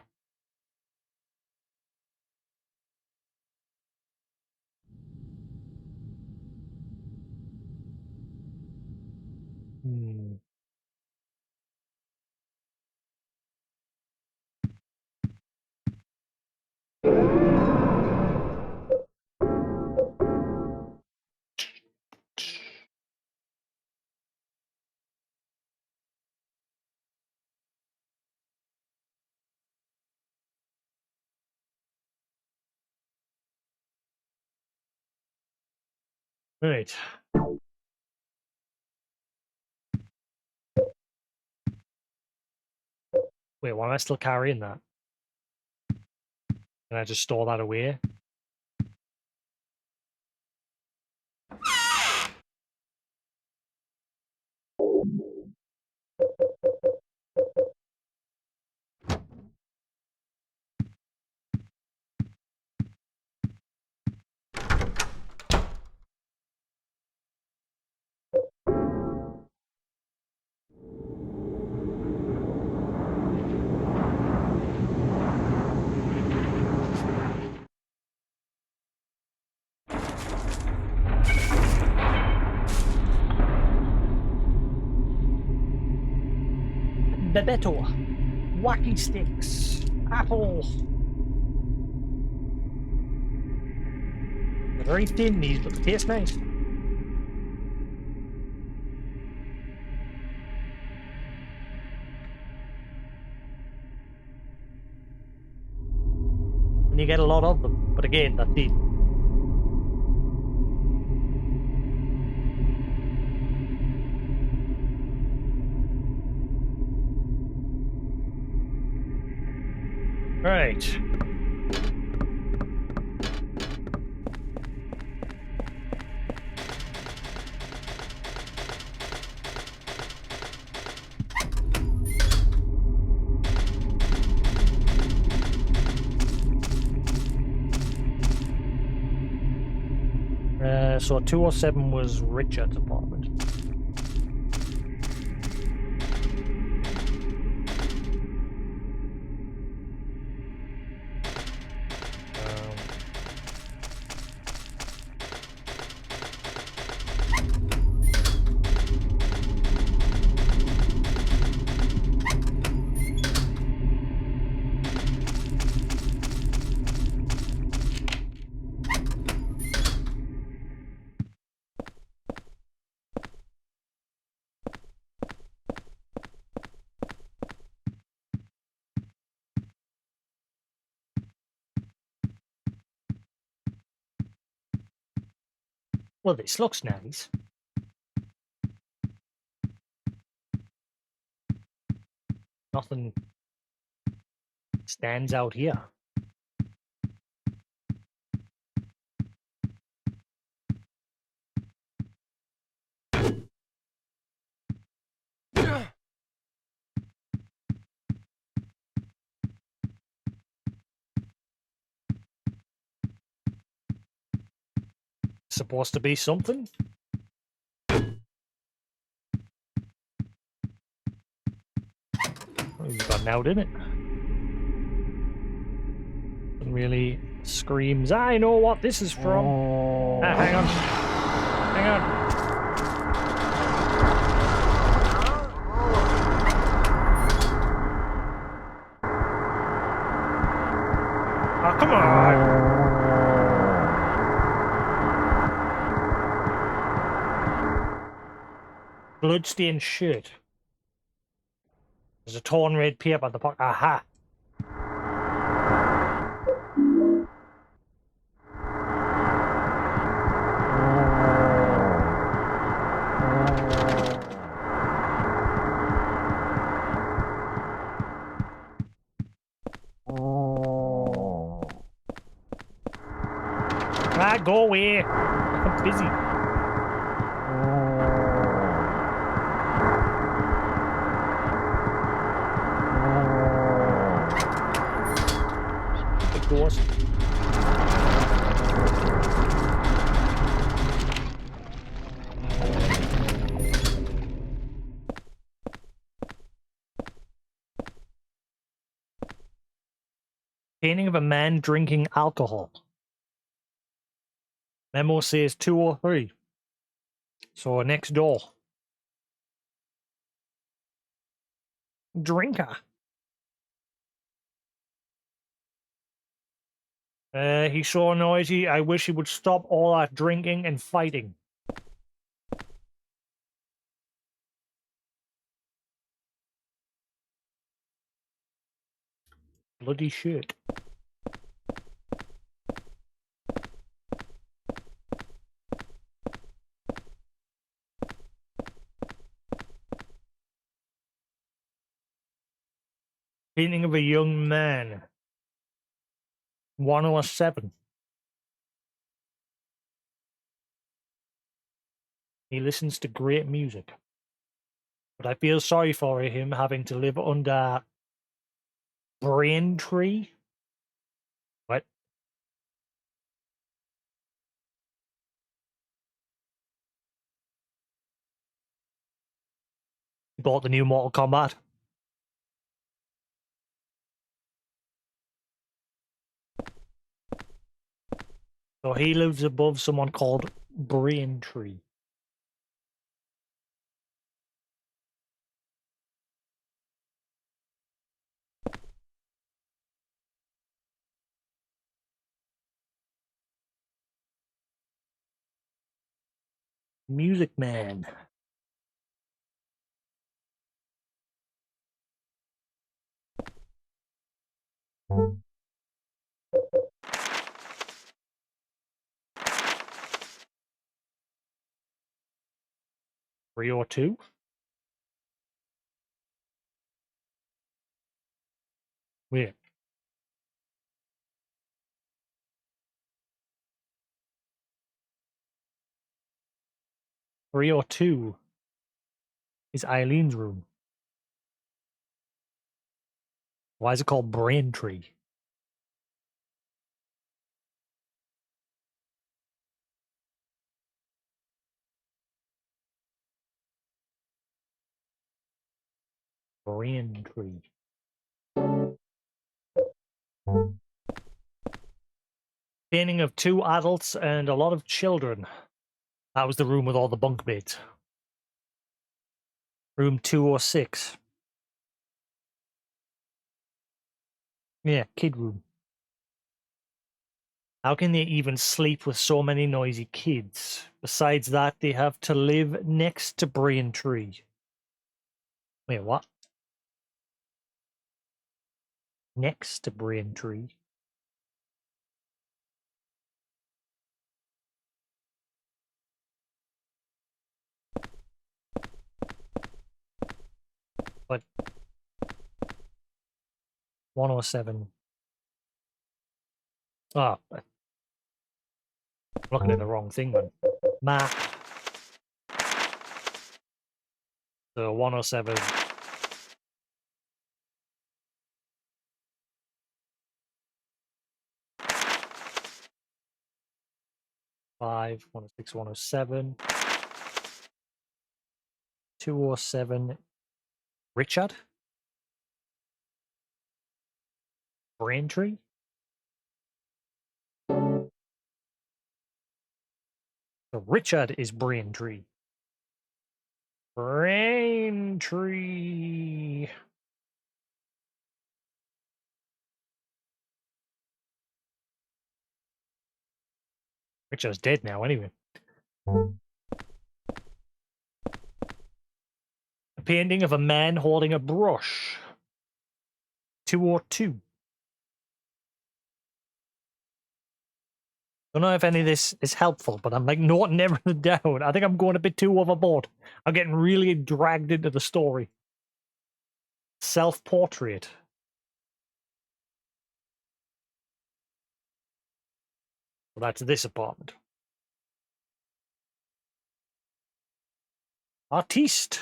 Hmm. Right. Wait, why am I still carrying that? Can I just store that away? Bebeto. Wacky sticks. Apple. They're very thin, these, but they taste nice. And you get a lot of them, but again, they're thin. Right. So 207 was Richard's apartment. Well, this looks nice. Nothing stands out here. Supposed to be something? Oh, you got out, didn't it? Really screams, I know what this is from. Ah, hang on. Hang on. Oh, come on. Bloodstained shirt. There's a torn red paper at the pocket. Aha. Ah, go away. I'm busy. Big doors. Painting of a man drinking alcohol. Memo says 203. So next door. Drinker. He's so noisy, I wish he would stop all that drinking and fighting. Bloody shit. Painting of a young man. 107. He listens to great music. But I feel sorry for him having to live under Braintree. What? He bought the new Mortal Kombat. So he lives above someone called Braintree. Music Man. Three or two. Weird. Three or two is Eileen's room. Why is it called Braintree? Braintree. Painting of two adults and a lot of children. That was the room with all the bunk beds. Room 206. Yeah, kid room. How can they even sleep with so many noisy kids? Besides that, they have to live next to Braintree. Wait, what? Next to Braintree? But 107. Ah, I'm looking at the wrong thing, man. Map. So 107. Five, 106, 107. 207. Richard? Braintree? So Richard is Braintree. Braintree. Richard's dead now, anyway. A painting of a man holding a brush. 202. Don't know if any of this is helpful, but I'm like noting everything down. I think I'm going a bit too overboard. I'm getting really dragged into the story. Self-portrait. Well, that's this apartment. Artiste.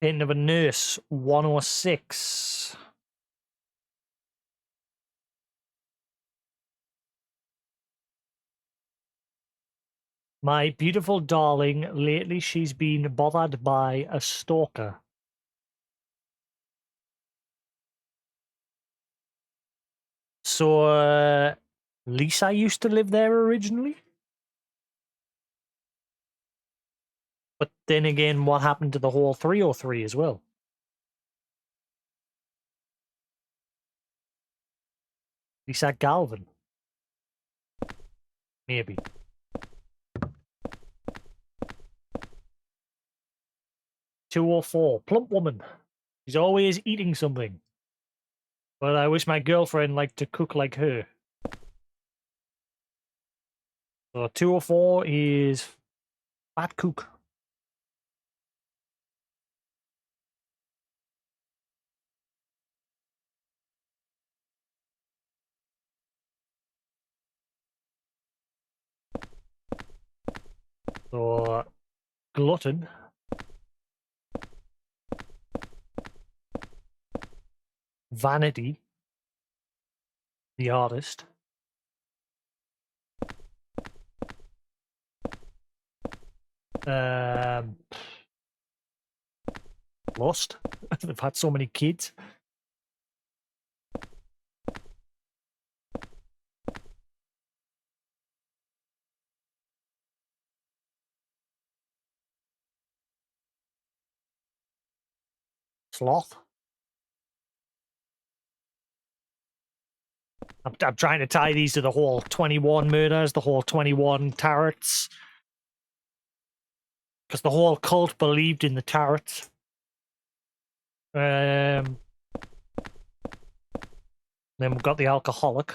Painting of a nurse. 106. My beautiful darling, lately she's been bothered by a stalker. So, Lisa used to live there originally? But then again, what happened to the whole 303 as well? Lisa Galvin? Maybe. 204. Plump woman. She's always eating something. But I wish my girlfriend liked to cook like her. So 204 is fat cook. So glutton. Vanity. The artist. Lost. They've had so many kids. Sloth. I'm trying to tie these to the whole 21 murders, the whole 21 turrets. Because the whole cult believed in the turrets. Then we've got the alcoholic.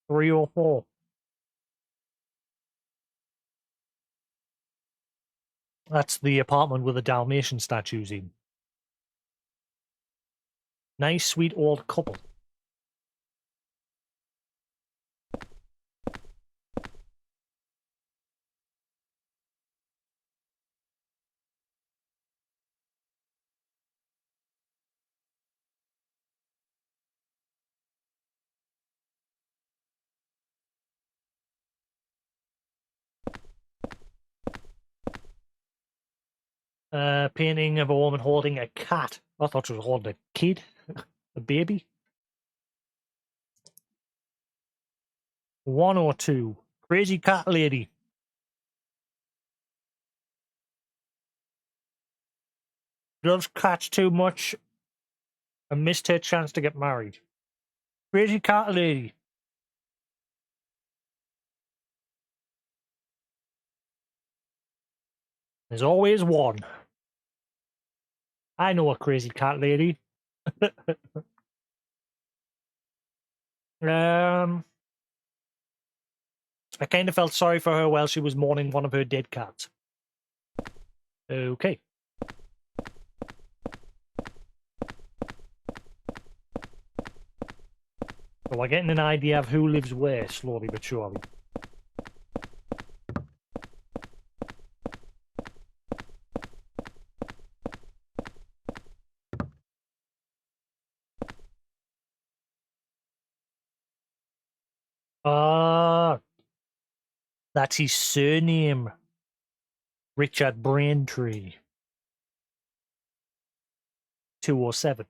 Three or four. That's the apartment with the Dalmatian statues in. Nice, sweet old couple. Painting of a woman holding a cat. I thought she was holding a kid. A baby. 102. Crazy cat lady. loves cats too much and missed her chance to get married. Crazy cat lady. There's always one. I know a crazy cat lady. I kind of felt sorry for her while she was mourning one of her dead cats. Okay. So we're getting an idea of who lives where, slowly but surely. Ah, that's his surname. Richard Braintree. 207.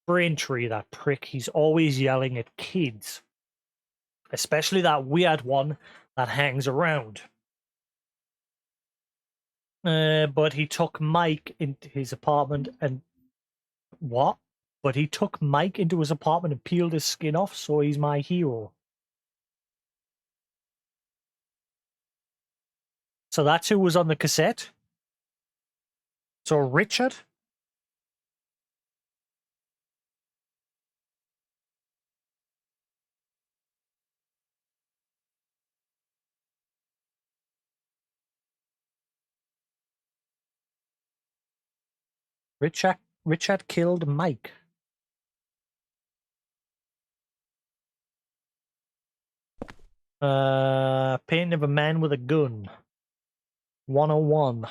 Braintree, that prick, he's always yelling at kids. Especially that weird one that hangs around. But he took Mike into his apartment and... What? But he took Mike into his apartment and peeled his skin off, so he's my hero. So that's who was on the cassette. So Richard? Richard killed Mike. Painting of a man with a gun. 101.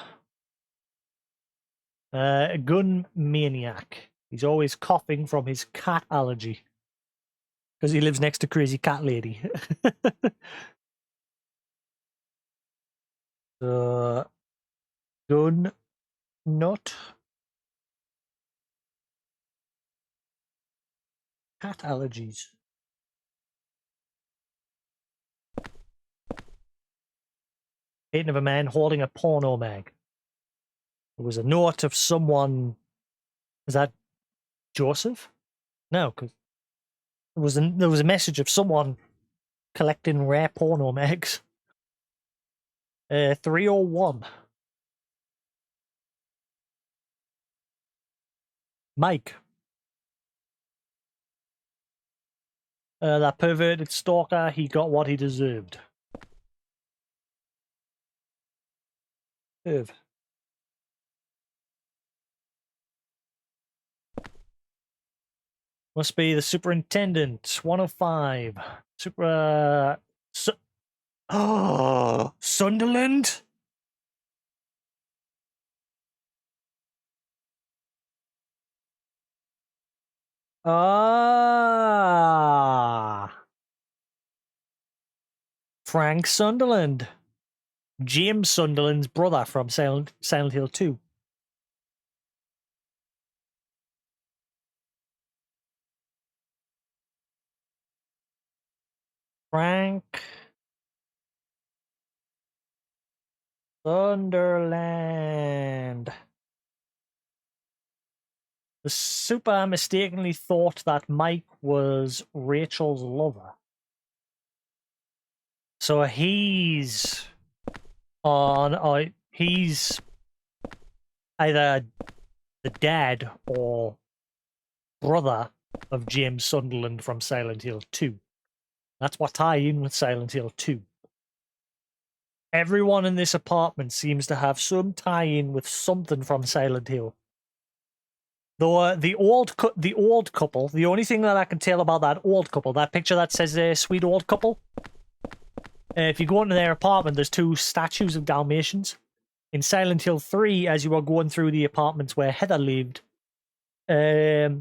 A gun maniac. He's always coughing from his cat allergy. Because he lives next to Crazy Cat Lady. Gun nut. Cat allergies. Painting of a man holding a porno mag. There was a note of someone. Is that Joseph? No, because there was a message of someone collecting rare porno mags. 301. Mike. That perverted stalker, he got what he deserved. Irv. Must be the superintendent. 105. Oh, Sunderland? Ah. Frank Sunderland. James Sunderland's brother from Silent Hill 2. Frank Sunderland. The super mistakenly thought that Mike was Rachel's lover. So he's he's either the dad or brother of James Sunderland from Silent Hill 2. That's what tie in with Silent Hill 2. Everyone in this apartment seems to have some tie-in with something from Silent Hill. Though the old couple, the only thing that I can tell about that old couple, that picture that says sweet old couple, if you go into their apartment, there's 2 statues of Dalmatians. In Silent Hill 3, as you were going through the apartments where Heather lived, there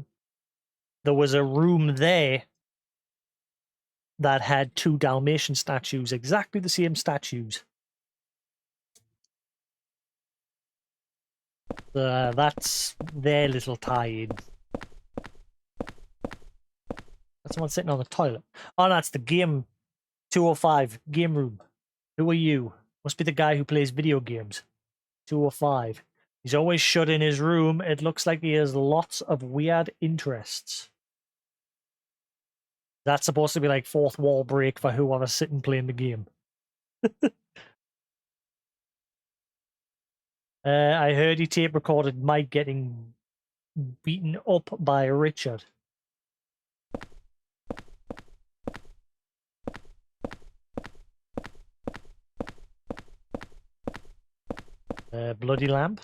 was a room there that had 2 Dalmatian statues, exactly the same statues. That's their little tie-in. That's someone sitting on the toilet. Oh, that's the game 205 game room. Who are you? Must be the guy who plays video games. 205. He's always shut in his room. It looks like he has lots of weird interests. That's supposed to be like fourth wall break for whoever's sitting playing the game. I heard he tape recorded Mike getting beaten up by Richard. Bloody lamp.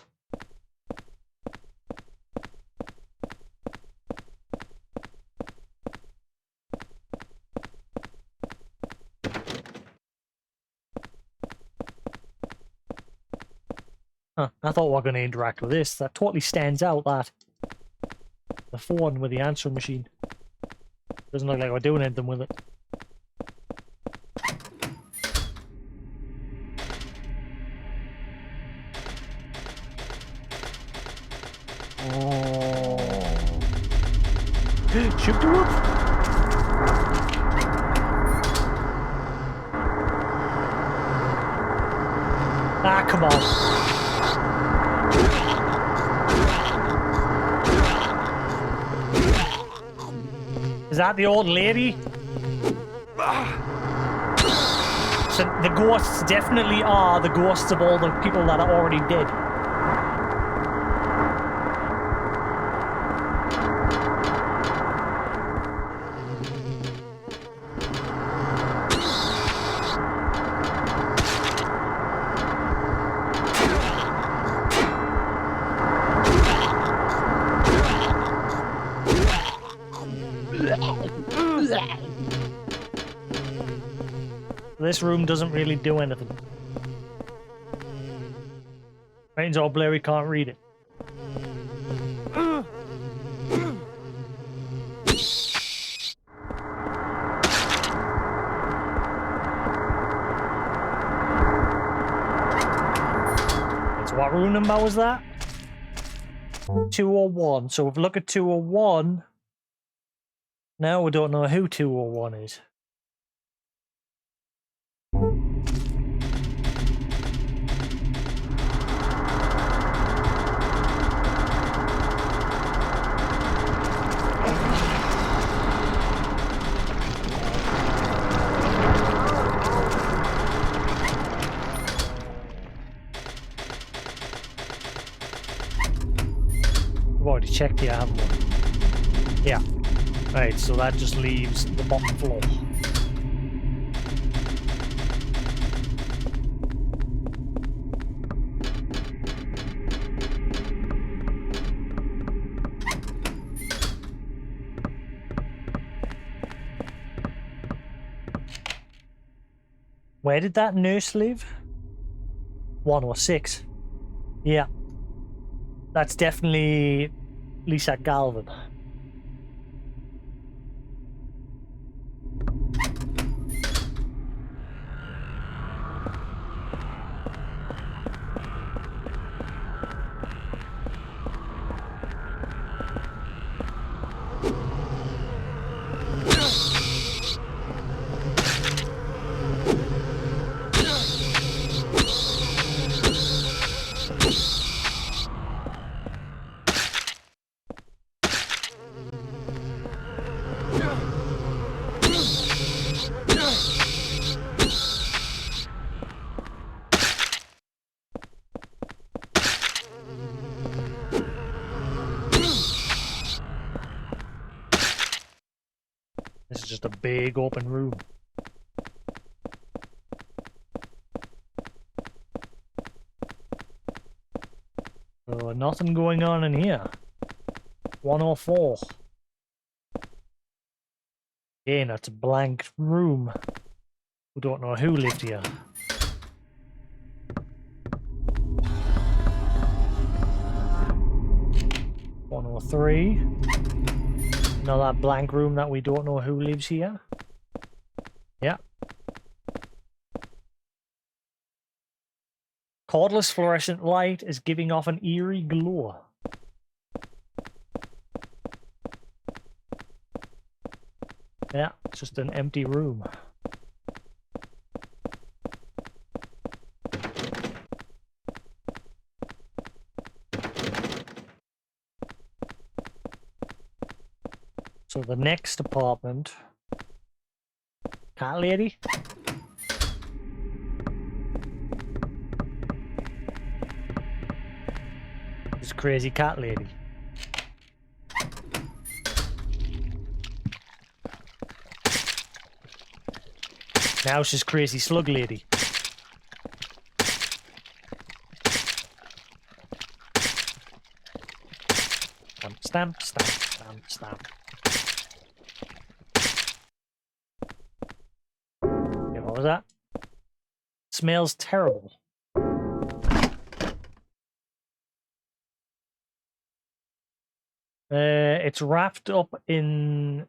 Huh, I thought we were going to interact with this. That totally stands out, that. The phone with the answering machine. Doesn't look like we're doing anything with it. Oh. Shoot the roof! Ah, come on. Is that the old lady? So the ghosts definitely are the ghosts of all the people that are already dead. This room doesn't really do anything. Writing's all blurry, can't read it. So what room number was that? 201. So if we look at 201, now we don't know who 201 is. We've already checked here, haven't we? Yeah. Right, so that just leaves the bottom floor. Where did that nurse live? 106. Yeah. That's definitely Lisa Galvin. This is just a big open room. So nothing going on in here. 104. Again, that's a blank room. We don't know who lived here. Three. Another blank room that we don't know who lives here. Yeah. Cordless fluorescent light is giving off an eerie glow. Yeah, it's just an empty room. So the next apartment. Cat lady? This crazy cat lady. Now she's crazy slug lady. Stamp, stamp, stamp, stamp, stamp. Okay, what was that? Smells terrible. It's wrapped up in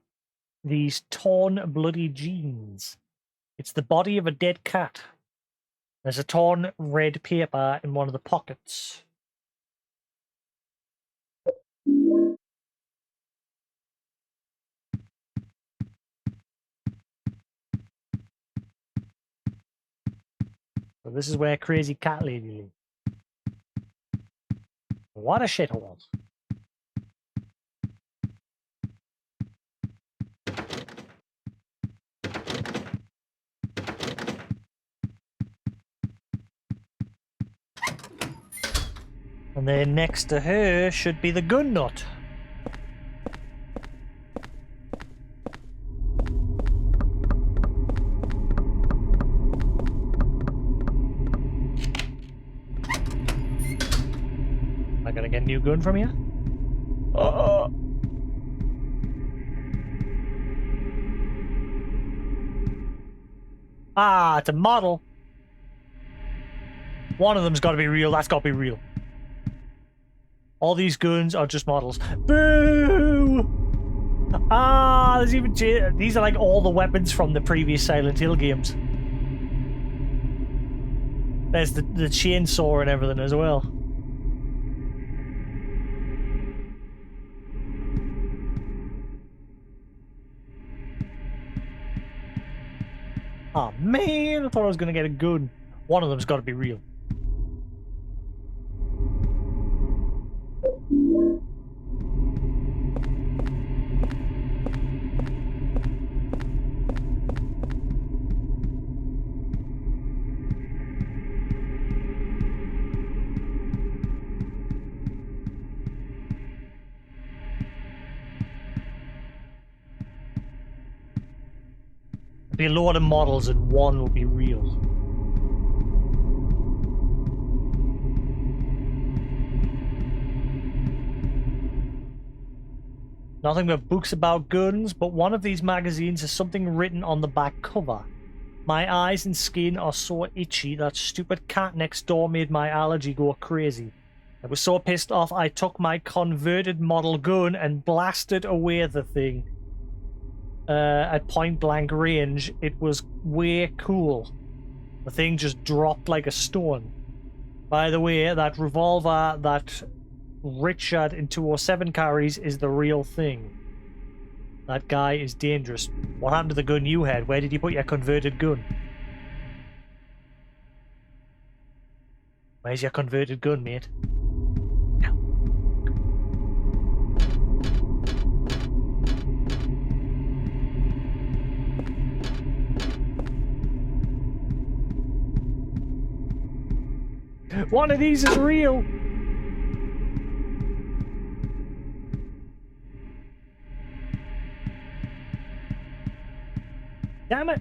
these torn, bloody jeans. It's the body of a dead cat. There's a torn red paper in one of the pockets. So this is where crazy cat lady lives. What a shithole. And then next to her should be the gun nut. Am I gonna get a new gun from you? Ah, it's a model. One of them's gotta be real, that's gotta be real. All these guns are just models. Boo! Ah, there's even... These are like all the weapons from the previous Silent Hill games. There's the chainsaw and everything as well. Oh man, I thought I was gonna get a gun. One of them's gotta be real. Be a lot of models and one will be real. Nothing but books about guns, but one of these magazines has something written on the back cover. My eyes and skin are so itchy that stupid cat next door made my allergy go crazy. I was so pissed off I took my converted model gun and blasted away the thing. At point blank range, it was way cool. The thing just dropped like a stone. By the way, that revolver that Richard in 207 carries is the real thing. That guy is dangerous. What happened to the gun you had? Where did you put your converted gun? Where's your converted gun, mate? One of these is real. Damn it.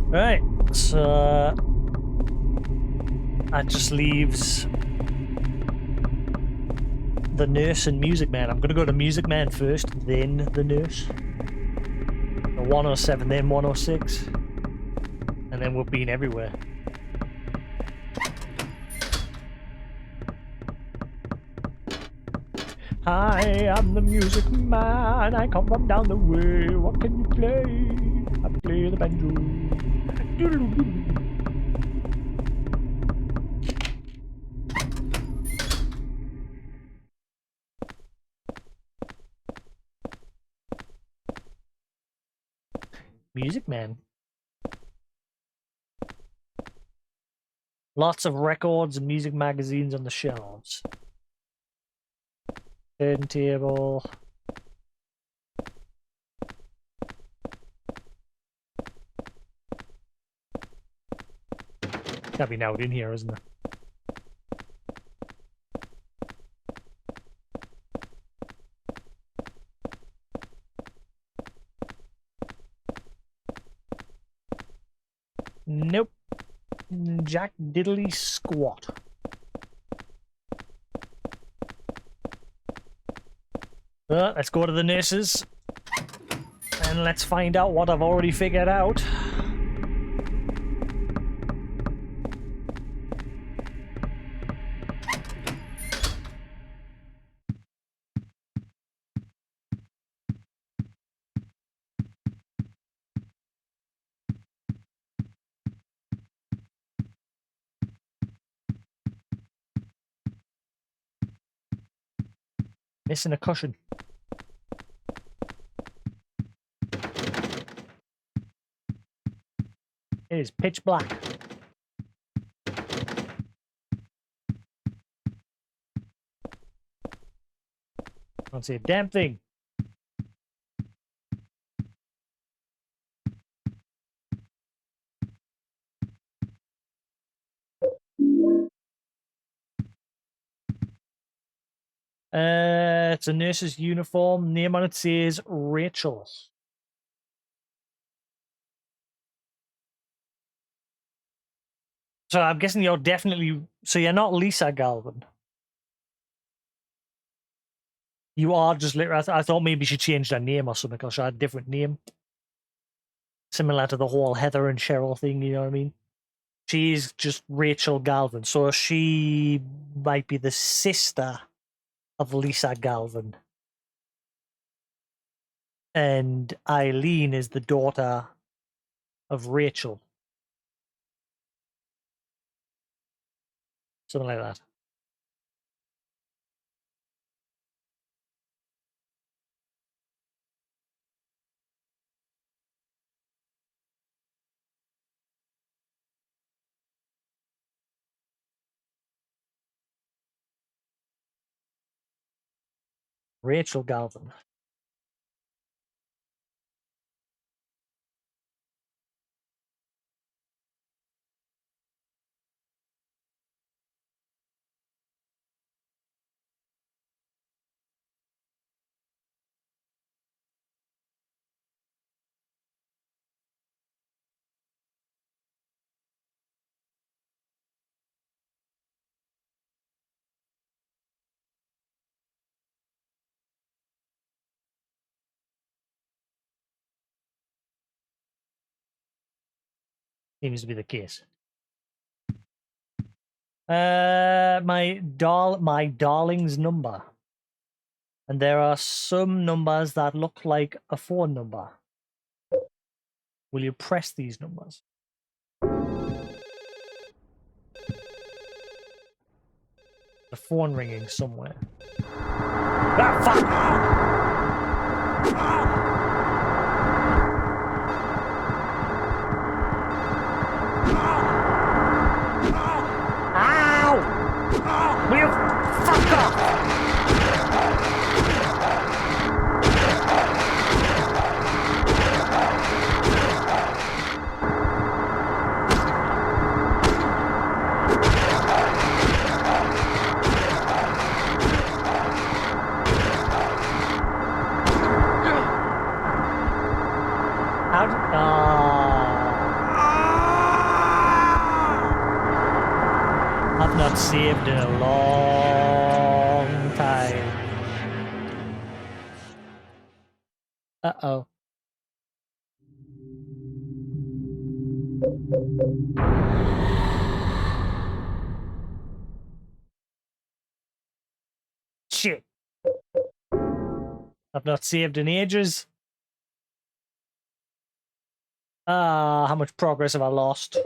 Right, so that just leaves the nurse and Music Man. I'm gonna go to Music Man first, then the nurse. The 107, then 106. And then we'll be in everywhere. Hi, I'm the Music Man. I come from down the way. What can you play? I play the banjo. Music Man. Lots of records and music magazines on the shelves. Turntable. Gotta be now in here, isn't it? Nope. Jack diddly squat. Let's go to the nurses. And let's find out what I've already figured out. Missing a cushion. It is pitch black. Can't see a damn thing. It's a nurse's uniform. Name on it says Rachel. So I'm guessing you're definitely... So you're not Lisa Galvin. You are just literally... I thought maybe she changed her name or something, or she had a different name. Similar to the whole Heather and Cheryl thing, you know what I mean? She's just Rachel Galvin. So she might be the sister of Lisa Galvin. And Eileen is the daughter of Rachel. Something like that. Rachel Galvin. Seems to be the case. My darling's number. And there are some numbers that look like a phone number. Will you press these numbers? The phone ringing somewhere. Ah, fuck! Ow! Will you fuck off? I've not saved in a long time. Uh-oh. Shit. I've not saved in ages. How much progress have I lost?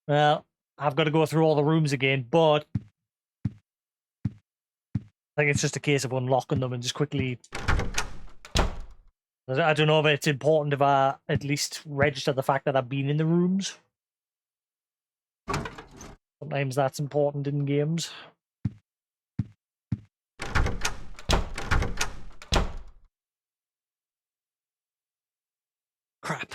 Well, I've got to go through all the rooms again, but Like it's just a case of unlocking them and just quickly. I don't know if it's important if I at least register the fact that I've been in the rooms. Sometimes that's important in games. Crap.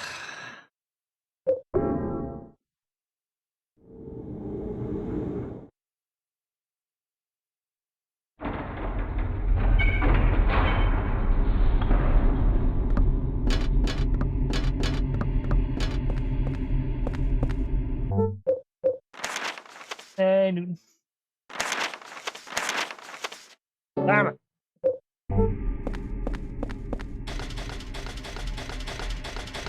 Newton. Damn it.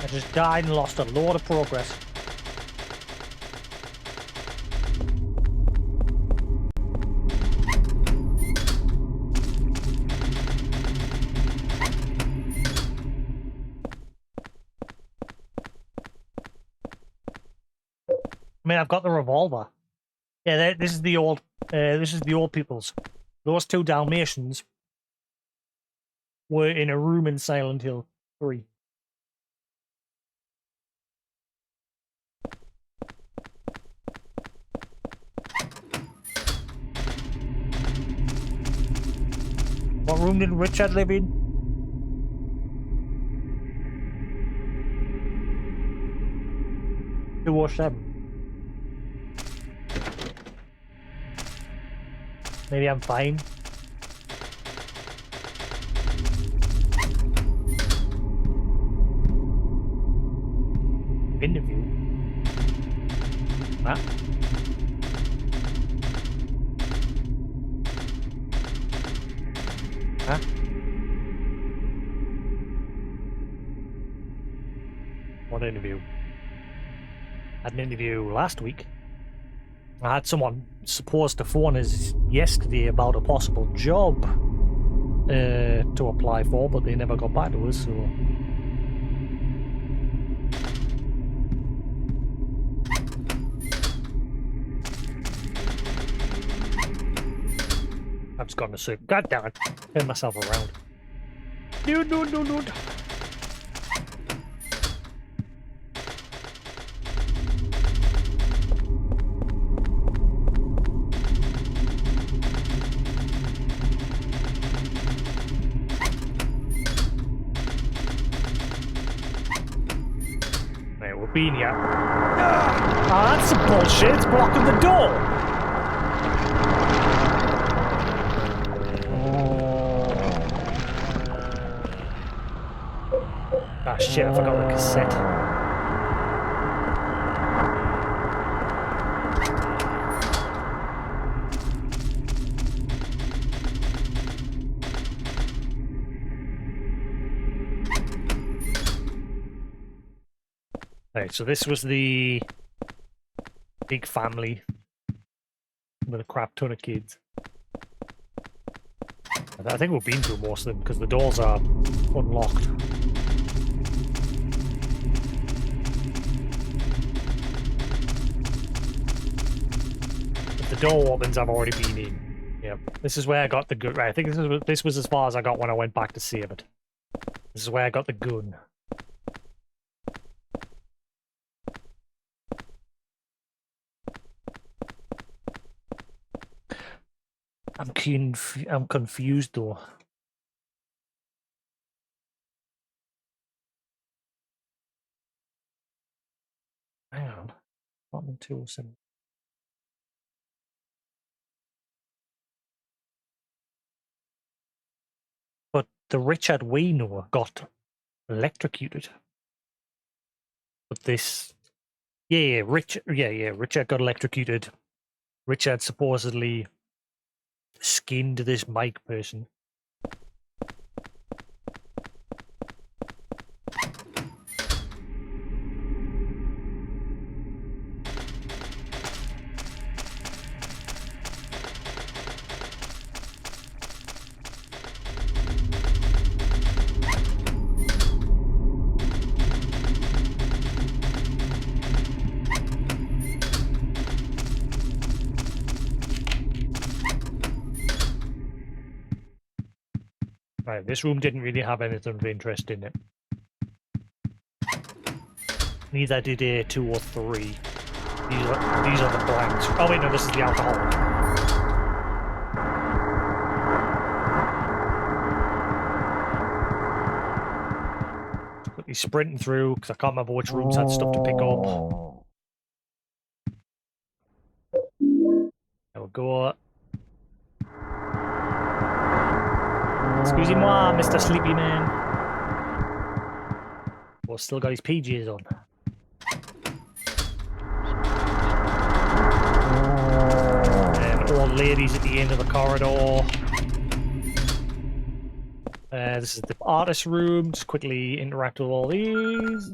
I just died and lost a lot of progress. I mean, I've got the revolver. Yeah, this is the old. This is the old people's. Those two Dalmatians were in a room in Silent Hill 3. What room did Richard live in? Two or seven. Maybe I'm fine. Interview. Huh? Huh? What interview? I had an interview last week. I had someone supposed to phone us yesterday about a possible job to apply for, but they never got back to us, so... I've just gone to sleep. God damn it. Turn myself around. No. Right, we're being here. Ah, that's some bullshit. It's blocking the door. Ah, shit, I forgot the cassette. Right, so this was the big family with a crap ton of kids. I think we've been through most of them because the doors are unlocked. If the door opens, I've already been in. Yep. This is where I got the gun. Right, I think this was as far as I got when I went back to save it. This is where I got the gun. I'm confused though. Hang on. Bottom 207. But the Richard we know got electrocuted. But this Richard got electrocuted. Richard supposedly skinned this Mike person. Right, this room didn't really have anything of interest in it. Neither did A2 or 3. These are the blanks. Oh wait, no, this is the alcohol. Quickly sprinting through, because I can't remember which rooms had stuff to pick up. There we go. Excusez-moi, Mr. Sleepy Man. Oh, still got his PJs on. And old ladies at the end of the corridor. This is the artist room. Just quickly interact with all these.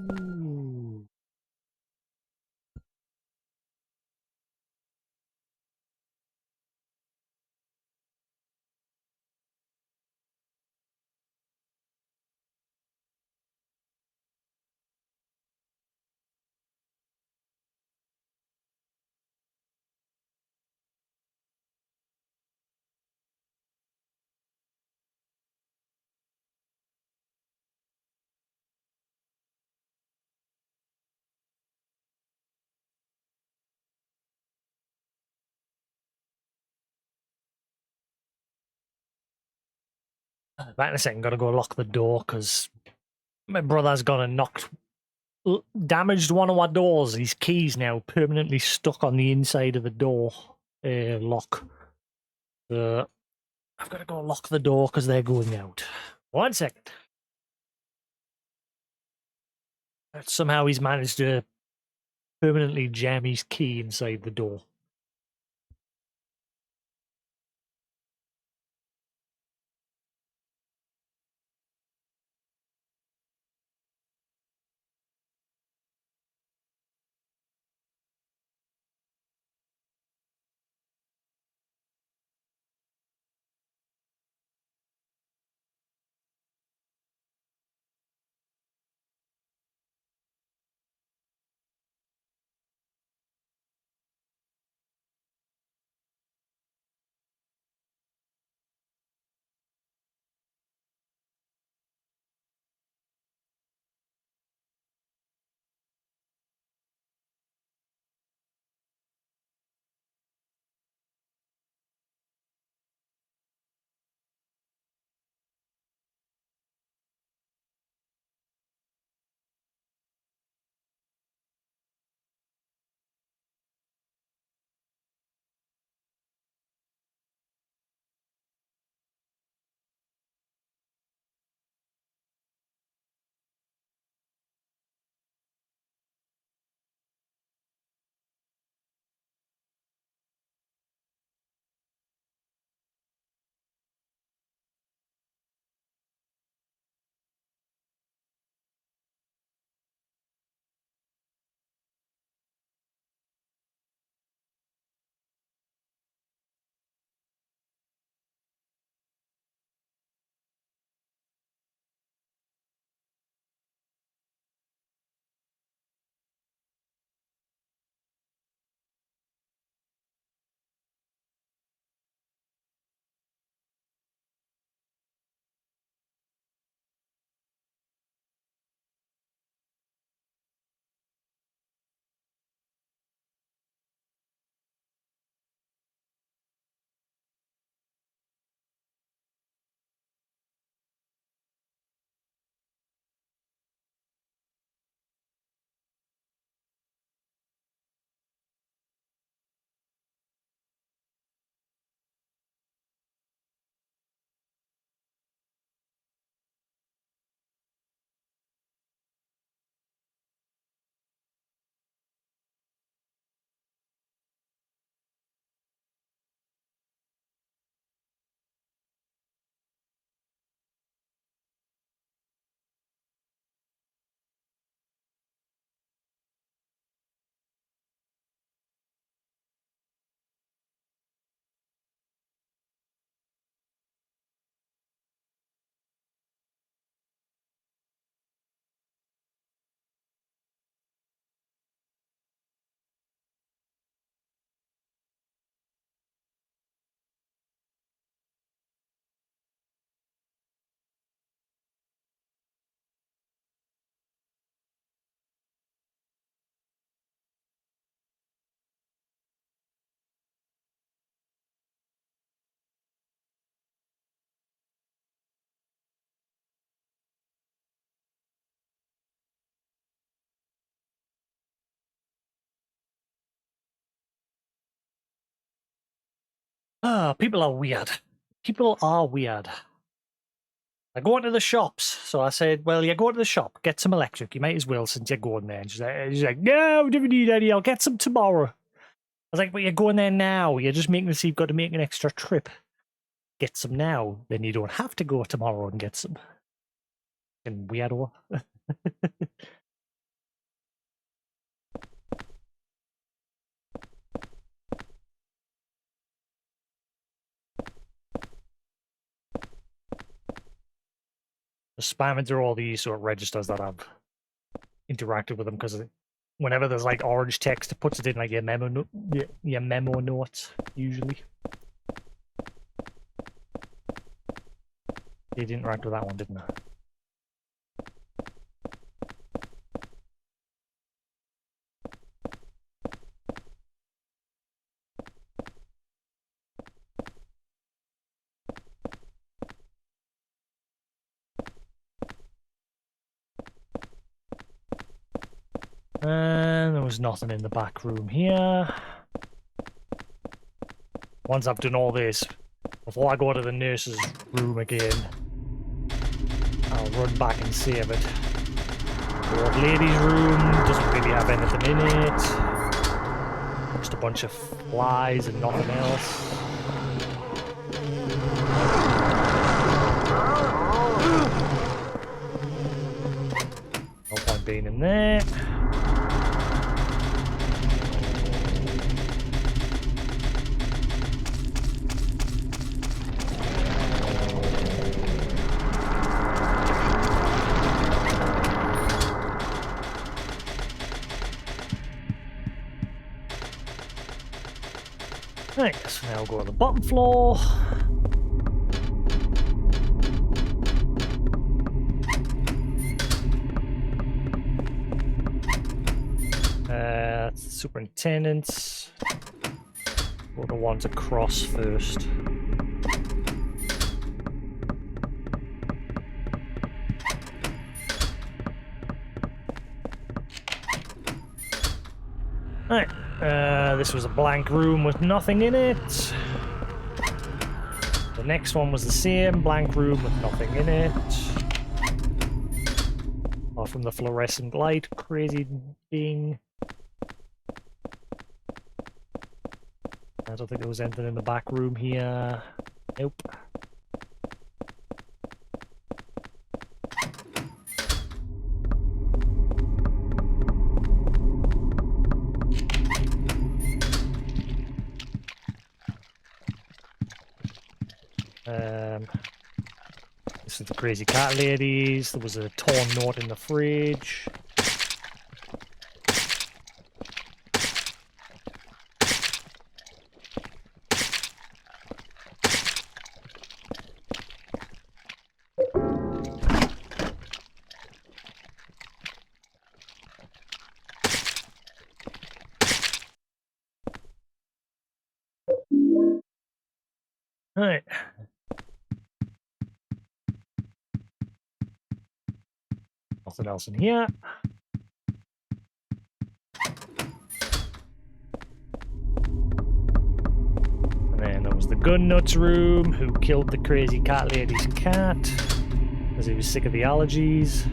Back in a second, gotta go lock the door because my brother's gone and damaged one of our doors. His key's now permanently stuck on the inside of the door lock. I've got to go lock the door because they're going out. 1 second. Somehow he's managed to permanently jam his key inside the door. Ah, people are weird. People are weird. I go into the shops, so I said, well, you go to the shop, get some electric, you might as well since you're going there. And she's like, no, we don't need any, I'll get some tomorrow. I was like, but you're going there now, you're just making it so you've got to make an extra trip. Get some now, then you don't have to go tomorrow and get some. And weirdo. Just spamming through all these sort of registers that I've interacted with them, because whenever there's like orange text, it puts it in like your your memo notes usually. Did interact with that one, didn't I? And there was nothing in the back room here. Once I've done all this, before I go to the nurse's room again, I'll run back and save it. The old lady's room doesn't really have anything in it. Just a bunch of flies and nothing else. No point being in there. Right, so now we'll go to the bottom floor. That's the superintendent's. Go the ones across first. Right. This was a blank room with nothing in it. The next one was the same, blank room with nothing in it. Apart from the fluorescent light, crazy thing. I don't think there was anything in the back room here. Nope. This is the crazy cat ladies. There was a torn note in the fridge. Alright. Nothing else in here. And then there was the gun nuts room, who killed the crazy cat lady's cat because he was sick of the allergies.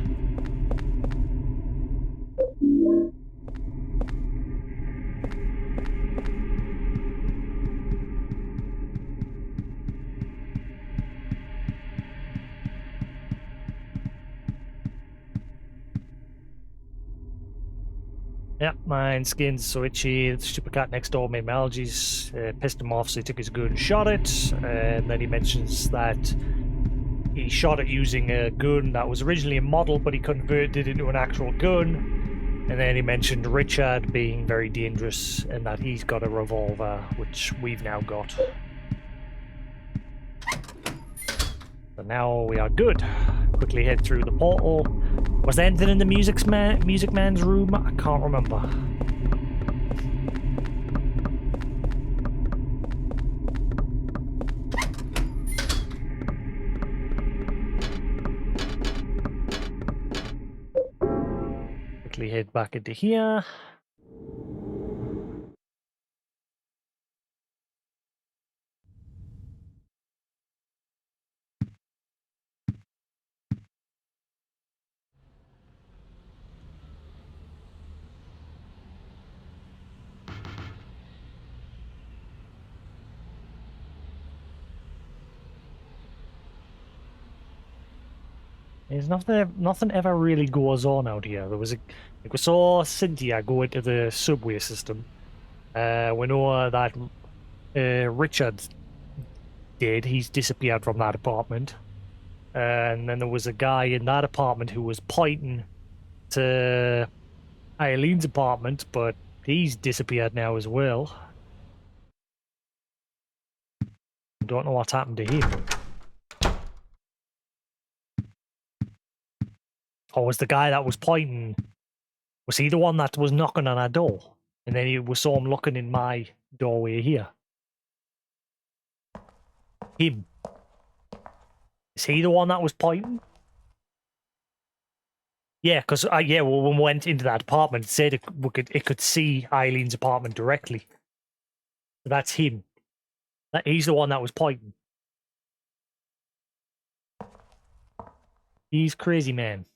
Yep, my skin's so itchy. The stupid cat next door made my allergies, pissed him off, so he took his gun and shot it. And then he mentions that he shot it using a gun that was originally a model, but he converted it into an actual gun. And then he mentioned Richard being very dangerous and that he's got a revolver, which we've now got. So now we are good. Quickly head through the portal. Was there anything in the Music Man's room? I can't remember. Quickly head back into here. There's nothing ever really goes on out here. Like we saw Cynthia go into the subway system. We know that Richard did. He's disappeared from that apartment. And then there was a guy in that apartment who was pointing to Eileen's apartment, but he's disappeared now as well. Don't know what's happened to him. Or was the guy that was pointing, was he the one that was knocking on our door? And then we saw him looking in my doorway here. Him. Is he the one that was pointing? Yeah, because when we went into that apartment, it said it could see Eileen's apartment directly. So that's him. He's the one that was pointing. He's crazy, man.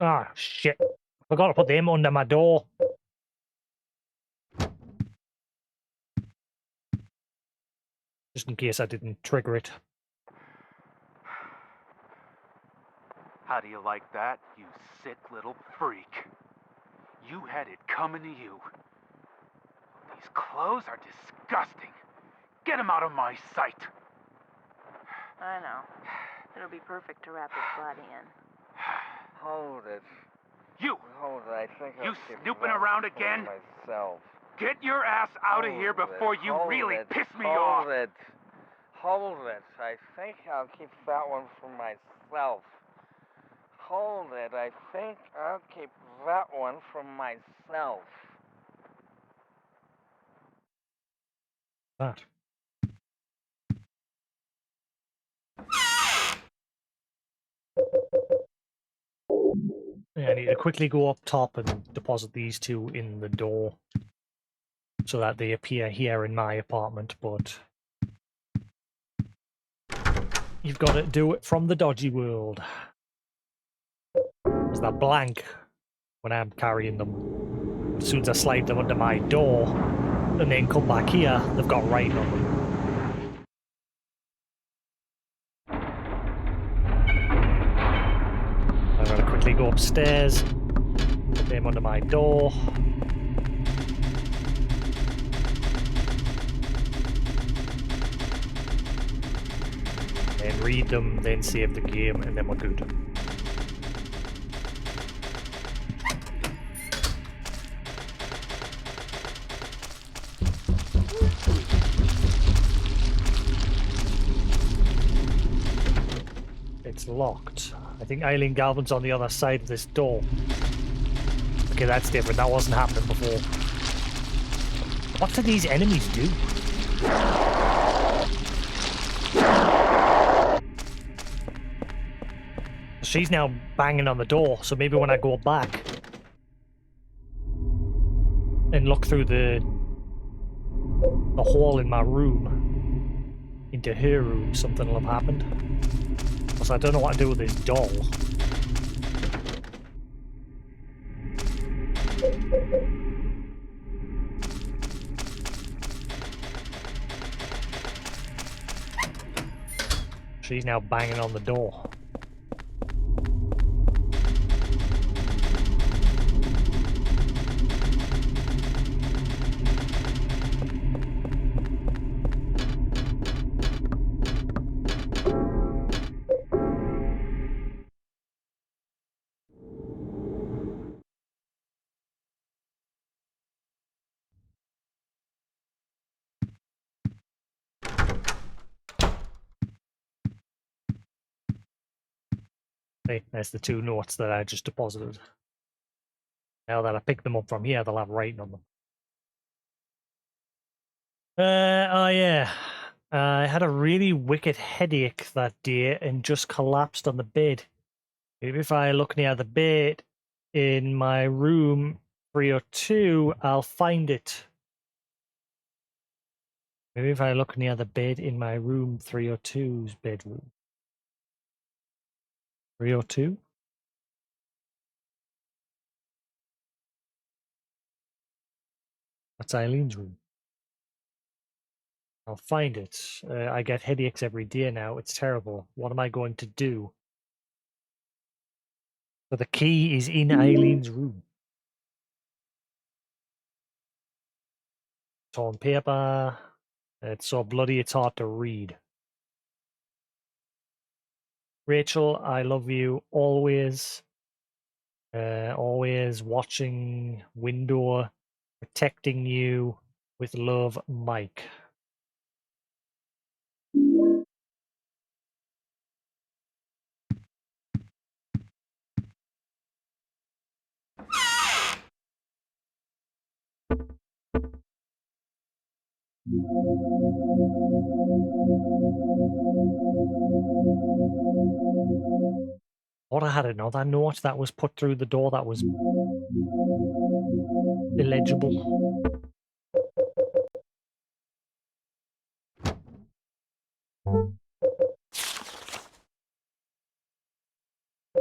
Ah, shit. Forgot to put them under my door. Just in case I didn't trigger it. How do you like that, you sick little freak? You had it coming to you. These clothes are disgusting. Get them out of my sight. I know. It'll be perfect to wrap his body in. Hold it. You! Hold it. I think You I'll keep snooping that around for again? myself. Get your ass out of here Hold before it, you hold really it, piss me off. Hold it. Hold it. I think I'll keep that one for myself. Hold it. I think I'll keep that one for myself. That. Yeah, I need to quickly go up top and deposit these two in the door so that they appear here in my apartment, but you've got to do it from the dodgy world. There's that blank when I'm carrying them. As soon as I slide them under my door and then come back here, they've got writing on them. I'm going to quickly go upstairs, put them under my door. Then read them, then save the game, and then we're good. It's locked. I think Eileen Galvin's on the other side of this door. Okay, that's different. That wasn't happening before. What do these enemies do? She's now banging on the door, so maybe when I go back and look through the hole in my room into her room, something will have happened. Also, I don't know what to do with this doll. She's now banging on the door. Hey, there's the two notes that I just deposited. Now that I pick them up from here, they'll have writing on them. Oh yeah. I had a really wicked headache that day and just collapsed on the bed. Maybe if I look near the bed in my room 302, I'll find it. Maybe if I look near the bed in my room 302's bedroom. 302? That's Eileen's room. I'll find it. I get headaches every day now. It's terrible. What am I going to do? So the key is in Eileen's room. Torn paper. It's so bloody it's hard to read. Rachel, I love you always. Always watching window, protecting you with love, Mike. Thought I had another note that was put through the door that was illegible.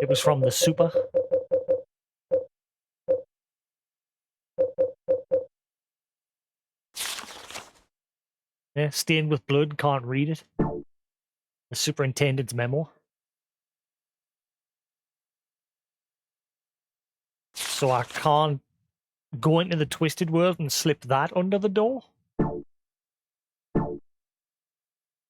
It was from the super. Yeah, stained with blood, can't read it. The superintendent's memo. So I can't go into the twisted world and slip that under the door.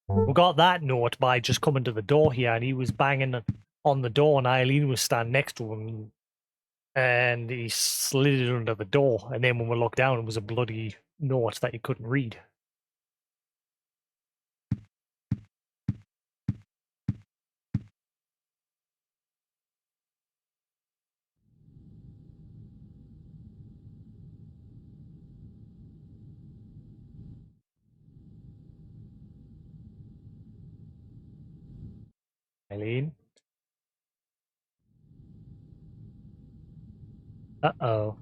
We got that note by just coming to the door here, and he was banging on the door, and Eileen was standing next to him, and he slid it under the door. And then when we looked down, it was a bloody note that you couldn't read. Eileen? Uh-oh.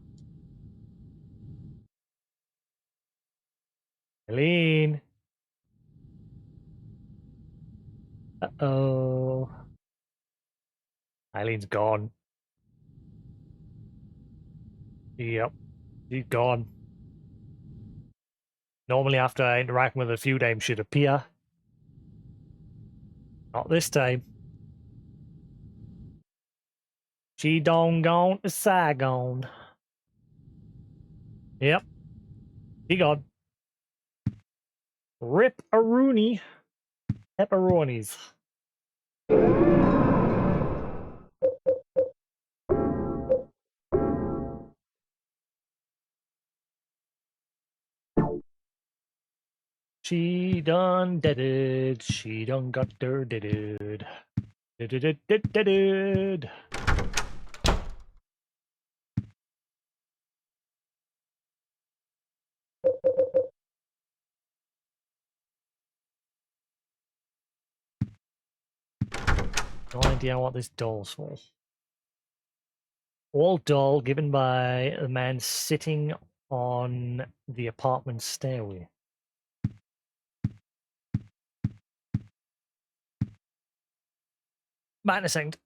Eileen? Uh-oh. Eileen's gone. Yep, she's gone. Normally after interacting with her a few times, she'd appear. Not this time. She done gone to Saigon. Yep. She gone. Rip a Rooney. Pepperonis. She done deaded. She done got her deaded. Deaded. No idea what this doll's for. Old doll given by a man sitting on the apartment stairway. Back in a second.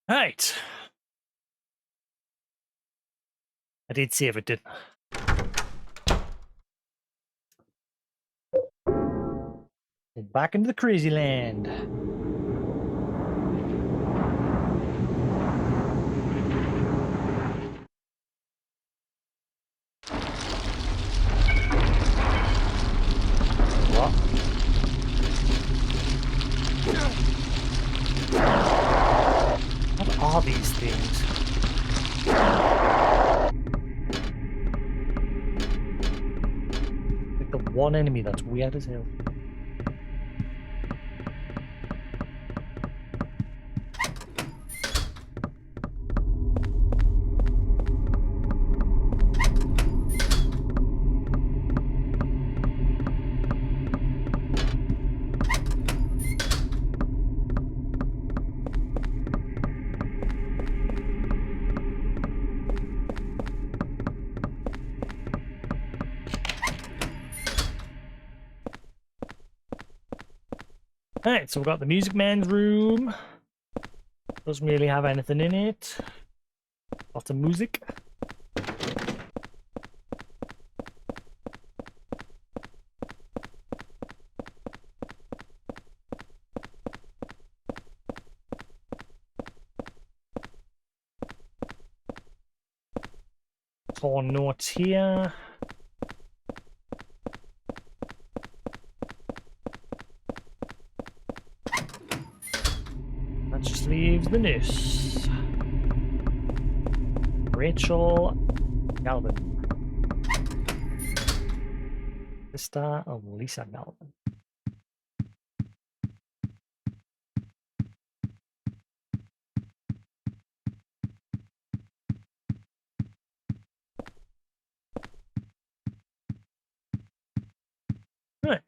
Right. I did save it, didn't I? Back into the crazy land. What? What are these things? Like the one enemy that's weird as hell. Alright, so we've got the Music Man's room. Doesn't really have anything in it. Lots of music. Torn notes here. That just leaves the nurse. Rachel Galvin. Sister of Lisa Galvin. Right.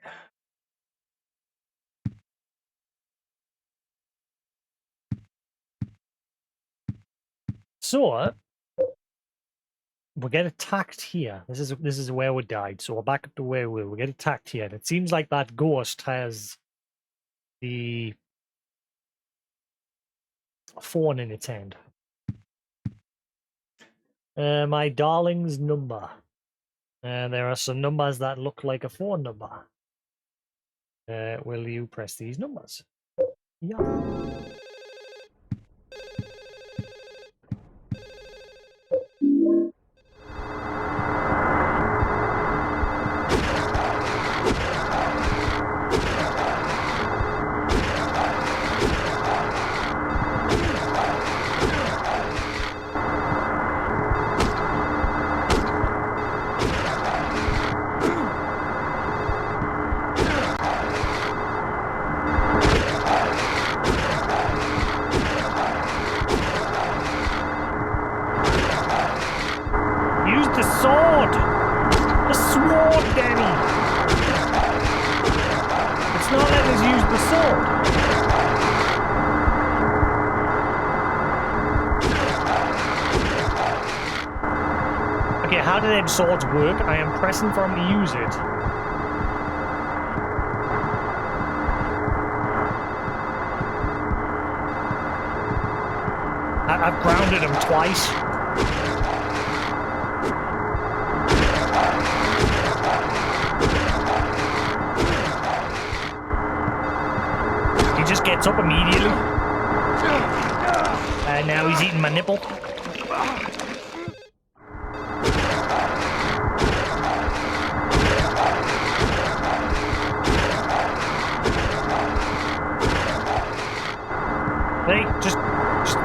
So we get attacked here. This is where we died. So we're back up to where we get attacked here. And it seems like that ghost has the phone in its hand. My darling's number. There are some numbers that look like a phone number. Will you press these numbers? Yeah. Use the sword! The sword, Danny! It's not letting us use the sword. Okay, how do them swords work? I am pressing for him to use it. I've grounded him twice. He just gets up immediately. And now he's eating my nipple. Hey, just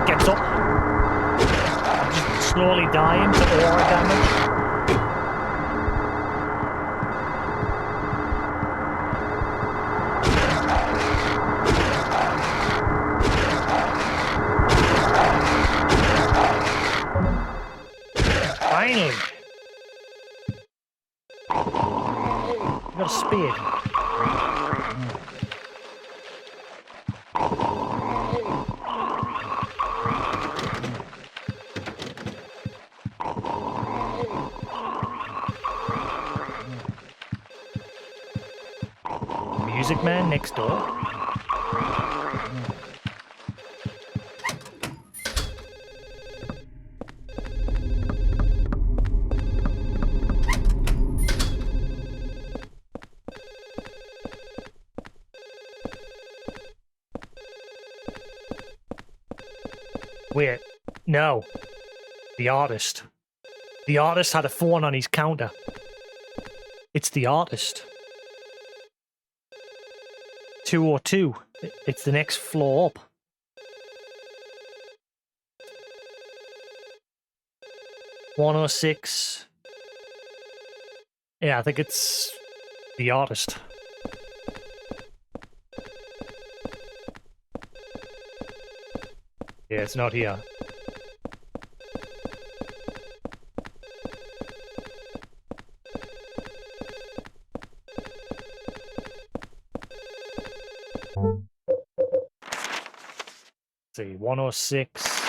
gets up. I'm just slowly dying to aura damage. Finally! You got a spade. man next door. Wait, no. The artist. The artist had a phone on his counter. It's the artist. 202. It's the next floor up. $106. Yeah, I think it's the artist. Yeah, it's not here. See, 106,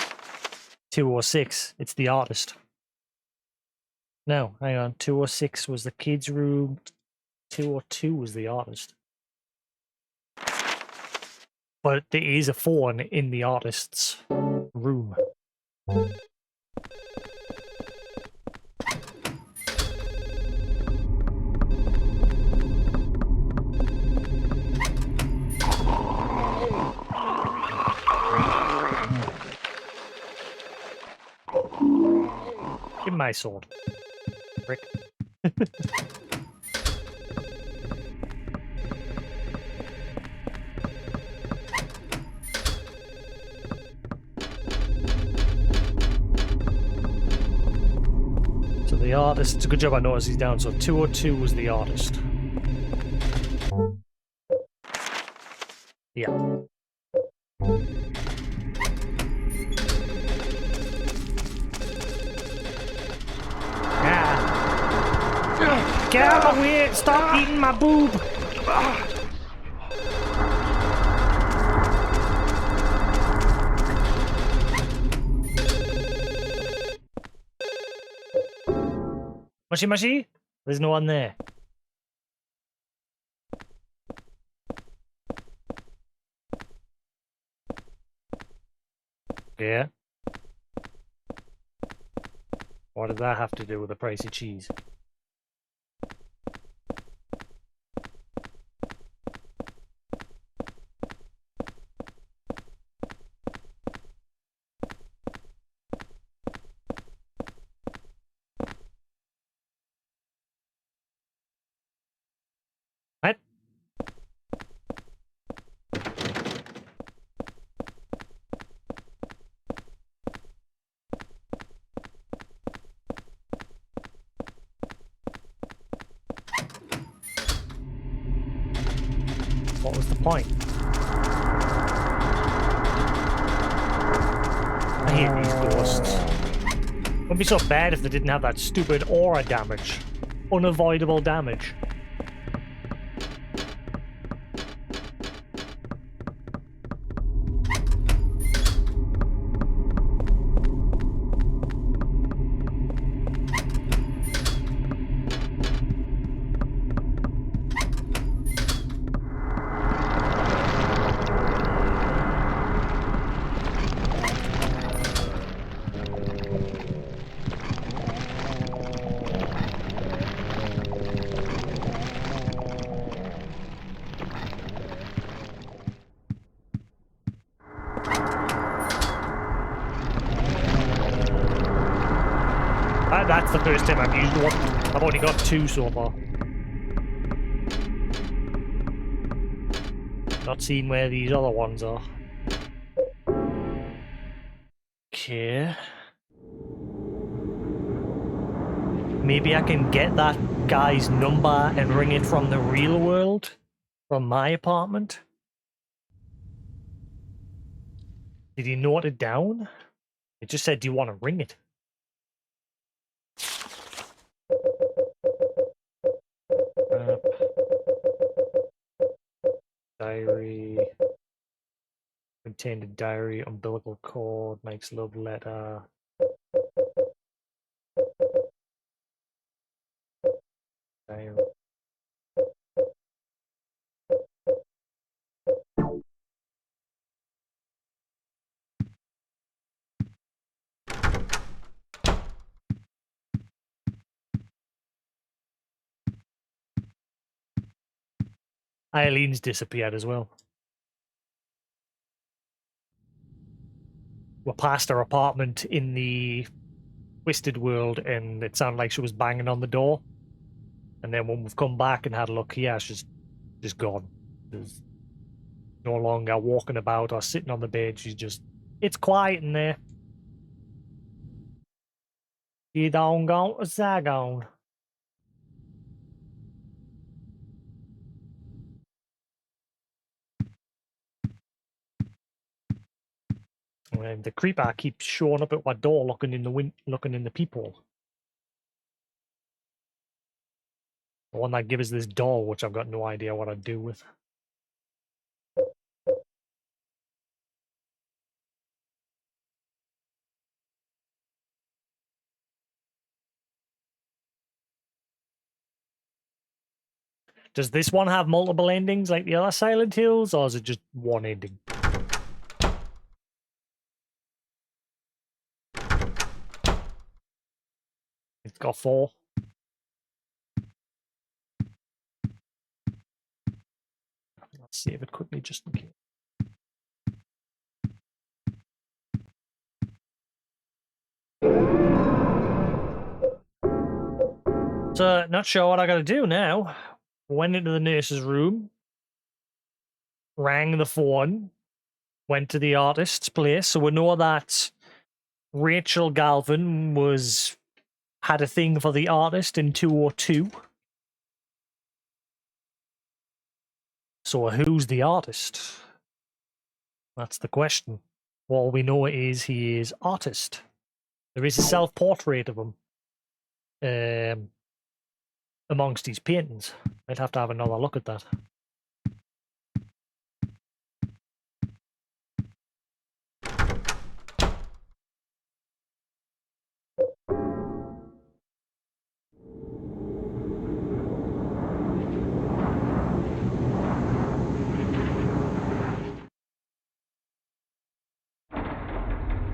206. It's the artist. No, hang on. 206 was the kids' room. 202 was the artist. But there is a phone in the artist's room. Give me my sword. Rick. So the artist, it's a good job I noticed he's down. So 202 was the artist. Yeah. Get out of the way! Stop eating my boob! Mushy mushy? There's no one there. Yeah. What did that have to do with the price of cheese? What? What was the point? I hate these ghosts. Wouldn't be so bad if they didn't have that stupid aura damage. Unavoidable damage. That's the first time I've used one. I've only got two so far. Not seen where these other ones are. Okay. Maybe I can get that guy's number and ring it from the real world? From my apartment? Did he note it down? It just said, do you want to ring it? Diary. Contained a diary, umbilical cord, makes love letter. Diary. Eileen's disappeared as well. We're past her apartment in the Twisted World, and it sounded like she was banging on the door. And then when we've come back and had a look here, she's just gone. She's no longer walking about or sitting on the bed. She's just, it's quiet in there. You don't go to Zagon. And the creeper keeps showing up at my door, looking in the peephole. The one that gives us this doll, which I've got no idea what I'd do with. Does this one have multiple endings like the other Silent Hills, or is it just one ending? It's got 4. Let's save it quickly just in case. So, not sure what I gotta do now. Went into the nurse's room, rang the phone, went to the artist's place. So we know that Rachel Galvin had a thing for the artist in 202. So who's the artist? That's the question. All we know is he is artist. There is a self-portrait of him amongst his paintings. I'd have to have another look at that.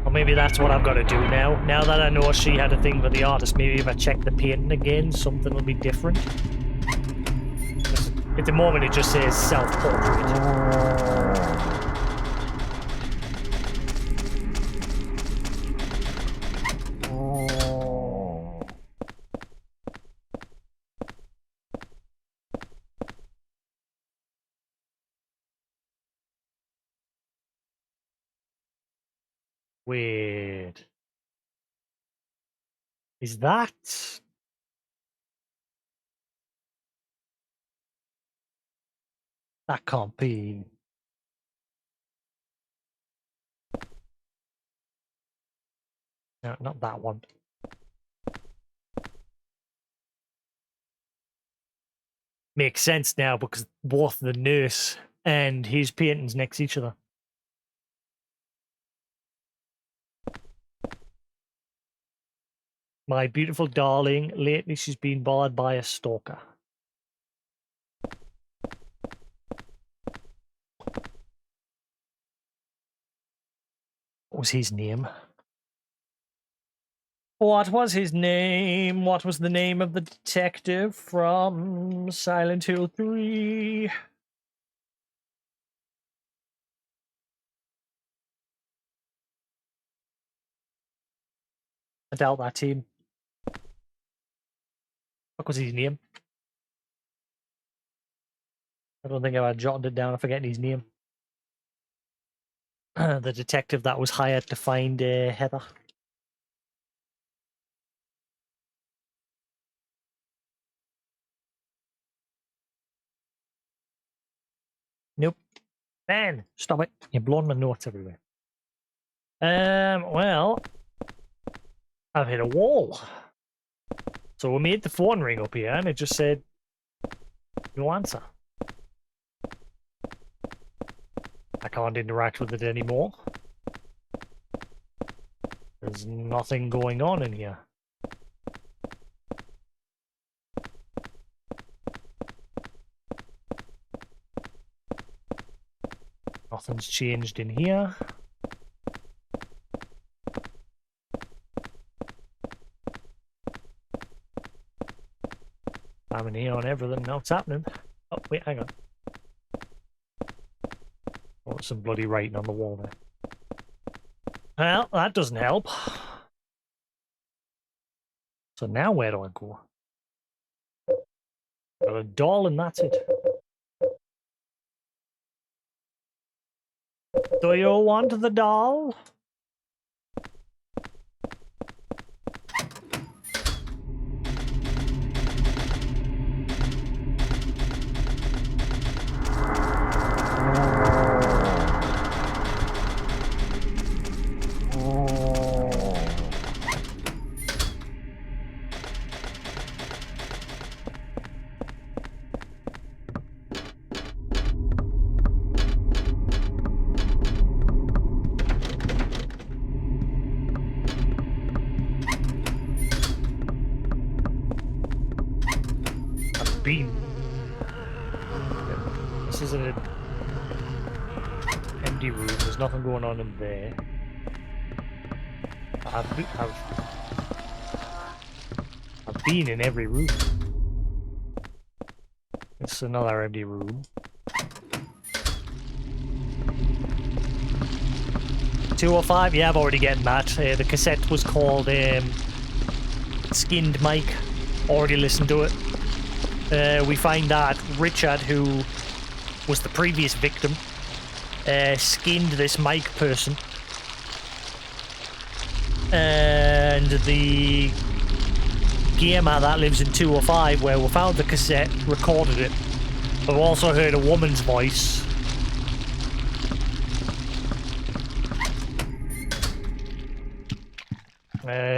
Or maybe that's what I've got to do now. Now that I know she had a thing for the artist, maybe if I check the painting again, something will be different. At the moment, it just says self-portrait. Weird. Is that... That can't be... No, not that one. Makes sense now because both the nurse and his paintings next to each other. My beautiful darling, lately she's been bothered by a stalker. What was his name? What was his name? What was the name of the detective from Silent Hill 3? I doubt that team. What was his name? I don't think I jotted it down. I'm forgetting his name. The detective that was hired to find Heather. Nope. Man, stop it. You're blowing my notes everywhere. Well, I've hit a wall. So we made the phone ring up here and it just said, no answer. I can't interact with it anymore. There's nothing going on in here. Nothing's changed in here. I'm in here on everything. Now what's happening? Oh, wait, hang on. Oh, some bloody writing on the wall there. Well, that doesn't help. So now where do I go? Got a doll and that's it. Do you want the doll? Beam. This is an empty room. There's nothing going on in there. I've been in every room. It's another empty room. 205. Yeah, I've already getting that. The cassette was called Skinned Mike. Already listened to it. We find that Richard, who was the previous victim, skinned this Mike person. And the gamer that lives in 205, where we found the cassette, recorded it. But we also heard a woman's voice.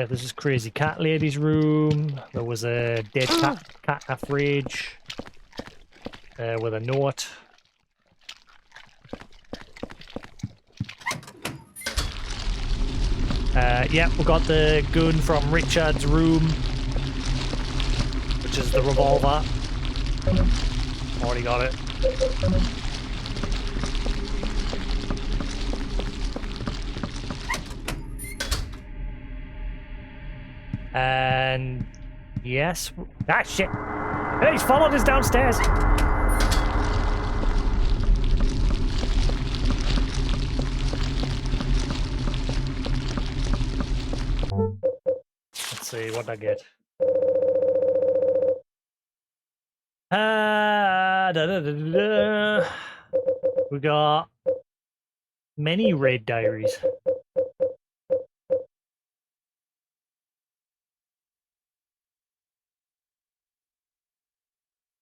This is Crazy Cat Lady's room. There was a dead cat in a fridge with a note. Yeah, we got the gun from Richard's room, which is the revolver. Already got it. And yes, ah shit! Hey, he's followed us downstairs. Let's see what I get. We got many raid diaries.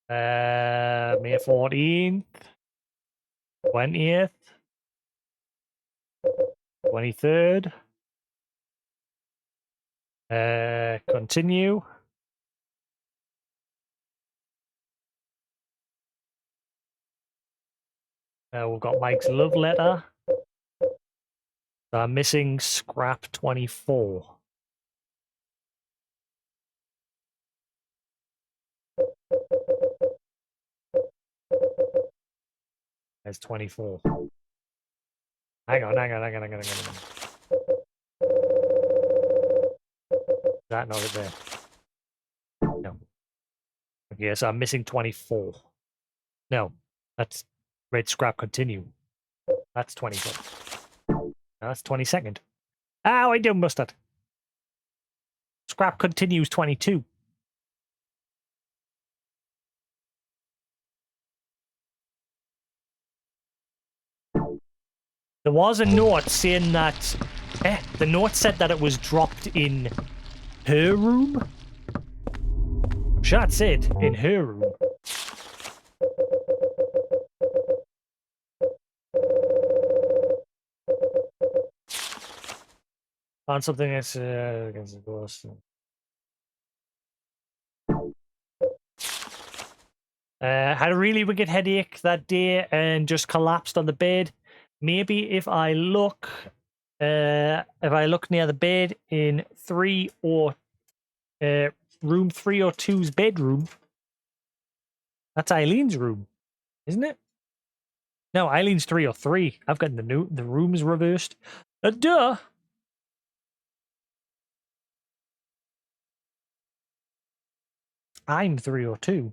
May 14th, 20th, 23rd. Continue. We've got Mike's love letter. Missing scrap 24. There's 24. Hang on. Is that not it there? No. Okay, so I'm missing 24. No, that's red scrap continue. That's 24. No, that's 22nd. Ow, I done mustard. Scrap continues 22. There was a note saying that... the note said that it was dropped in her room? I'm sure it said in her room. On something that's against the ghost. Had a really wicked headache that day and just collapsed on the bed. Maybe if I look near the bed in room 302's bedroom, that's Eileen's room, isn't it? No, Eileen's 303. I've got the rooms reversed. Duh. I'm 302.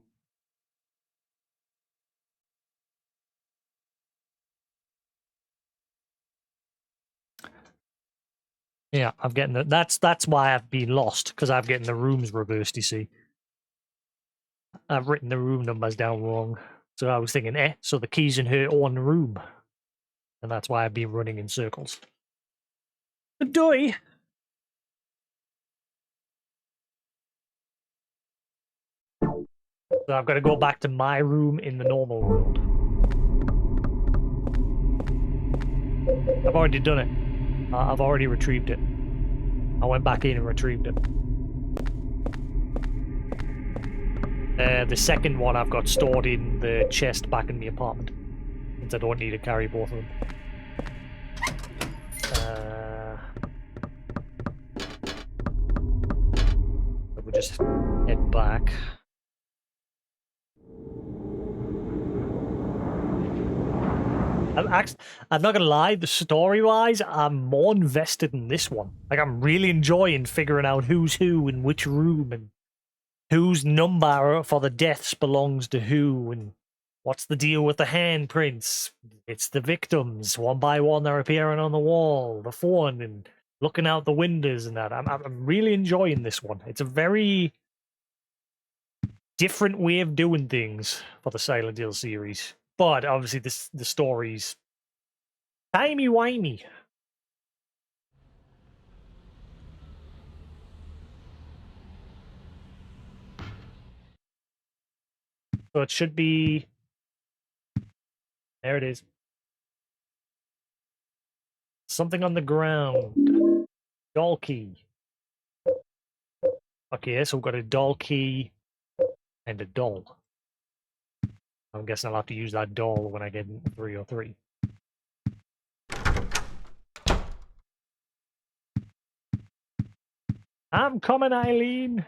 Yeah, I'm getting the. That's why I've been lost, because I'm getting the rooms reversed. You see, I've written the room numbers down wrong. So I was thinking, so the key's in her own room, and that's why I've been running in circles. Doy. So I've got to go back to my room in the normal world. I've already done it. I've already retrieved it. I went back in and retrieved it. The second one I've got stored in the chest back in the apartment, since I don't need to carry both of them. We'll just head back. I'm not gonna lie, the story-wise, I'm more invested in this one. Like, I'm really enjoying figuring out who's who in which room and whose number for the deaths belongs to who and what's the deal with the handprints. It's the victims, one by one they're appearing on the wall, the phone, and looking out the windows and that. I'm really enjoying this one. It's a very different way of doing things for the Silent Hill series. But obviously the story's timey-wimey. So it should be... There it is. Something on the ground. Doll key. Okay, so we've got a doll key and a doll. I'm guessing I'll have to use that doll when I get in 303. I'm coming, Eileen!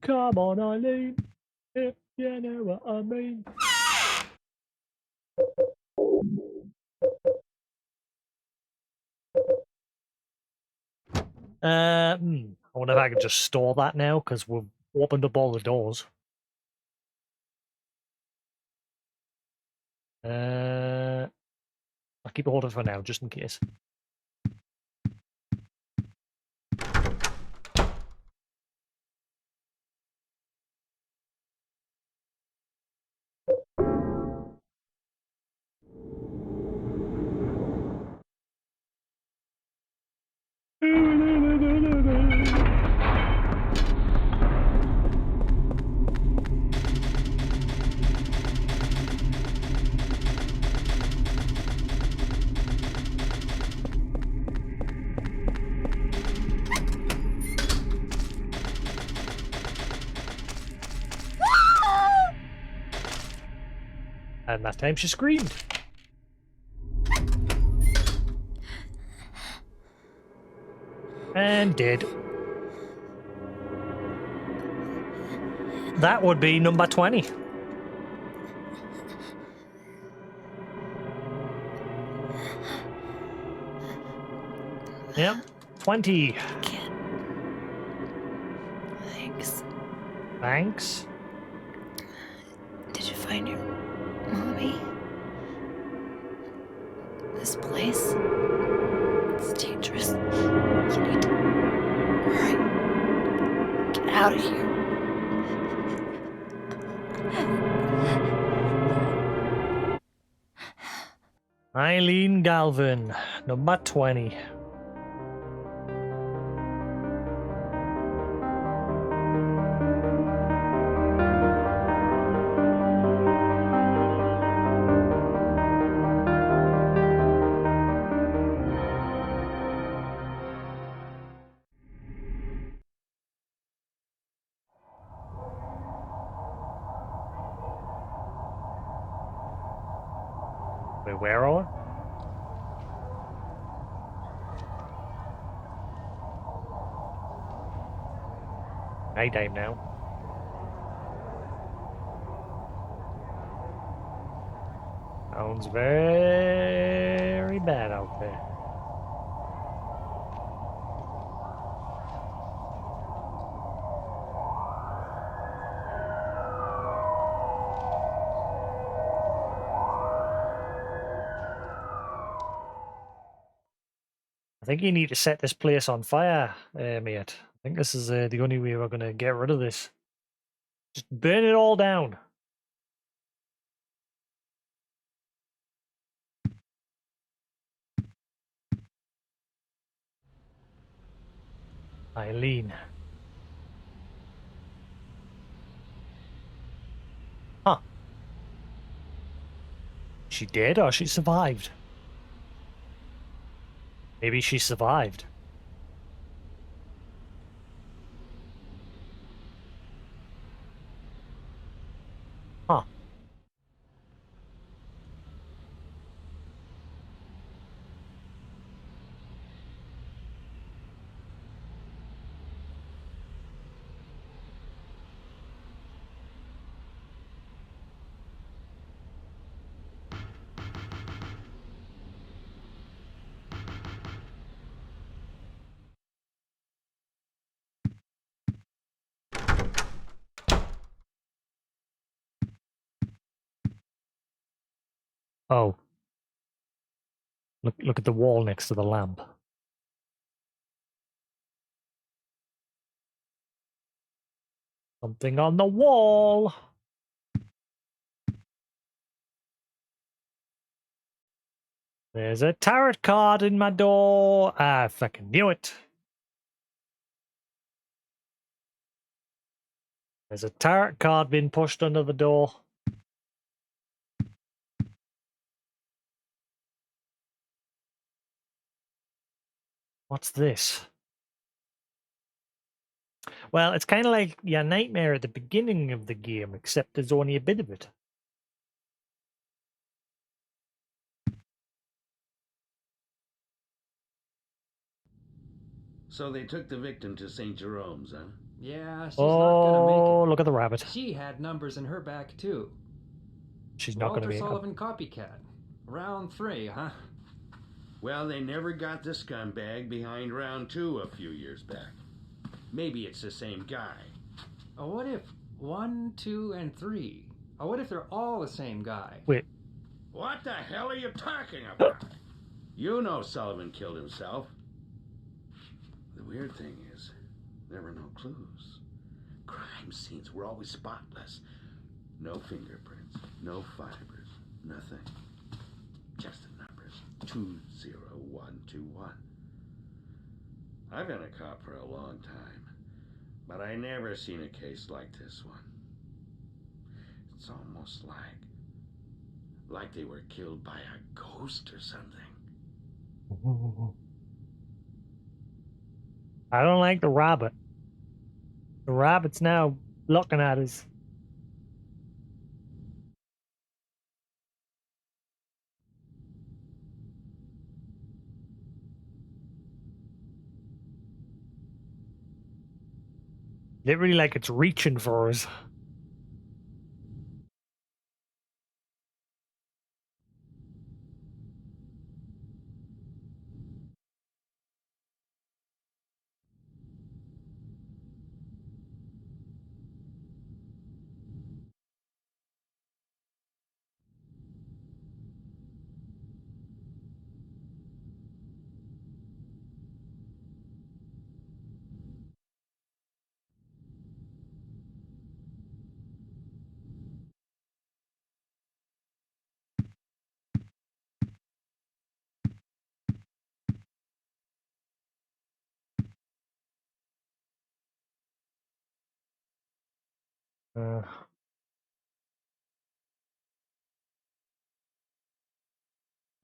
Come on, Eileen, if you know what I mean. I wonder if I can just store that now, because we've opened up all the doors. I'll keep it hold for now, just in case. And that time she screamed. And dead. That would be number 20. Yep, 20. Kid. Thanks. Thanks. Did you find your mommy? This place? It's dangerous. You need to hurry. Get out of here. Eileen Galvin, number 20. Wait, where are we? Nighttime now. Sounds very bad out there. I think you need to set this place on fire, mate. I think this is the only way we're going to get rid of this. Just burn it all down. Eileen. Huh. She dead or she survived? Maybe she survived. Huh. Oh. Look at the wall next to the lamp. Something on the wall. There's a tarot card in my door. I fucking knew it. There's a tarot card being pushed under the door. What's this? Well, it's kind of like your nightmare at the beginning of the game, except there's only a bit of it. So they took the victim to St. Jerome's, huh? Yeah, she's not gonna make Oh, it. look at the rabbit. She had numbers in her back, too. She's not going to Walter make it. Sullivan copycat. Round 3, huh? Well, they never got the scumbag behind round 2 a few years back. Maybe it's the same guy. What if 1, 2, and 3? What if they're all the same guy? Wait. What the hell are you talking about? You know Sullivan killed himself. The weird thing is, there were no clues. Crime scenes were always spotless. No fingerprints, no fibers, nothing. Just the numbers. 20121. I've been a cop for a long time, but I never seen a case like this one. It's almost like they were killed by a ghost or something. I don't like the rabbit. The rabbit's now looking at us. Literally like it's reaching for us.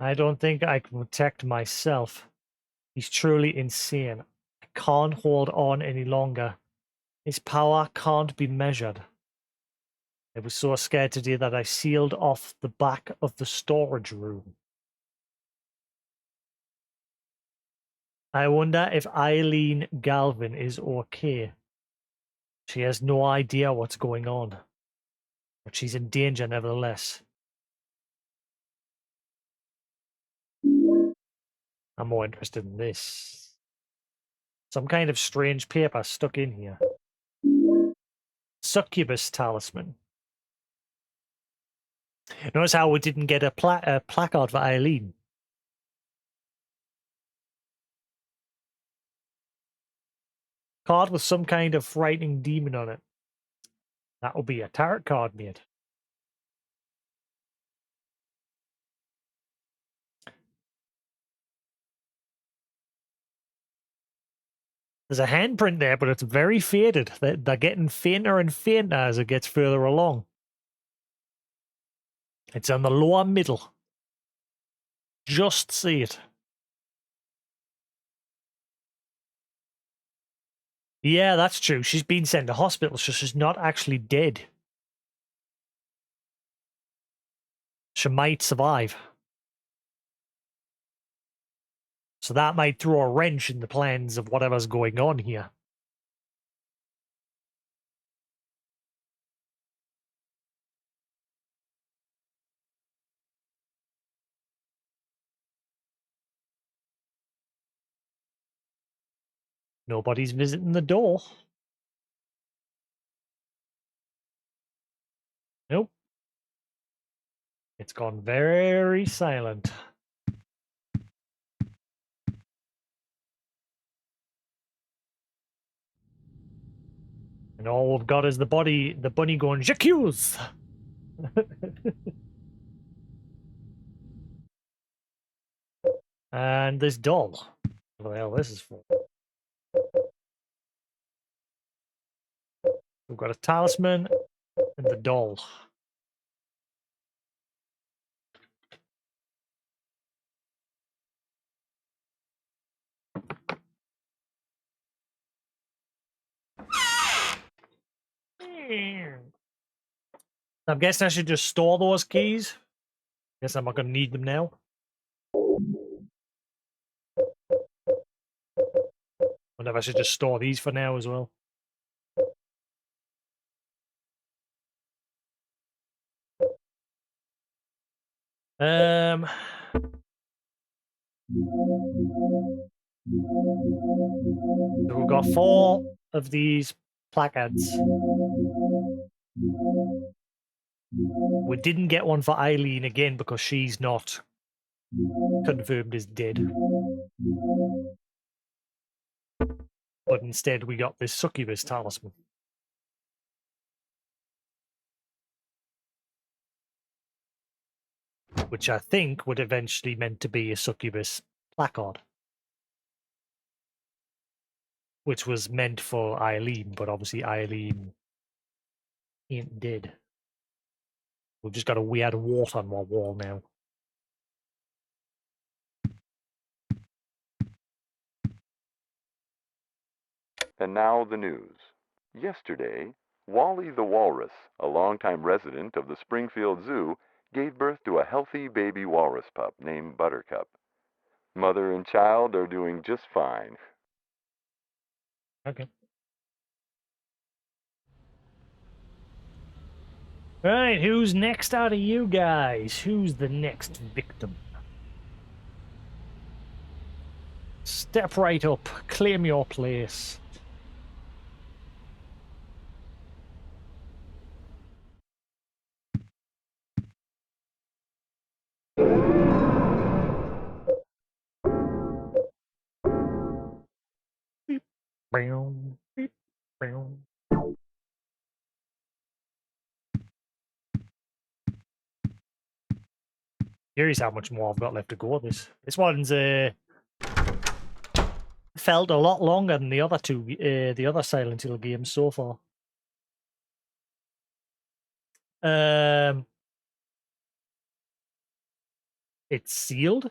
I don't think I can protect myself. He's truly insane. I can't hold on any longer. His power can't be measured. I was so scared today that I sealed off the back of the storage room. I wonder if Eileen Galvin is okay. She has no idea what's going on, but she's in danger nevertheless. I'm more interested in this. Some kind of strange paper stuck in here. Succubus talisman. Notice how we didn't get a placard for Eileen. Card with some kind of frightening demon on it. That will be a tarot card, mate. There's a handprint there, but it's very faded. They're getting fainter and fainter as it gets further along. It's on the lower middle. Just see it. Yeah, that's true. She's been sent to hospital, so she's not actually dead. She might survive. So that might throw a wrench in the plans of whatever's going on here. Nobody's visiting the door. Nope. It's gone very silent. And all we've got is the bunny going, j'accuse! And this doll. What the hell this is for? We've got a talisman and the doll. I'm guessing I should just store those keys. Guess I'm not going to need them now. Wonder if I should just store these for now as well. So we've got 4 of these placards. We didn't get one for Eileen again because she's not confirmed as dead. But instead we got this succubus talisman. Which I think would eventually meant to be a succubus placard. Which was meant for Eileen, but obviously Eileen ain't dead. We've just got a weird wart on our wall now. And now the news. Yesterday, Wally the walrus, a longtime resident of the Springfield Zoo, gave birth to a healthy baby walrus pup named Buttercup. Mother and child are doing just fine. Okay. Right, who's next out of you guys? Who's the next victim? Step right up, claim your place. Beep, boom, beep, boom. Curious how much more I've got left to go. This one's felt a lot longer than the other two, the other Silent Hill games so far. It's sealed.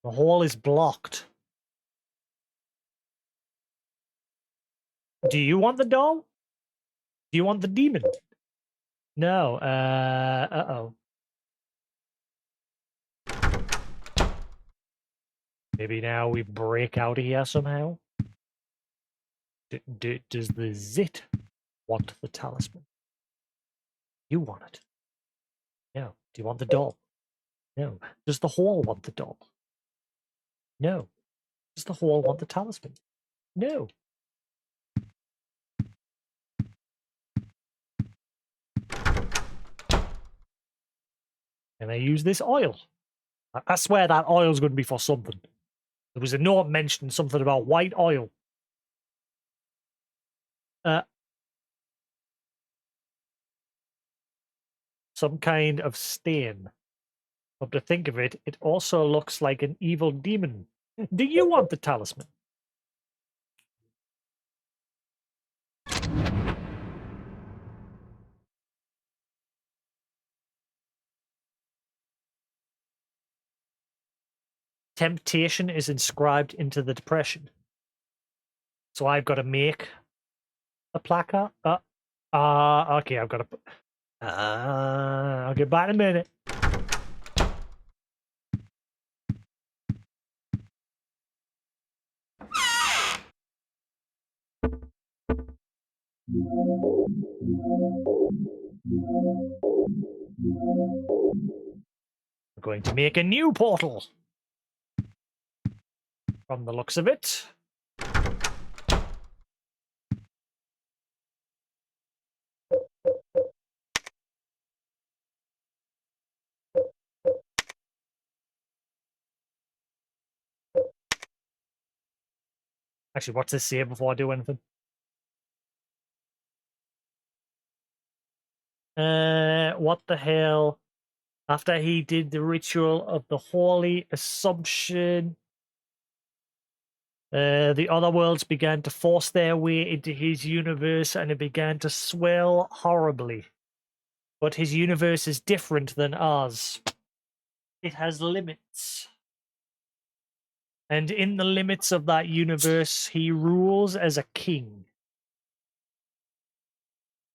The hall is blocked. Do you want the doll? Do you want the demon? No. Uh-oh. Maybe now we break out of here somehow? Does the Zit want the talisman? You want it. No. Do you want the doll? No. Does the hall want the doll? No. Does the hall want the talisman? No. Can I use this oil? I swear that oil's going to be for something. There was a note mentioned something about white oil. Some kind of stain. Come to think of it, it also looks like an evil demon. Do you want the talisman? Temptation is inscribed into the depression. So I've got to make a placard. Okay, I've got to. I'll get back in a minute. I'm going to make a new portal. From the looks of it. Actually, what's this say before I do anything? What the hell? After he did the ritual of the Holy Assumption, the other worlds began to force their way into his universe and it began to swell horribly. But his universe is different than ours. It has limits. And in the limits of that universe, he rules as a king.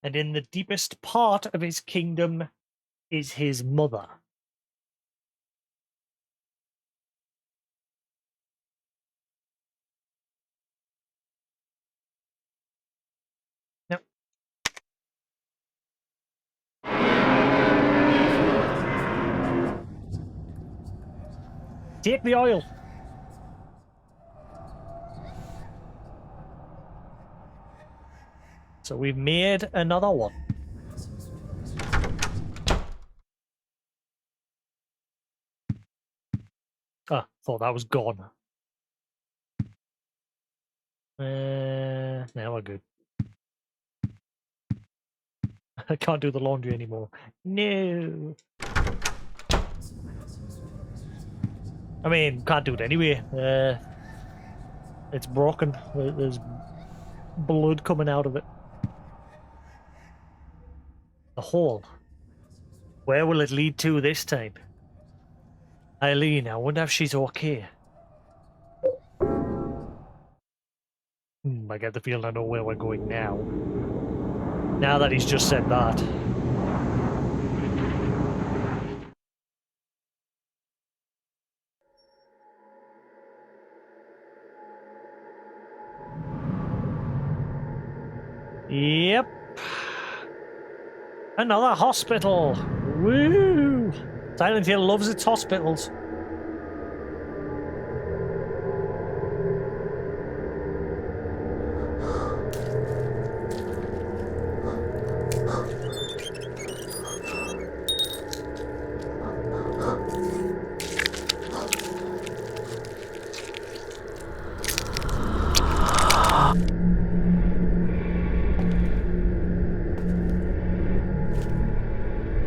And in the deepest part of his kingdom is his mother. Yep. Take the oil. So we've made another one. Ah, thought that was gone. Now we're good. I can't do the laundry anymore. No. I mean, can't do it anyway. It's broken. There's blood coming out of it. The hole. Where will it lead to this time? Eileen, I wonder if she's okay. I get the feeling I know where we're going now. Now that he's just said that. Yep. Another hospital. Woo! Silent Hill loves its hospitals.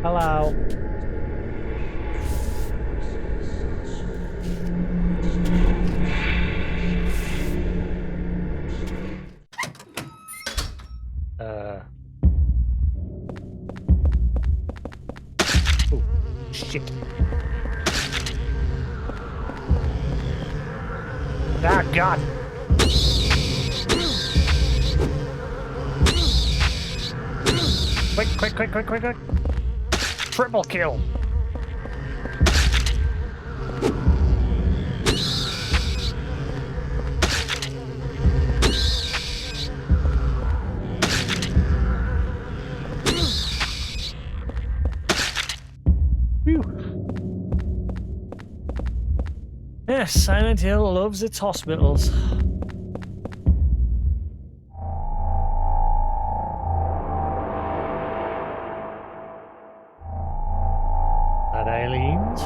Hello. Oh, shit. Ah, God. Quick, quick, quick, quick, quick, quick. Triple kill. Whew. Yes, Silent Hill loves its hospitals. That Eileen's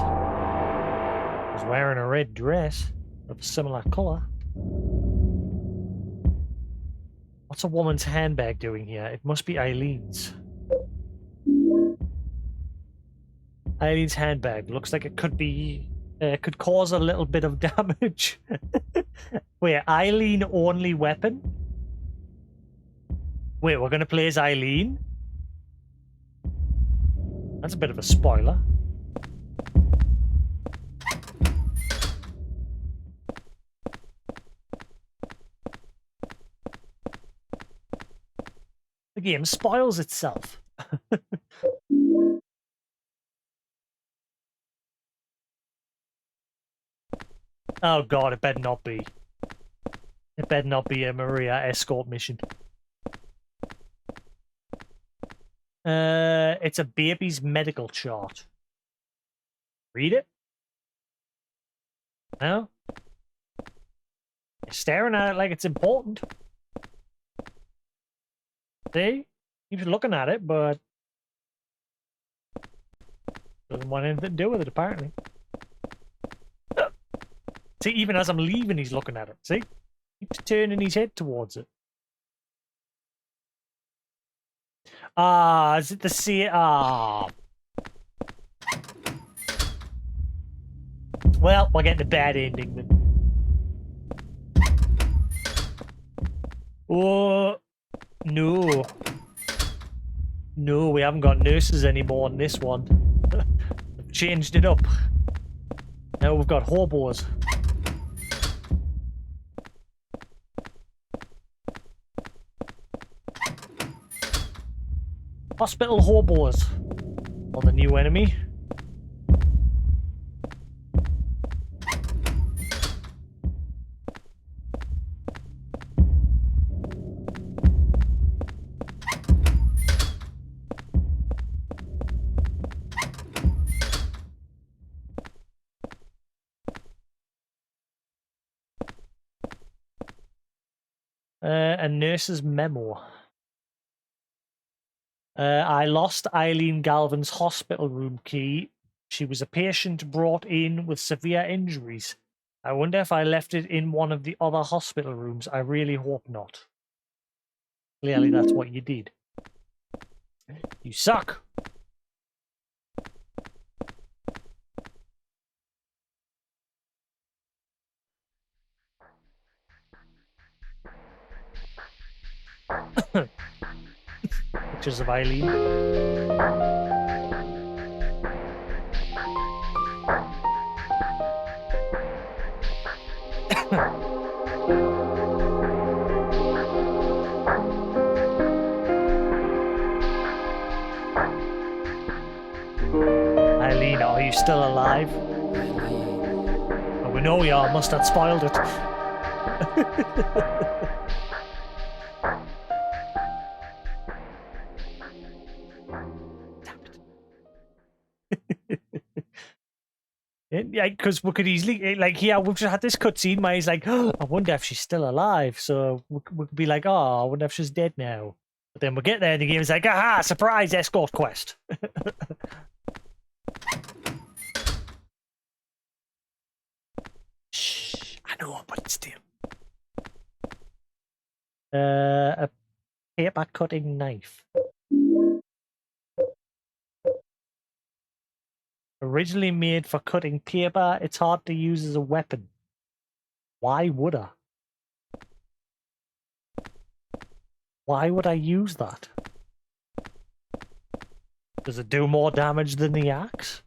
was wearing a red dress. of a similar colour. What's a woman's handbag doing here? It must be Eileen's. Eileen's handbag looks like it could be, could cause a little bit of damage. Wait, Eileen only weapon? Wait, we're gonna play as Eileen? That's a bit of a spoiler. The game spoils itself. Oh god, it better not be. It better not be a Maria escort mission. It's a baby's medical chart. Read it? No? You're staring at it like it's important. See? Keeps looking at it, but doesn't want anything to do with it, apparently. See, even as I'm leaving, he's looking at it. See? Keeps turning his head towards it. Ah, is it the sea? Ah. Well, we're getting a bad ending then. Oh, no. No, we haven't got nurses anymore on this one. They've changed it up. Now we've got hobos. Hospital hobos are the new enemy. A nurse's memo. I lost Eileen Galvin's hospital room key. She was a patient brought in with severe injuries. I wonder if I left it in one of the other hospital rooms. I really hope not. Clearly that's what you did. You suck. Pictures of Eileen. Eileen, are you still alive? Oh, we know you are. Must have spoiled it. Yeah, because we could easily, like, here, we've just had this cutscene where he's like, oh, I wonder if she's still alive. So we could be like, oh, I wonder if she's dead now. But then we get there and the game's like, aha, surprise escort quest. Shh, I know, but still. A paper cutting knife. Originally made for cutting paper, it's hard to use as a weapon. Why would I? Why would I use that? Does it do more damage than the axe?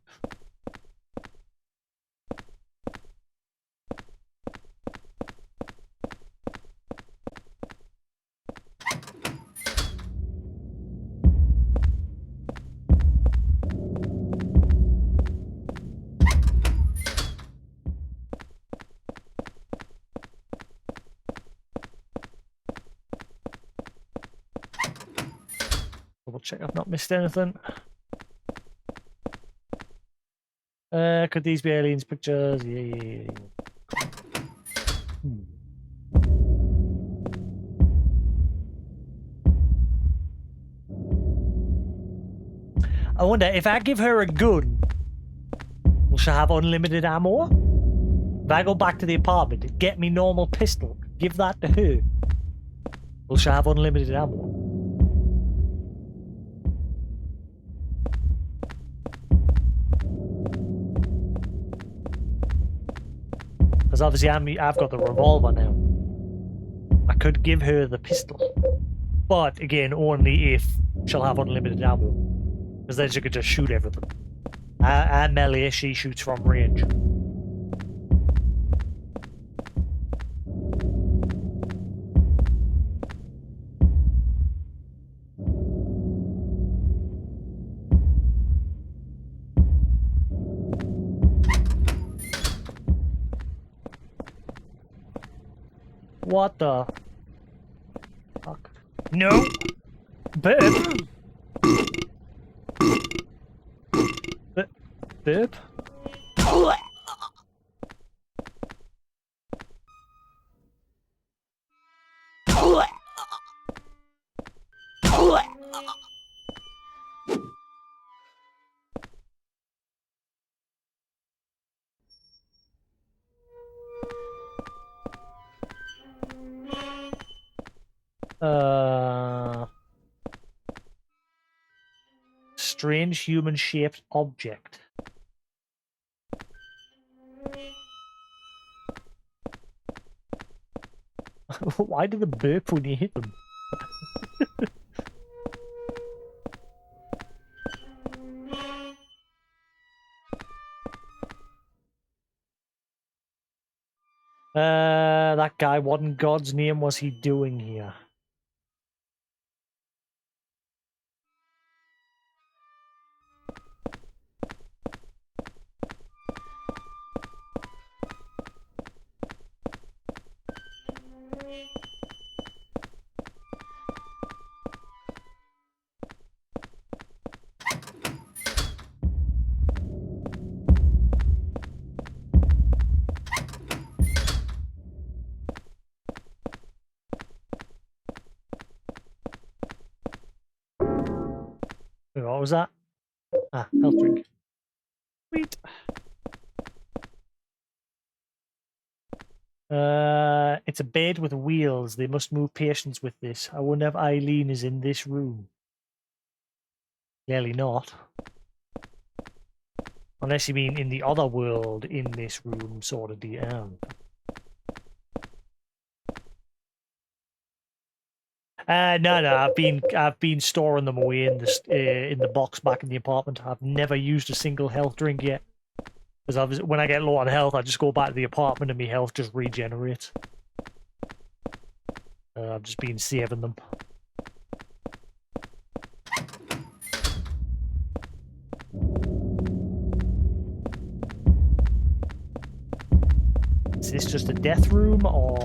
Double check I've not missed anything. Could these be aliens' pictures? Yeah. I wonder if I give her a gun, will she have unlimited ammo? If I go back to the apartment, get me normal pistol, give that to her, will she have unlimited ammo? Because obviously I've got the revolver now. I could give her the pistol. But again, only if she'll have unlimited ammo. Because then she could just shoot everything. I melee, she shoots from range. What the fuck? No! Burp! Burp? Strange human-shaped object. Why do they burp when you hit them? That guy, what in God's name was he doing here? What was that? Ah, health drink. Sweet. It's a bed with wheels. They must move patients with this. I wonder if Eileen is in this room. Clearly not. Unless you mean in the other world, in this room, sort of deal. No. I've been storing them away in the box back in the apartment. I've never used a single health drink yet. Because when I get low on health, I just go back to the apartment and my health just regenerates. I've just been saving them. Is this just a death room, or...?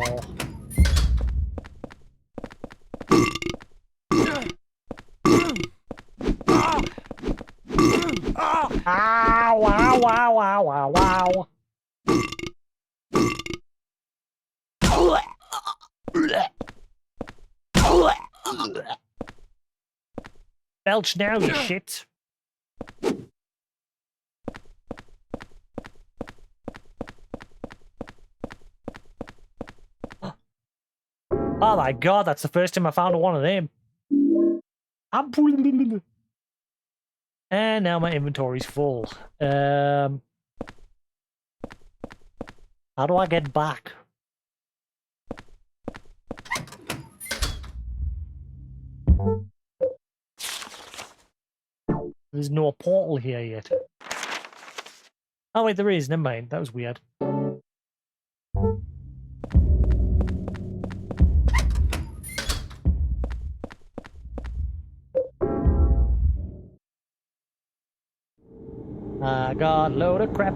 Ow, ow, ow, ow, ow, ow. Belch now, you shit. Oh my god, that's the first time I found one of them. And now my inventory's full. How do I get back? There's no portal here yet. Oh wait, there is. Never mind. That was weird. I got a load of crap.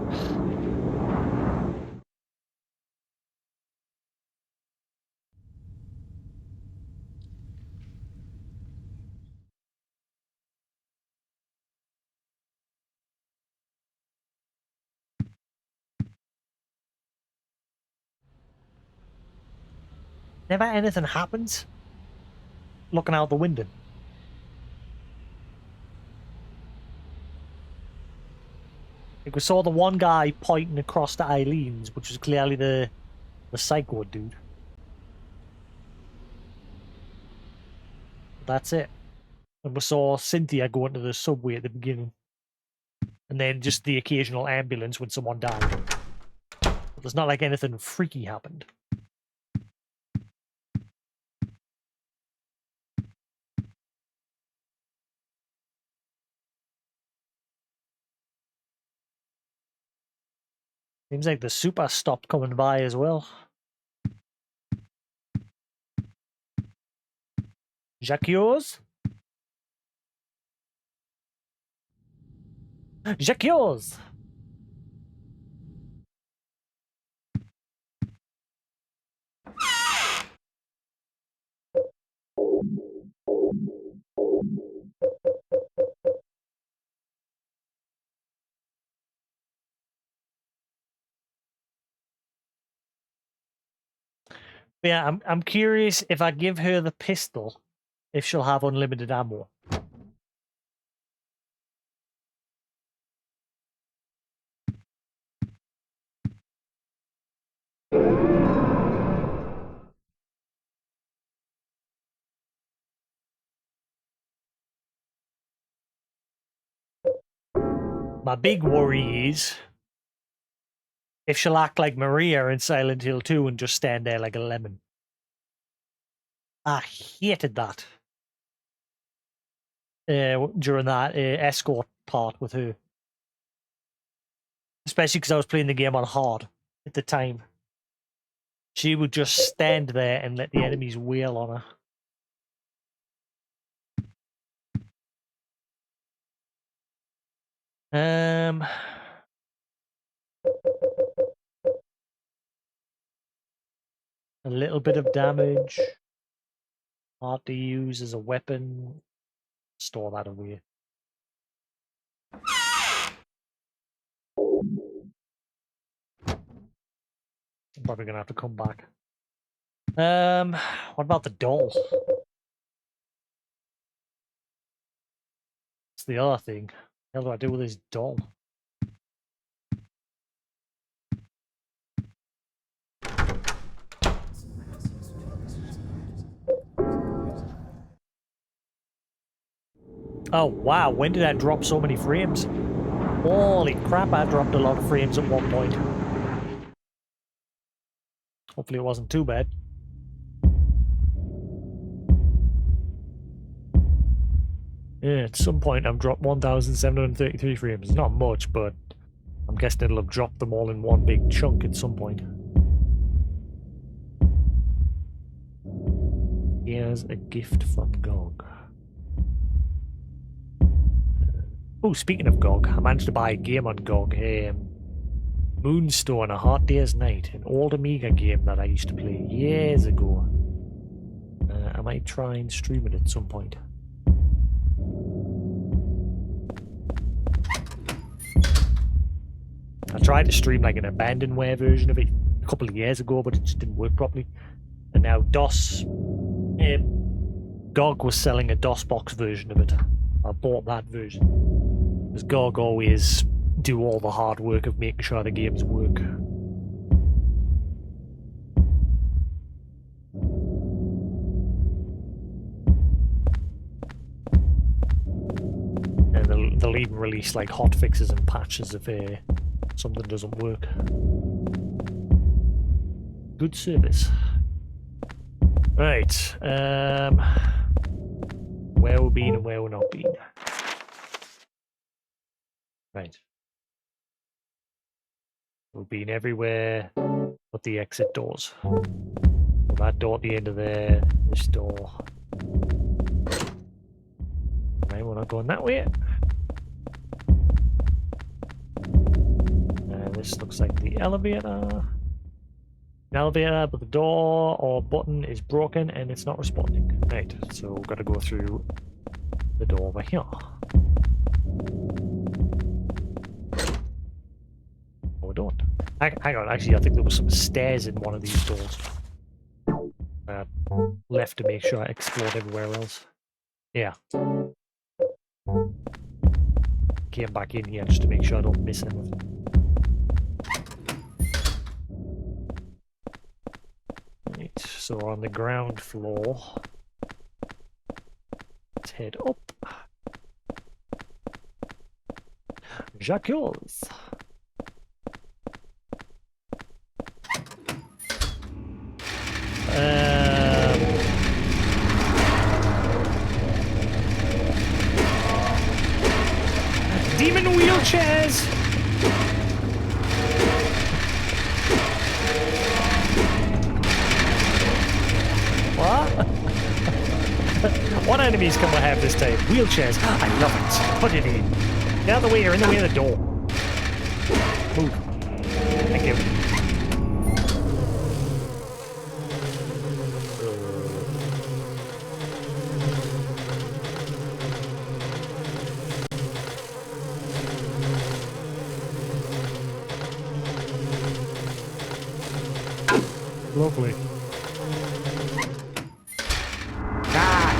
Never anything happens. Looking out the window. Like we saw the one guy pointing across to Eileen's, which was clearly the psycho dude. That's it. And we saw Cynthia go into the subway at the beginning. And then just the occasional ambulance when someone died. But there's not like anything freaky happened. Seems like the super stopped coming by as well. Jacques? Jacques! Yeah, I'm curious if I give her the pistol, if she'll have unlimited ammo. My big worry is if she'll act like Maria in Silent Hill 2 and just stand there like a lemon. I hated that during that escort part with her. Especially because I was playing the game on hard at the time. She would just stand there and let the enemies wail on her. A little bit of damage. Hard to use as a weapon. Store that away. I'm probably gonna have to come back. What about the doll? That's the other thing. What the hell do I do with this doll? Oh wow, when did I drop so many frames? Holy crap, I dropped a lot of frames at one point. Hopefully it wasn't too bad. Yeah, at some point I've dropped 1,733 frames. It's not much, but I'm guessing it'll have dropped them all in one big chunk at some point. Here's a gift from GOG. Oh, speaking of GOG, I managed to buy a game on GOG. Moonstone, A Hard Day's Night, an old Amiga game that I used to play years ago. I might try and stream it at some point. I tried to stream like an abandonware version of it a couple of years ago, but it just didn't work properly. And now GOG was selling a DOSBox version of it. I bought that version. Because GOG always do all the hard work of making sure the games work. And they'll even release like hot fixes and patches if something doesn't work. Good service. Right. Where we've been and where we've not been. Right. We've been everywhere but the exit doors. Well, that door at the end of there, this door. Right, we're not going that way. And this looks like the elevator. An elevator, but the door or button is broken and it's not responding. Right, so we've got to go through the door over here. No, we don't. Hang on, actually I think there was some stairs in one of these doors. Left to make sure I explored everywhere else. Yeah. came back in here just to make sure I don't miss anything. Right, so we're on the ground floor. Let's head up. Jacques. Demon wheelchairs! What? What enemies can we have this time? Wheelchairs. I love it. Put it in. Get out of the way, you're in the way of the door. Move. Thank you. Lovely. Ah!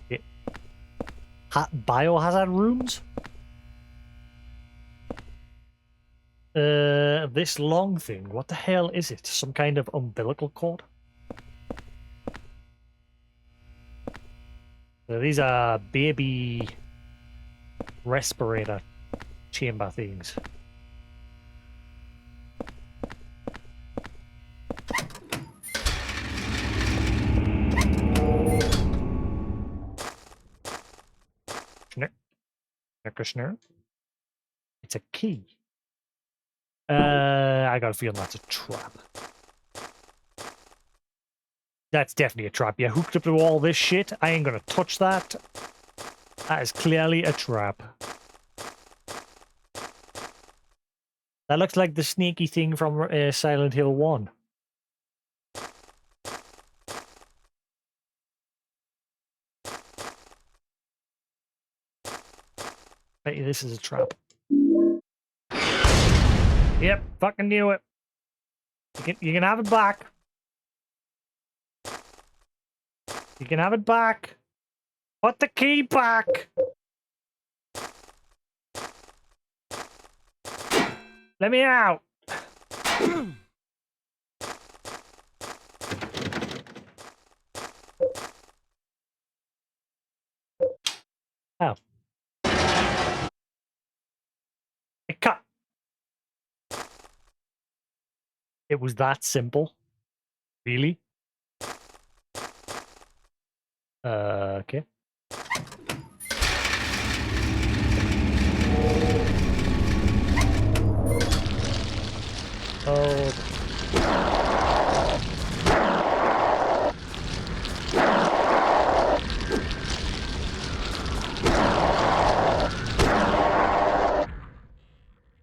Yeah. Biohazard rooms? This long thing, what the hell is it? Some kind of umbilical cord? These are baby respirator chamber things. Schnurr. It's a key. I got a feeling that's a trap. That's definitely a trap. Yeah, hooked up to all this shit. I ain't gonna touch that. That is clearly a trap. That looks like the sneaky thing from Silent Hill 1. Bet you this is a trap. Yep, fucking knew it. You can have it back. You can have it back. Put the key back. Let me out. Oh. It cut. It was that simple. Really? Okay. Oh.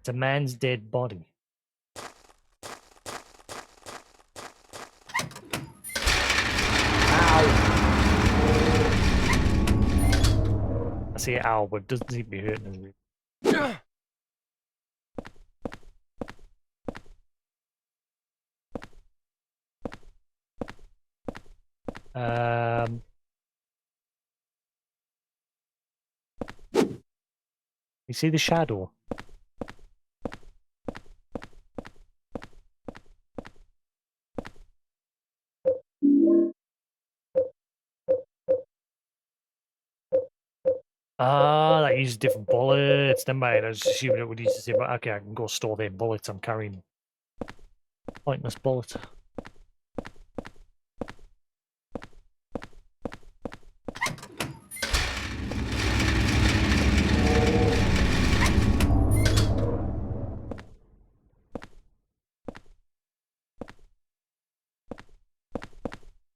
It's a man's dead body. I say ow, but it doesn't seem to be hurting us. You see the shadow? Ah, that uses different bullets. Never mind, I was assuming it would use the same. Okay, I can go store them bullets. I'm carrying pointless bullets.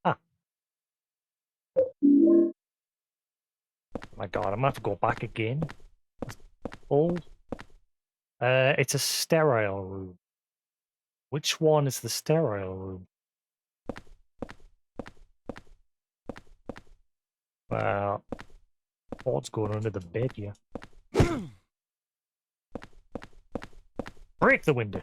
Ah. My God, I'm gonna have to go back again. Oh. It's a sterile room. Which one is the sterile room? Well, what's going under the bed here? Break the window.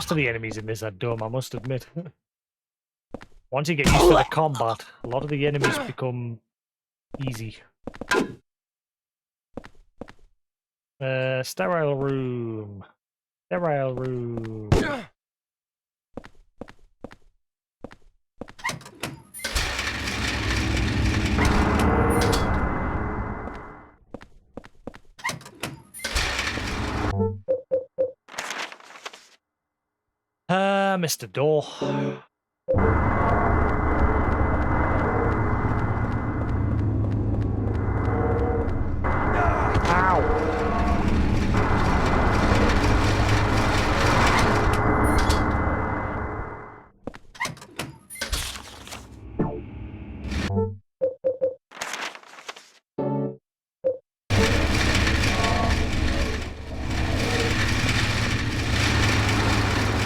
Most of the enemies in this are dumb, I must admit. Once you get used to the combat, a lot of the enemies become easy. Sterile room. Sterile room. Mr. Door.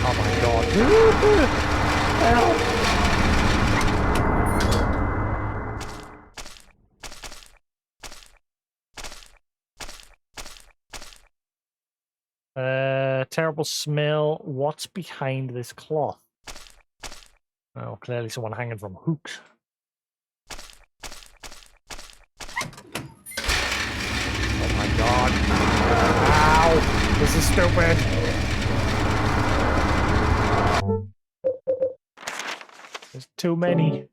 Oh my god. Help! Terrible smell. What's behind this cloth? Oh, clearly someone hanging from hooks. Oh my god. Ow! This is stupid. There's too many.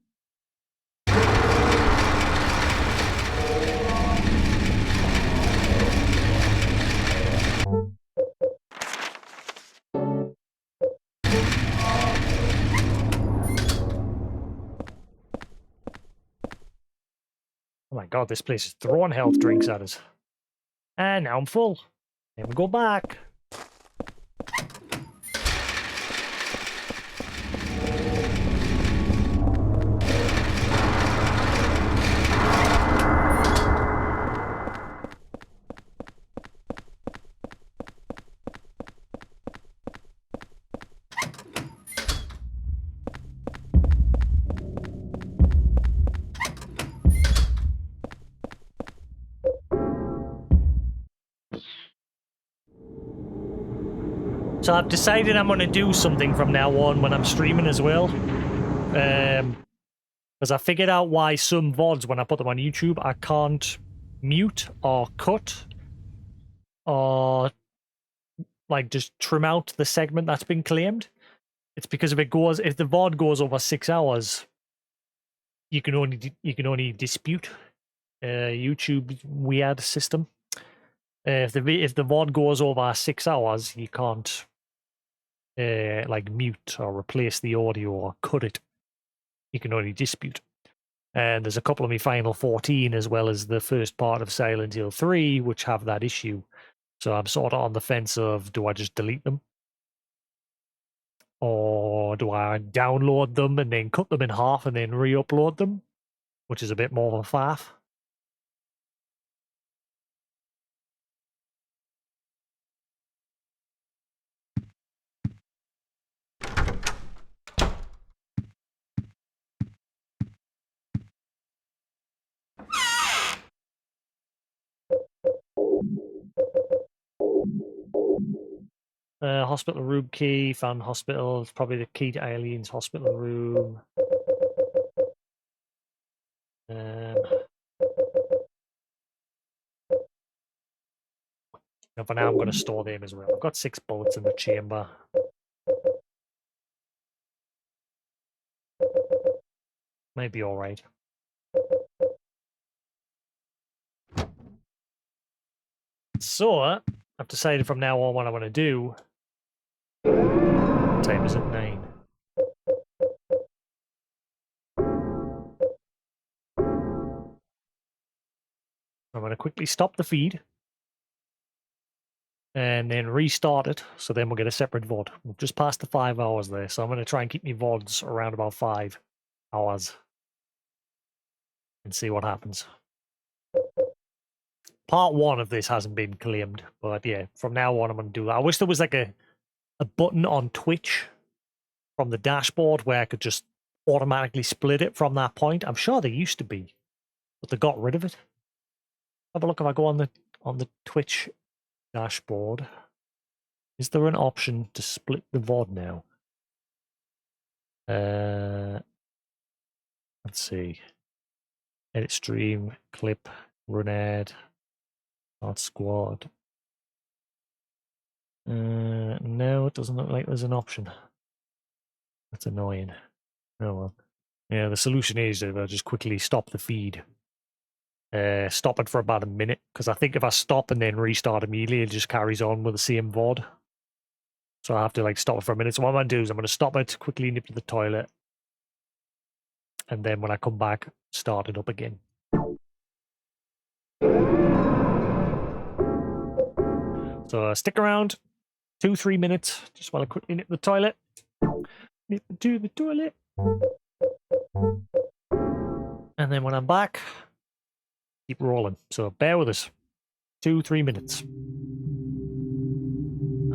Oh my god, this place is throwing health drinks at us. And now I'm full. Never go back. So I've decided I'm going to do something from now on when I'm streaming as well. Because I figured out why some VODs, when I put them on YouTube, I can't mute or cut or like just trim out the segment that's been claimed. It's because if the VOD goes over 6 hours, you can only dispute YouTube's weird system. If the VOD goes over 6 hours, you can't like mute or replace the audio or cut it. You can only dispute. And there's a couple of my Final 14 as well as the first part of Silent Hill 3 which have that issue. So I'm sort of on the fence of, do I just delete them? Or do I download them and then cut them in half and then re-upload them? Which is a bit more of a faff. Hospital room key, found hospital. It's probably the key to Eileen's hospital room. And for now, I'm going to store them as well. I've got 6 bullets in the chamber. Might be alright. So, I've decided from now on what I want to do. What time is it? 9. I'm going to quickly stop the feed. And then restart it, so then we'll get a separate VOD. We've just passed the 5 hours there, so I'm going to try and keep my VODs around about 5 hours. And see what happens. Part 1 of this hasn't been claimed, but yeah, from now on I'm going to do that. I wish there was like a button on Twitch from the dashboard where I could just automatically split it from that point. I'm sure there used to be, but they got rid of it. Have a look if I go on the Twitch dashboard. Is there an option to split the VOD now? Let's see. Edit stream, clip, run ad, start squad. No, it doesn't look like there's an option. That's annoying. Oh well. Yeah, the solution is that I'll just quickly stop the feed. Stop it for about a minute, because I think if I stop and then restart immediately, it just carries on with the same VOD. So I have to like stop it for a minute. So what I'm going to do is I'm going to stop it, quickly nip to the toilet, and then when I come back, start it up again. So stick around 2-3 minutes, just while I quickly nip to the toilet. Nip to the toilet. And then when I'm back, keep rolling. So bear with us. 2-3 minutes.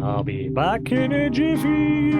I'll be back in a jiffy.